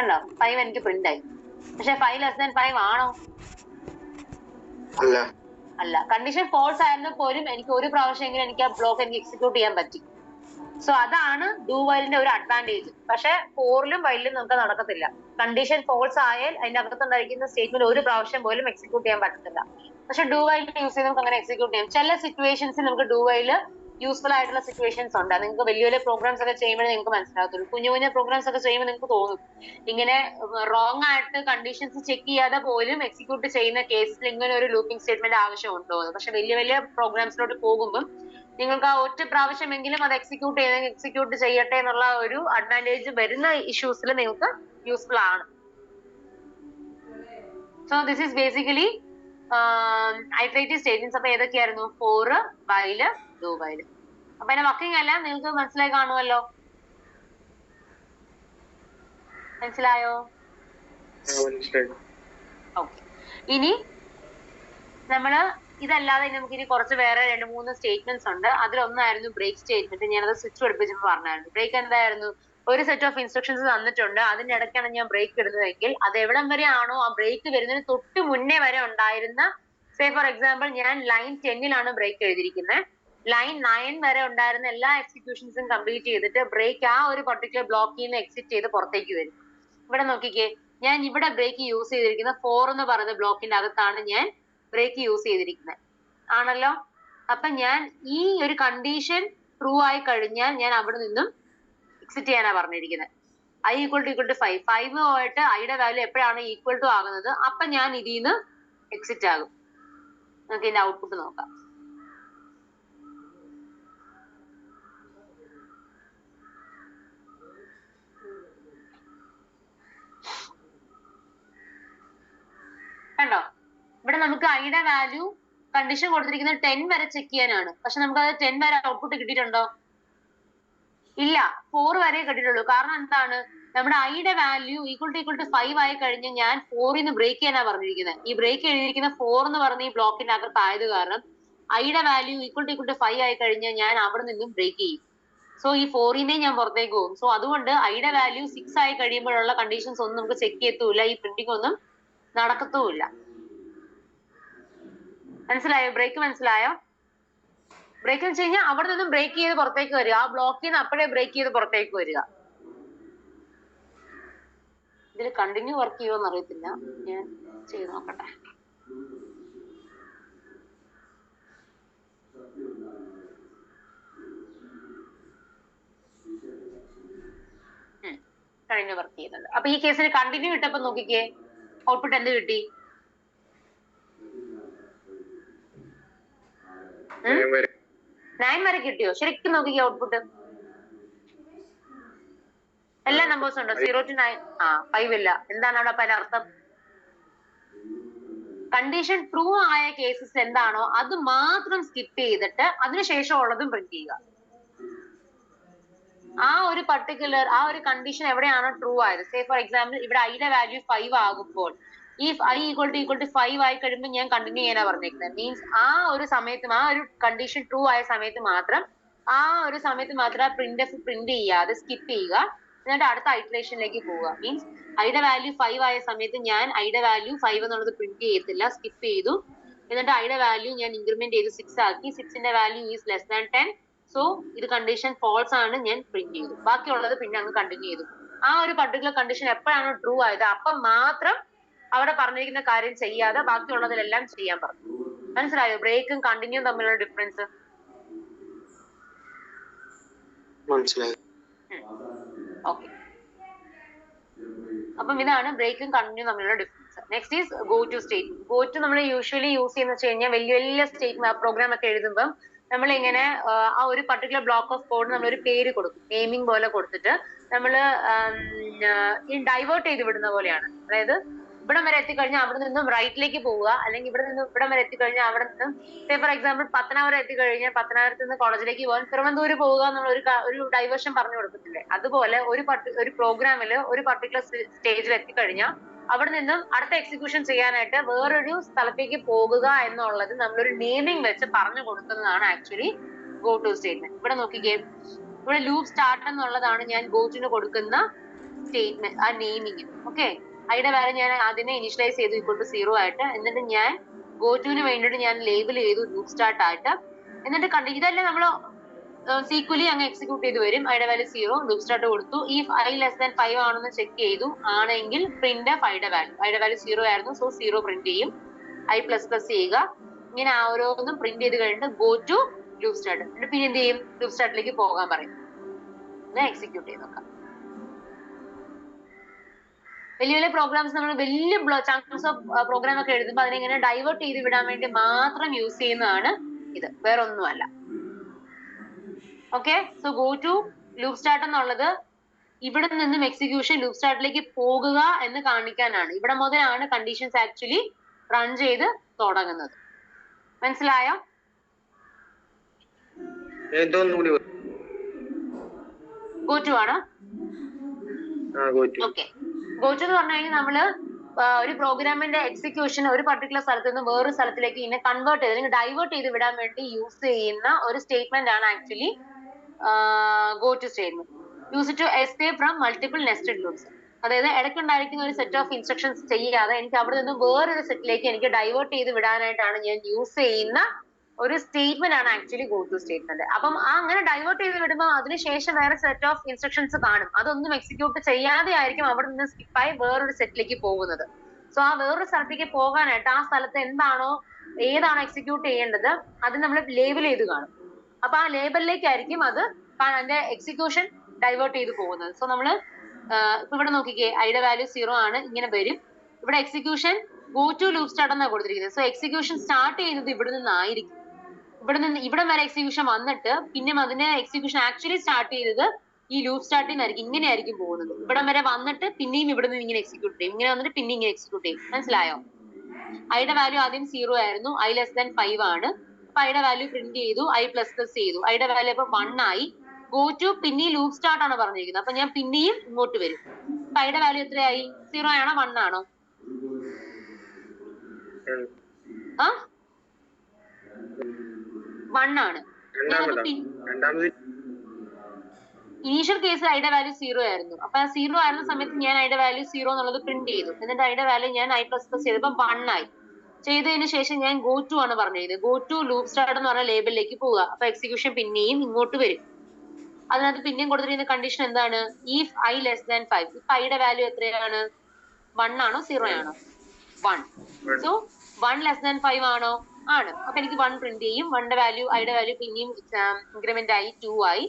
കണ്ടോ 5 എനിക്ക് പ്രിന്റ് ആയി. പക്ഷെ 5 <5 ആണോ? അല്ല. അല്ല. കണ്ടീഷൻ ഫോൾസ് ആയിരുന്ന പോലും എനിക്ക് ഒരു പ്രാവശ്യമെങ്കിലും എനിക്ക് ആ ബ്ലോക്ക് എനിക്ക് എക്സിക്യൂട്ട് ചെയ്യാൻ പറ്റി. സോ അതാണ് ഡു വൈലിന്റെ ഒരു അഡ്വാൻറ്റേജ്. പക്ഷെ ഫോറിലും വൈലിലും നമുക്ക് നടക്കത്തില്ല. കണ്ടീഷൻ ഫോൾസ് ആയാൽ അതിന്റെ അകത്തുണ്ടായിരിക്കുന്ന സ്റ്റേറ്റ്മെന്റ് ഒരു പ്രാവശ്യം പോലും എക്സിക്യൂട്ട് ചെയ്യാൻ പറ്റത്തില്ല. പക്ഷെ ഡു വൈൽ യൂസ് ചെയ്ത് നമുക്ക് അങ്ങനെ എക്സിക്യൂട്ട് ചെയ്യാം. ചില സിറ്റുവേഷൻസിൽ നമുക്ക് ഡു വൈൽ യൂസ്ഫുൾ ആയിട്ടുള്ള സിറ്റുവേഷൻസ് ഉണ്ട്. നിങ്ങൾക്ക് വലിയ വലിയ പ്രോഗ്രാംസ് ഒക്കെ ചെയ്യുമ്പോൾ നിങ്ങൾക്ക് മനസ്സിലാകത്തുള്ളൂ. കുഞ്ഞു കുഞ്ഞു പ്രോഗ്രാംസ് ഒക്കെ ചെയ്യുമ്പോൾ നിങ്ങൾക്ക് തോന്നും ഇങ്ങനെ റോങ് ആയിട്ട് കണ്ടീഷൻസ് ചെക്ക് ചെയ്യാതെ പോലും എക്സിക്യൂട്ട് ചെയ്യുന്ന കേസിൽ ഇങ്ങനെ ഒരു ലൂപ്പിംഗ് സ്റ്റേറ്റ്മെന്റ് ആവശ്യമുണ്ടോ എന്ന്. പക്ഷെ വലിയ വലിയ പ്രോഗ്രാംസിലോട്ട് പോകുമ്പോൾ നിങ്ങൾക്ക് ആ ഒറ്റ പ്രാവശ്യമെങ്കിലും അത് എക്സിക്യൂട്ട് ചെയ്യട്ടെ എന്നുള്ള ഒരു അഡ്വാൻറ്റേജ് വരുന്ന ഇഷ്യൂസിൽ നിങ്ങൾക്ക് യൂസ്ഫുൾ ആണ്. So this is basically iterative statements. അപ്പൊ ഏതൊക്കെയായിരുന്നു? Four, വൈല്, do വൈല്. അപ്പൊ അതിന്റെ വർക്കിംഗ് എല്ലാം നിങ്ങൾക്ക് മനസ്സിലായി കാണുമല്ലോ. മനസ്സിലായോ? ഓക്കെ. ഇനി നമ്മള് ഇതല്ലാതെ നമുക്ക് ഇനി കുറച്ച് വേറെ 2-3 സ്റ്റേറ്റ്മെന്റ്സ് ഉണ്ട്. അതിലൊന്നായിരുന്നു ബ്രേക്ക് സ്റ്റേറ്റ്മെന്റ്. ഞാനത് സ്വിച്ച് പഠിപ്പിച്ചപ്പോൾ പറഞ്ഞായിരുന്നു. ബ്രേക്ക് എന്തായിരുന്നു? ഒരു സെറ്റ് ഓഫ് ഇൻസ്ട്രക്ഷൻസ് തന്നിട്ടുണ്ട്, അതിന്റെ ഇടയ്ക്കാണ് ഞാൻ ബ്രേക്ക് ഇടുന്നതെങ്കിൽ അത് എവിടം വരെ ആണോ ആ ബ്രേക്ക് വരുന്നതിന് തൊട്ട് മുന്നേ വരെ ഉണ്ടായിരുന്ന, സേ ഫോർ എക്സാമ്പിൾ ഞാൻ ലൈൻ 10 ബ്രേക്ക് എഴുതിയിരിക്കുന്നത്, ലൈൻ 9 വരെ ഉണ്ടായിരുന്ന എല്ലാ എക്സിക്യൂഷൻസും കംപ്ലീറ്റ് ചെയ്തിട്ട് ബ്രേക്ക് ആ ഒരു പർട്ടിക്കുലർ ബ്ലോക്കിൽ നിന്ന് എക്സിറ്റ് ചെയ്ത് പുറത്തേക്ക് വരും. ഇവിടെ നോക്കിക്കേ, ഞാൻ ഇവിടെ ബ്രേക്ക് യൂസ് ചെയ്തിരിക്കുന്ന 4 എന്ന് പറയുന്ന ബ്ലോക്കിന്റെ അകത്താണ് ഞാൻ ബ്രേക്ക് യൂസ് ചെയ്തിരിക്കുന്നത്, ആണല്ലോ. അപ്പൊ ഞാൻ ഈ ഒരു കണ്ടീഷൻ ട്രൂ ആയി കഴിഞ്ഞാൽ ഞാൻ അവിടെ നിന്നും എക്സിറ്റ് ചെയ്യാനാണ് പറഞ്ഞിരിക്കുന്നത്. i = 5. 5 ആയിട്ട് ഐയുടെ വാല്യൂ എപ്പോഴാണ് ഈക്വൽ ടു ആകുന്നത് അപ്പൊ ഞാൻ ഇതിൽ നിന്ന് എക്സിറ്റ് ആകും. നമുക്ക് ഇതിന്റെ ഔട്ട്പുട്ട് നോക്കാം. കണ്ടോ, ഇവിടെ നമുക്ക് ഐയുടെ വാല്യൂ കണ്ടീഷൻ കൊടുത്തിരിക്കുന്നത് 10 വരെ ചെക്ക് ചെയ്യാനാണ്. പക്ഷെ നമുക്ക് അത് 10 വരെ ഔട്ട്പുട്ട് കിട്ടിയിട്ടുണ്ടോ? ഇല്ല, 4 വരെ കിട്ടിയിട്ടുള്ളൂ. കാരണം എന്താണ്? നമ്മുടെ ഐയുടെ വാല്യൂ = 5 ആയി കഴിഞ്ഞ് ഞാൻ 4 ബ്രേക്ക് ചെയ്യാനാണ് പറഞ്ഞിരിക്കുന്നത്. ഈ ബ്രേക്ക് എഴുതിയിരിക്കുന്ന 4 എന്ന് പറഞ്ഞ ഈ ബ്ലോക്കിന്റെ അകത്തായത് കാരണം ഐയുടെ വാല്യൂ = 5 ആയി കഴിഞ്ഞാൽ ഞാൻ അവിടെ നിന്നും ബ്രേക്ക് ചെയ്യും. സോ ഈ 4 ഞാൻ പുറത്തേക്ക് പോകും. സോ അതുകൊണ്ട് ഐയുടെ വാല്യൂ 6 ആയി കഴിയുമ്പോഴുള്ള കണ്ടീഷൻസ് ഒന്നും നമുക്ക് ചെക്ക് ചെയ്യത്തുമില്ല, ഈ പ്രിന്റിംഗ് ഒന്നും നടക്കത്തുമില്ല. മനസ്സിലായോ? ബ്രേക്ക് മനസ്സിലായോ? ബ്രേക്ക് എന്ന് വെച്ച് കഴിഞ്ഞാൽ അവിടെ നിന്നും ബ്രേക്ക് ചെയ്ത് പുറത്തേക്ക് വരിക, ആ ബ്ലോക്കിൽ നിന്ന് അപ്പോഴേ ബ്രേക്ക് ചെയ്ത് പുറത്തേക്ക് വരിക. ഇതിൽ കണ്ടിന്യൂ വർക്ക് ചെയ്യുമോന്ന് അറിയത്തില്ല, ഞാൻ ചെയ്ത് നോക്കട്ടെ. കണ്ടിന്യൂ വർക്ക് ചെയ്യുന്നുണ്ട്. അപ്പൊ ഈ കേസിൽ കണ്ടിന്യൂ ഇട്ടപ്പോ നോക്കിക്കേ, ഔട്ട്പുട്ട് എന്ത് കിട്ടി? 9 വരെ കിട്ടിയോ? ശരിക്കും നോക്കിക്കേ ഔട്ട്പുട്ട്. എല്ലാ നമ്പേഴ്സും ഉണ്ടോ? 0 to 9. 5 ഇല്ല. എന്താണ് അവിടെ അപ്പൊ അതിനർത്ഥം? കണ്ടീഷൻ ട്രൂ ആയ കേസസ് എന്താണോ അത് മാത്രം സ്കിപ്പ് ചെയ്തിട്ട് അതിനുശേഷം ഉള്ളതും പ്രിന്റ് ചെയ്യുക. ആ ഒരു പർട്ടിക്കുലർ ആ ഒരു കണ്ടീഷൻ എവിടെയാണോ ട്രൂ ആയത്, സേ ഫോർ എക്സാമ്പിൾ ഇവിടെ ഐയുടെ വാല്യൂ 5 ആകുമ്പോൾ ഈ i = 5 ആയി കഴിയുമ്പോൾ ഞാൻ കണ്ടിന്യൂ ചെയ്യാനാ പറഞ്ഞേക്കുന്നത്. മീൻസ് ആ ഒരു സമയത്തും ആ ഒരു കണ്ടീഷൻ ട്രൂ ആയ സമയത്ത് മാത്രം പ്രിന്റ് ചെയ്യാതെ സ്കിപ്പ് ചെയ്യുക, എന്നിട്ട് അടുത്ത ഐറ്ററേഷനിലേക്ക് പോവുക. മീൻസ് ഐയുടെ വാല്യൂ 5 ആയ സമയത്ത് ഞാൻ ഐയുടെ വാല്യൂ 5 എന്നുള്ളത് പ്രിന്റ് ചെയ്യത്തില്ല, സ്കിപ്പ് ചെയ്തു. എന്നിട്ട് ഐയുടെ വാല്യൂ ഞാൻ ഇൻക്രിമെന്റ് ചെയ്ത് 6 ആക്കി. 6ന്റെ value is less than 10. So ഇത് കണ്ടീഷൻ ഫോൾസ് ആണ്, ഞാൻ പ്രിന്റ് ചെയ്തു. ബാക്കിയുള്ളത് പിന്നെ അങ്ങ് കണ്ടിന്യൂ ചെയ്തു. ആ ഒരു പർട്ടിക്കുലർ കണ്ടീഷൻ എപ്പോഴാണ് ട്രൂ ആയത് അപ്പം മാത്രം അവിടെ പറഞ്ഞിരിക്കുന്ന കാര്യം ചെയ്യാതെ ബാക്കിയുള്ളതിലെല്ലാം ചെയ്യാൻ പറഞ്ഞു. മനസ്സിലായോ ബ്രേക്കും കണ്ടിന്യൂ തമ്മിലുള്ള ഡിഫറൻസ്? മനസ്സിലായി. ഓക്കെ, അപ്പം ഇതാണ് ബ്രേക്കും കണ്ടിന്യൂ തമ്മിലുള്ള difference. Next is go to statement. Go to നമ്മൾ യൂഷ്വലി യൂസ് ചെയ്യുന്ന വെച്ച് കഴിഞ്ഞാൽ വലിയ വലിയ സ്റ്റേറ്റ്മെന്റ് പ്രോഗ്രാം ഒക്കെ എഴുതുമ്പം നമ്മൾ ഇങ്ങനെ ആ ഒരു പർട്ടിക്കുലർ ബ്ലോക്ക് ഓഫ് കോഡ് നമ്മളൊരു പേര് കൊടുക്കും, നെയിമിംഗ് പോലെ കൊടുത്തിട്ട് നമ്മൾ ഡൈവേർട്ട് ചെയ്ത് വിടുന്ന പോലെയാണ്. അതായത് ഇവിടം വരെ എത്തിക്കഴിഞ്ഞാൽ അവിടെ നിന്നും റൈറ്റിലേക്ക് പോവുക, അല്ലെങ്കിൽ ഇവിടെ നിന്നും ഇവിടം വരെ എത്തിക്കഴിഞ്ഞാൽ അവിടെ നിന്നും സേ ഫോർ എക്സാമ്പിൾ പത്തനാപുരം എത്തിക്കഴിഞ്ഞാൽ പത്തനാപുരത്ത് നിന്ന് കോളേജിലേക്ക് പോകാൻ തിരുവനന്തപുരം പോവുക എന്നുള്ള ഒരു ഡൈവേർഷൻ പറഞ്ഞു കൊടുക്കത്തില്ലേ, അതുപോലെ ഒരു പ്രോഗ്രാമിൽ ഒരു പർട്ടിക്കുലർ സ്റ്റേജിൽ എത്തിക്കഴിഞ്ഞാൽ അവിടെ നിന്നും അടുത്ത എക്സിക്യൂഷൻ ചെയ്യാനായിട്ട് വേറൊരു സ്ഥലത്തേക്ക് പോകുക എന്നുള്ളത് നമ്മളൊരു നെയിമിംഗ് വെച്ച് പറഞ്ഞു കൊടുക്കുന്നതാണ് ആക്ച്വലി ഗോ ടു സ്റ്റേറ്റ്മെന്റ്. ഇവിടെ നോക്കിക്കേ, ഇവിടെ ലൂപ്പ് സ്റ്റാർട്ട് എന്നുള്ളതാണ് ഞാൻ ഗോ ടുന് കൊടുക്കുന്ന സ്റ്റേറ്റ്മെന്റ് ആ നെയിമിങ്. ഓക്കെ, ഐയുടെ വാല്യൂ ഞാൻ ആദ്യമേ ഇനിഷ്യലൈസ് ചെയ്തു ഈക്വൽ ടു 0 ആയിട്ട്. എന്നിട്ട് ഞാൻ ഗോ ടുവിന് വേണ്ടിയിട്ട് ഞാൻ ലേബിൾ ചെയ്തു ലൂപ്പ് സ്റ്റാർട്ട് ആയിട്ട്. എന്നിട്ട് ഇതല്ലേ നമ്മൾ സീക്വലി അങ്ങ് എക്സിക്യൂട്ട് ചെയ്ത് വരും. ഐയുടെ വാല്യൂ 0, ലൂപ്പ് സ്റ്റാർട്ട് കൊടുത്തു. ഈ i ലെസ് ദാൻ 5 ആണെന്ന് ചെക്ക് ചെയ്തു. ആണെങ്കിൽ പ്രിന്റ് ഓഫ് ഐയുടെ വാല്യൂ 0 ആയിരുന്നു. സോ 0 പ്രിന്റ് ചെയ്യും. i പ്ലസ് പ്ലസ് ചെയ്യുക. ഇങ്ങനെ ഓരോന്നും പ്രിന്റ് ചെയ്ത് കഴിഞ്ഞിട്ട് ഗോ ടു ലൂപ്പ് സ്റ്റാർട്ട്. എന്നിട്ട് പിന്നെ എന്ത് ചെയ്യും? ലൂപ്പ് സ്റ്റാർട്ടിലേക്ക് പോകാൻ പറയും. എക്സിക്യൂട്ട് ചെയ്ത് നോക്കാം. വലിയ വലിയ പ്രോഗ്രാംസ് നമ്മൾ വലിയ ചങ്ക്സ് ഓഫ് പ്രോഗ്രാം ഒക്കെ എഴുതുമ്പോൾ അതിനെങ്ങനെ ഡൈവേർട്ട് ചെയ്ത് വിടാൻ വേണ്ടി മാത്രം യൂസ് ചെയ്യുന്നതാണ് ഇത്, വേറെ ഒന്നുമല്ല. Okay, so go to loop start എന്നുള്ളത് ഇവിടെ നിന്നും എക്സിക്യൂഷൻ ലൂപ്പ് സ്റ്റാർട്ടിലേക്ക് പോകുക എന്ന് കാണിക്കാനാണ്. ഇവിടെ മുതലാണ് കണ്ടീഷൻസ് ആക്ച്വലി റൺ ചെയ്ത് തുടങ്ങുന്നത്. മനസ്സിലായോ? ഗോ ടു ആണ്. ഓക്കെ, ഗോ ടു എന്ന് പറഞ്ഞു കഴിഞ്ഞാൽ നമ്മള് ഒരു പ്രോഗ്രാമിന്റെ എക്സിക്യൂഷൻ ഒരു പർട്ടിക്കുലർ സ്ഥലത്ത് നിന്ന് വേറൊരു സ്ഥലത്തിലേക്ക് ഇതിനെ കൺവേർട്ട് ചെയ്ത് അല്ലെങ്കിൽ ഡൈവേർട്ട് ചെയ്ത് വിടാൻ വേണ്ടി യൂസ് ചെയ്യുന്ന ഒരു സ്റ്റേറ്റ്മെന്റ് ആണ് actually go to statement. Use to escape from multiple nested loops. അതായത് ഇടയ്ക്കുണ്ടായിരിക്കുന്ന ഒരു സെറ്റ് ഓഫ് ഇൻസ്ട്രക്ഷൻസ് ചെയ്യാതെ എനിക്ക് അവിടെ നിന്ന് വേറൊരു സെറ്റിലേക്ക് എനിക്ക് ഡൈവേർട്ട് ചെയ്ത് വിടാനായിട്ടാണ് ഞാൻ യൂസ് ചെയ്യുന്ന ഒരു സ്റ്റേറ്റ്മെന്റ് ആണ് ആക്ച്വലി ഗോ ടു സ്റ്റേറ്റ്മെന്റ്. അപ്പം അങ്ങനെ ഡൈവേർട്ട് ചെയ്ത് വിടുമ്പോൾ അതിനുശേഷം വേറെ സെറ്റ് ഓഫ് ഇൻസ്ട്രക്ഷൻസ് കാണും. അതൊന്നും എക്സിക്യൂട്ട് ചെയ്യാതെ ആയിരിക്കും അവിടെ നിന്ന് സ്കിപ്പായി വേറൊരു സെറ്റിലേക്ക് പോകുന്നത്. സോ ആ വേറൊരു സ്ഥലത്തേക്ക് പോകാനായിട്ട് ആ സ്ഥലത്ത് ഏതാണോ എക്സിക്യൂട്ട് ചെയ്യേണ്ടത് അത് നമ്മൾ ലേബൽ ചെയ്ത് കാണും. അപ്പൊ ആ ലേബലിലേക്കായിരിക്കും അത് അതിന്റെ എക്സിക്യൂഷൻ ഡൈവേർട്ട് ചെയ്ത് പോകുന്നത്. സോ നമ്മള് ഇപ്പൊ ഇവിടെ നോക്കിക്കേ, ഐയുടെ വാല്യൂ 0 ആണ്, ഇങ്ങനെ വരും. ഇവിടെ execution go to loop start എന്നാണ് കൊടുത്തിരിക്കുന്നത്. സോ എക്സിക്യൂഷൻ സ്റ്റാർട്ട് ചെയ്യുന്നത് ഇവിടെ നിന്നായിരിക്കും. ഇവിടെ വരെ എക്സിക്യൂഷൻ വന്നിട്ട് പിന്നെ അതിന്റെ എക്സിക്യൂഷൻ ആക്ച്വലി സ്റ്റാർട്ട് ചെയ്തത് ഈ ലൂപ്പ് സ്റ്റാർട്ടിൽ നിന്നായിരിക്കും. ഇങ്ങനെയായിരിക്കും പോകുന്നത്. ഇവിടെ വരെ വന്നിട്ട് പിന്നെയും ഇവിടെ നിന്ന് ഇങ്ങനെ എക്സിക്യൂട്ട് ചെയ്യും. ഇങ്ങനെ വന്നിട്ട് പിന്നെ ഇങ്ങനെ എക്സിക്യൂട്ട് ചെയ്യും. മനസ്സിലായോ? ഐയുടെ വാല്യൂ ആദ്യം 0 ആയിരുന്നു, i ലെസ് ദാൻ 5 ആണ്. അപ്പൊ ഐയുടെ വാല്യൂ പ്രിന്റ് ചെയ്തു, i പ്ലസ് പ്ലസ് ചെയ്തു. ഐയുടെ വാല്യൂ ഇപ്പൊ 1 ആയി. ഗോ ടു പിന്നെയും ലൂപ്പ് സ്റ്റാർട്ട് ആണ് പറഞ്ഞിരിക്കുന്നത്. അപ്പൊ ഞാൻ പിന്നെയും ഇങ്ങോട്ട് വരും. അപ്പൊ ഐയുടെ വാല്യൂ എത്രയായി? 0 ആണോ 1 ആണോ? ആ 1 ആണ്. ഇനീഷ്യൽ കേസ് ഐയുടെ വാല്യൂ 0 ആയിരുന്നു. അപ്പൊ 0 ആയിരുന്ന സമയത്ത് ഞാൻ ഐയുടെ വാല്യൂ 0 എന്നുള്ളത് പ്രിന്റ് ചെയ്തു. എന്നിട്ട് ഐയുടെ വാല്യൂ ഞാൻ i പ്ലസ് പ്ലസ് ചെയ്തപ്പോ 1 ആയി. ചെയ്തതിന് ശേഷം ഞാൻ ഗോ ടു ആണ് പറഞ്ഞിരുന്നത്. ഗോ ടു ലൂപ്പ് സ്റ്റാർട്ട് എന്ന് പറഞ്ഞ ലേബലിലേക്ക് പോവുക. അപ്പൊ എക്സിക്യൂഷൻ പിന്നെയും ഇങ്ങോട്ട് വരും. അതിനകത്ത് പിന്നെയും കൊടുത്തിരിക്കുന്ന കണ്ടീഷൻ എന്താണ്? If i less than 5. ഇപ്പൊ ഐയുടെ വാല്യൂ എത്രയാണ്? 1 ആണോ 0 ആണോ? 1. സോ 1 ലെസ് ദാൻ 5 ആണോ? ആണ്. അപ്പൊ എനിക്ക് 1 പ്രിന്റ് ചെയ്യും. ഐയുടെ വാല്യൂ പിന്നെയും ഇൻക്രിമെന്റ് ആയി 2 ആയി.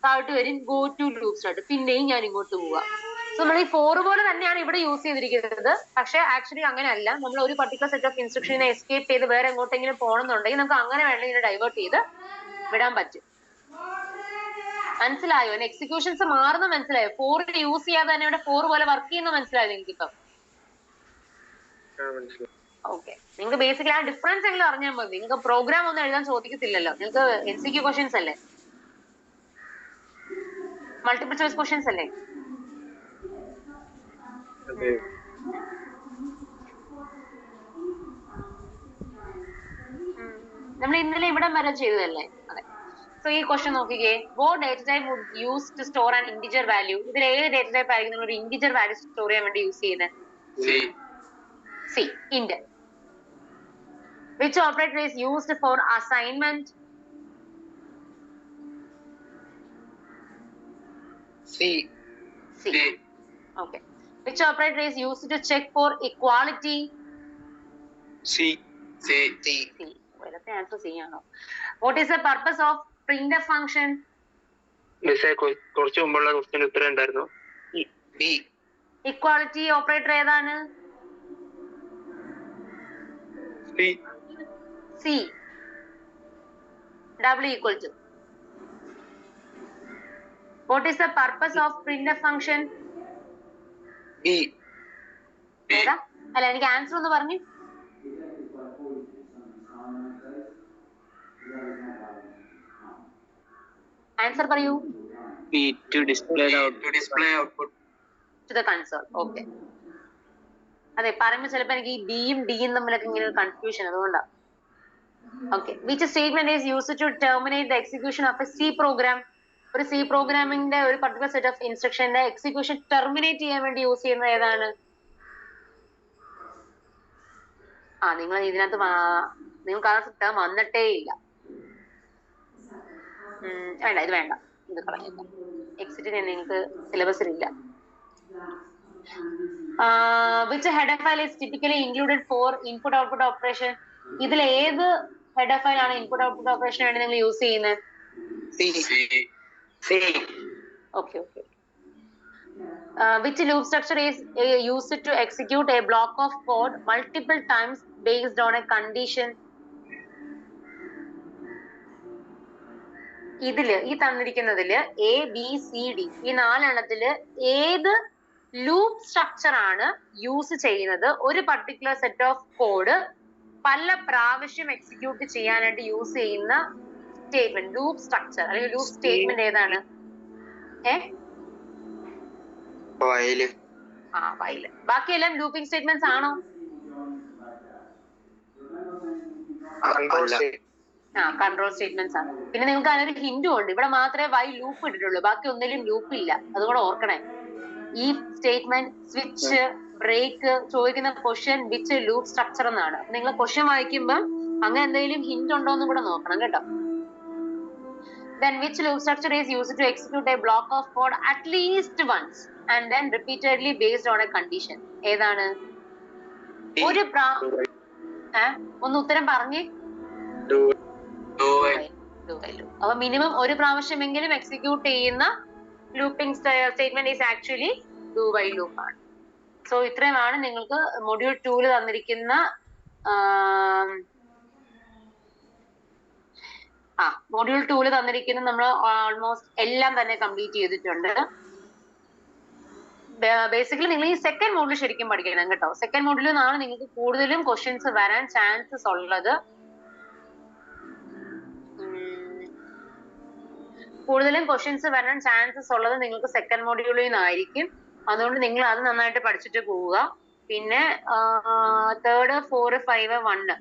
താഴോട്ട് വരും, ഗോ ടു ലൂപ്പ് സ്റ്റാർട്ട്. പിന്നെയും ഞാൻ ഇങ്ങോട്ട് പോവുക. സോ നമ്മൾ ഈ 4 പോലെ തന്നെയാണ് ഇവിടെ യൂസ് ചെയ്തിരിക്കുന്നത്. പക്ഷെ ആക്ച്വലി അങ്ങനെയല്ല. നമ്മൾ ഒരു പർട്ടിക്കുലർ സെറ്റ് ഓഫ് ഇൻസ്ട്രക്ഷനെ എസ്കേപ്പ് ചെയ്ത് വേറെ എങ്ങോട്ടെങ്കിലും പോകണമെന്നുണ്ടെങ്കിൽ നമുക്ക് അങ്ങനെ വേണമെങ്കിൽ ഡൈവേർട്ട് ചെയ്ത് വിടാൻ പറ്റും. മനസ്സിലായോ? എക്സിക്യൂഷൻസ് മാറുന്ന മനസ്സിലായോ? 4 യൂസ് ചെയ്യാതെ തന്നെ ഇവിടെ 4 പോലെ വർക്ക് ചെയ്യുന്ന മനസ്സിലായോ നിങ്ങൾക്ക് ഇപ്പം? ഓക്കെ, നിങ്ങൾക്ക് ബേസിക്കലി ആ ഡിഫറൻസ് എങ്കിലും അറിഞ്ഞാൽ മതി. നിങ്ങൾക്ക് പ്രോഗ്രാം ഒന്നും എഴുതാൻ ചോദിക്കത്തില്ലല്ലോ. നിങ്ങൾക്ക് MCQ ക്വസ്റ്റ്യൻസ് അല്ലേ, മൾട്ടിപ്പിൾ ചോയ്സ് ക്വസ്റ്റ്യൻസ് അല്ലേ? നമ്മൾ ഇന്നലെ ഇവിടെ വരെ ചെയ്തതല്ലേ? അതെ. സോ ഈ ക്വസ്റ്റ്യൻ നോക്കിക്കേ, what data type would use to store an integer value? ഇതിൽ ഏത് ഡേറ്റ ടൈപ്പ് ആയിരിക്കും നിങ്ങൾ ഒരു ഇന്റിജർ വാല്യൂ സ്റ്റോർ ചെയ്യാൻ വേണ്ടി യൂസ് ചെയ്യുന്നത്? C, int. Which operator is used for assignment? C. Okay. Which operator is used to check for equality? C. Well, the answer C. What is the purpose of printf function? കുറച്ച് മുമ്പുള്ള question ഉത്തരം എന്തായിരുന്നു? B. Equality operator ഏതാണ്? C. W equal to. What is the purpose of printf function? B. ഏതാ? അല്ല, എനിക്ക് answer ഒന്ന് പറഞ്ഞു. ആൻസർ പറയൂ. B. To display output to the console. Okay. അതെ, പറയുമ്പോൾ ചിലപ്പോൾ എനിക്ക് ഈ ബിയും ഡിയും തമ്മിലൊക്കെ ഇങ്ങനെ ഒരു കൺഫ്യൂഷൻ, അതുകൊണ്ടാണ്. Okay. Which statement is used to terminate the execution of a C program? ഒരു സി പ്രോഗ്രാമിംഗിന്റെ ഒരു പർട്ടിക്കുലർ സെറ്റ് ഓഫ് ഇൻസ്ട്രക്ഷന്റെ എക്സിക്യൂഷൻ ടെർമിനേറ്റ് ചെയ്യാൻ വേണ്ടി യൂസ് ചെയ്യുന്നത് ഏതാണ്? നിങ്ങൾ ഇതിനകത്ത് നിങ്ങൾക്ക് ആ ടേം വന്നിട്ടേ ഇല്ല. വേണ്ട, ഇത് വേണ്ട, ഇത് കളഞ്ഞേക്കാം. എക്സിറ്റിന് നിങ്ങൾക്ക് സിലബസിലില്ല. Which header file is typically included for input output operation? ഇതിൽ ഏത് ഹെഡർ ഫയൽ ആണ് ഇൻപുട്ട് ഔട്ട്പുട്ട് ഓപ്പറേഷന് വേണ്ടി നിങ്ങൾ യൂസ് ചെയ്യുന്നത്? Okay. Which loop structure is used to execute a block of code multiple times based on a condition? ഇതില് ഈ തന്നിരിക്കുന്നതില് ABCD ഈ 4 എണ്ണത്തില് ഏത് ലൂപ്പ് സ്ട്രക്ചർ ആണ് യൂസ് ചെയ്യുന്നത് ഒരു പർട്ടിക്കുലർ സെറ്റ് ഓഫ് കോഡ് പല പ്രാവശ്യം എക്സിക്യൂട്ട് ചെയ്യാനായിട്ട് യൂസ് ചെയ്യുന്ന സ്റ്റേറ്റ്മെന്റ്, ലൂപ്പ് സ്ട്രക്ചർ അല്ലെങ്കിൽ ലൂപ്പ് സ്റ്റേറ്റ്മെന്റ് ഏതാണ്? വൈല്. ബാക്കിയെല്ലാം ലൂപ്പിംഗ് സ്റ്റേറ്റ്മെന്റ്സ് ആണോ? കൺട്രോൾ സ്റ്റേറ്റ്മെന്റ്സ് ആണ്. പിന്നെ നിങ്ങൾക്ക് അതിനൊരു ഹിന്റും ഉണ്ട്. ഇവിടെ മാത്രമേ വൈ ലൂപ്പ് ഇട്ടിട്ടുള്ളൂ, ബാക്കി ഒന്നിലും ലൂപ്പ് ഇല്ല. അതുകൂടെ ഓർക്കണേ. ഈ സ്റ്റേറ്റ്മെന്റ്, സ്വിച്ച്, ബ്രേക്ക്, ചോദിക്കുന്ന ക്വസ്റ്റ്യൻ വിച്ച് ലൂപ്പ് സ്ട്രക്ചർ എന്നാണ്. അപ്പൊ നിങ്ങൾ ക്വസ്റ്റ്യൻ വായിക്കുമ്പോൾ അങ്ങനെ എന്തെങ്കിലും ഹിന്റ് ഉണ്ടോ എന്ന് കൂടെ നോക്കണം കേട്ടോ. Then which loop structure is used to execute a block of code at least once and then repeatedly based on a condition? ഏതാണ്? ഒരു ഒന്ന് ഉത്തരം പറഞ്ഞേ. അപ്പൊ മിനിമം ഒരു പ്രാവശ്യമെങ്കിലും എക്സിക്യൂട്ട് ചെയ്യുന്ന looping statement is actually do while loop ആണ്. സോ ഇത്രയുമാണ് നിങ്ങൾക്ക് മൊഡ്യൂൾ 2 തന്നിരിക്കുന്ന മൊഡ്യൂൾ 2 തന്നിരിക്കുന്ന നമ്മൾ ഓൾമോസ്റ്റ് എല്ലാം തന്നെ കംപ്ലീറ്റ് ചെയ്തിട്ടുണ്ട്. ബേസിക്കലി നിങ്ങൾ ഈ സെക്കൻഡ് മോഡ്യൂൾ ശരിക്കും പഠിക്കണം കേട്ടോ. സെക്കൻഡ് മോഡ്യൂളിൽ നിന്നാണ് നിങ്ങൾക്ക് കൂടുതലും ക്വസ്റ്റ്യൻസ് വരാൻ ചാൻസസ് ഉള്ളത്. നിങ്ങൾക്ക് സെക്കൻഡ് മോഡ്യൂളിൽ നിന്നായിരിക്കും. അതുകൊണ്ട് നിങ്ങൾ അത് നന്നായിട്ട് പഠിച്ചിട്ട് പോവുക. പിന്നെ 3, 4, 5, 1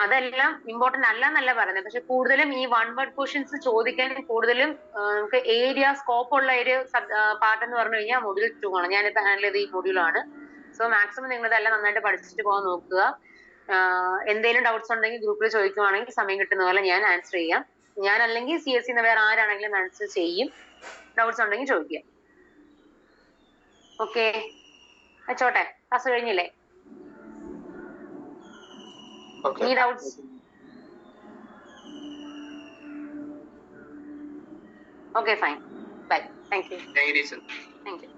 അതെല്ലാം ഇമ്പോർട്ടന്റ് അല്ല എന്നല്ല പറയുന്നത്. പക്ഷെ കൂടുതലും ഈ 1 വേർഡ് ക്വസ്റ്റ്യൻസ് ചോദിക്കാൻ കൂടുതലും നമുക്ക് ഏരിയ സ്കോപ്പ് ഉള്ള ഒരു പാർട്ട് എന്ന് പറഞ്ഞു കഴിഞ്ഞാൽ മൊഡ്യൂൾ 2 ആണ്. ഞാനിപ്പോ ഹാൻഡിൽ ചെയ്ത ഈ മൊഡ്യൂളാണ്. സോ മാക്സിമം നിങ്ങൾ ഇതെല്ലാം നന്നായിട്ട് പഠിച്ചിട്ട് പോകാൻ നോക്കുക. എന്തെങ്കിലും ഡൗട്ട്സ് ഉണ്ടെങ്കിൽ ഗ്രൂപ്പിൽ ചോദിക്കുവാണെങ്കിൽ സമയം കിട്ടുന്ന പോലെ ഞാൻ ആൻസർ ചെയ്യാം. ഞാൻ അല്ലെങ്കിൽ CSE വേറെ ആരാണെങ്കിലും ആൻസർ ചെയ്യും. ഡൗട്ട്സ് ഉണ്ടെങ്കിൽ ചോദിക്കുക. ഓക്കെ, വെച്ചോട്ടെ. ക്ലാസ് കഴിഞ്ഞില്ലേ? Any doubts? Okay, fine. Bye. Thank you. Thank you.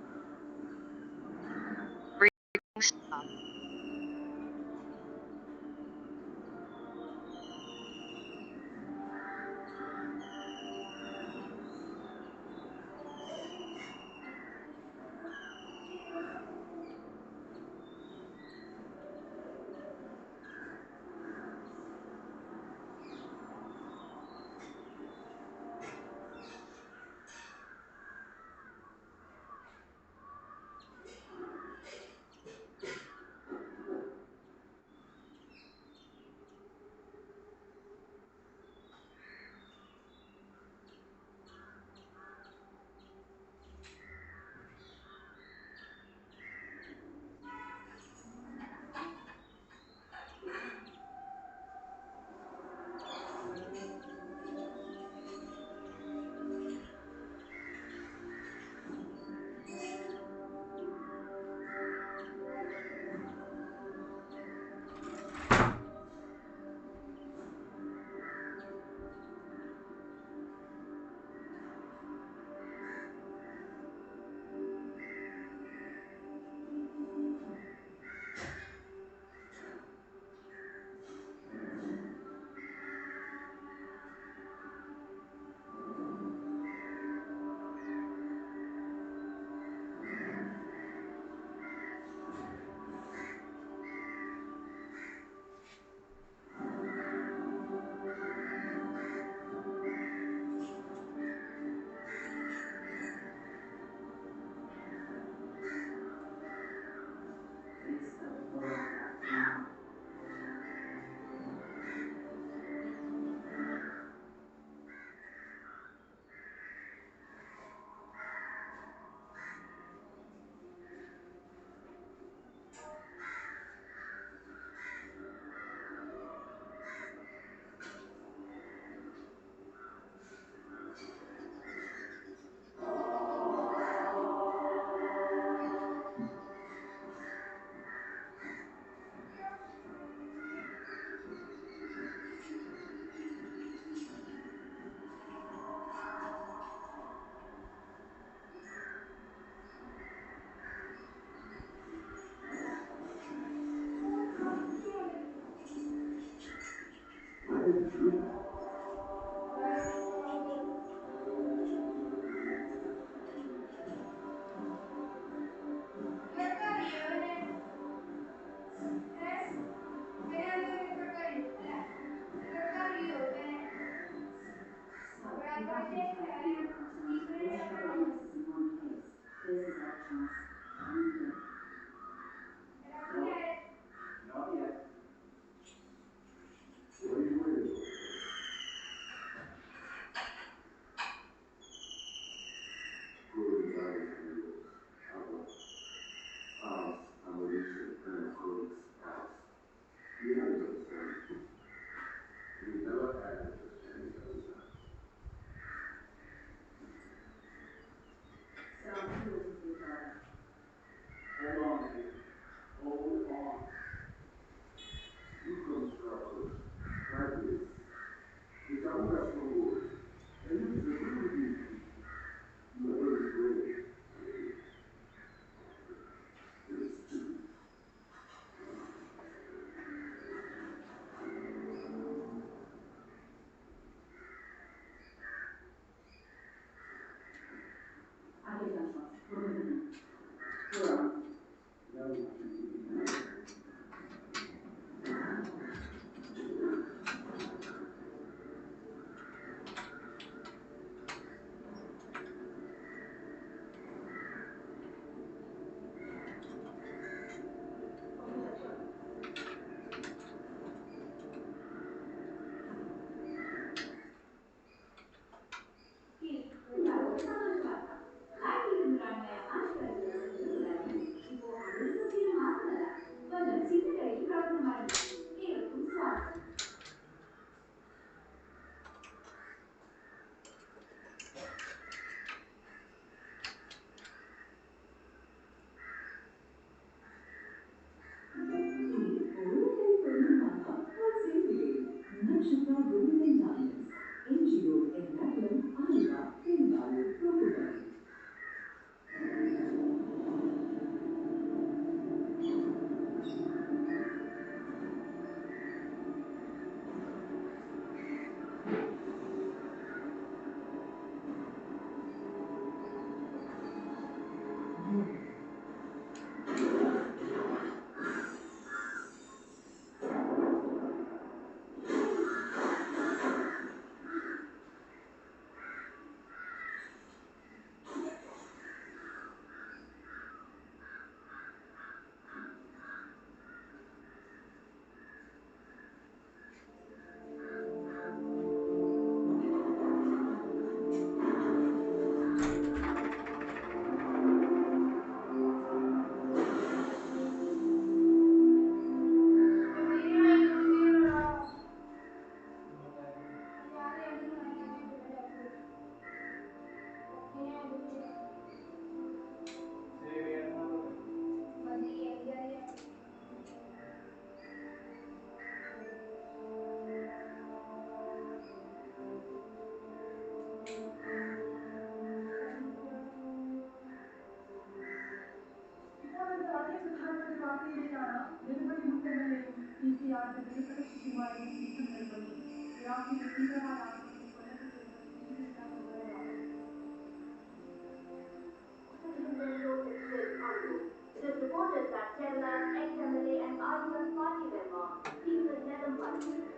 It is reported that Kerala's ex-MLA and IUS party member, Stephen Nedumballi,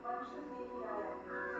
വർഷസ്നേഹിയായ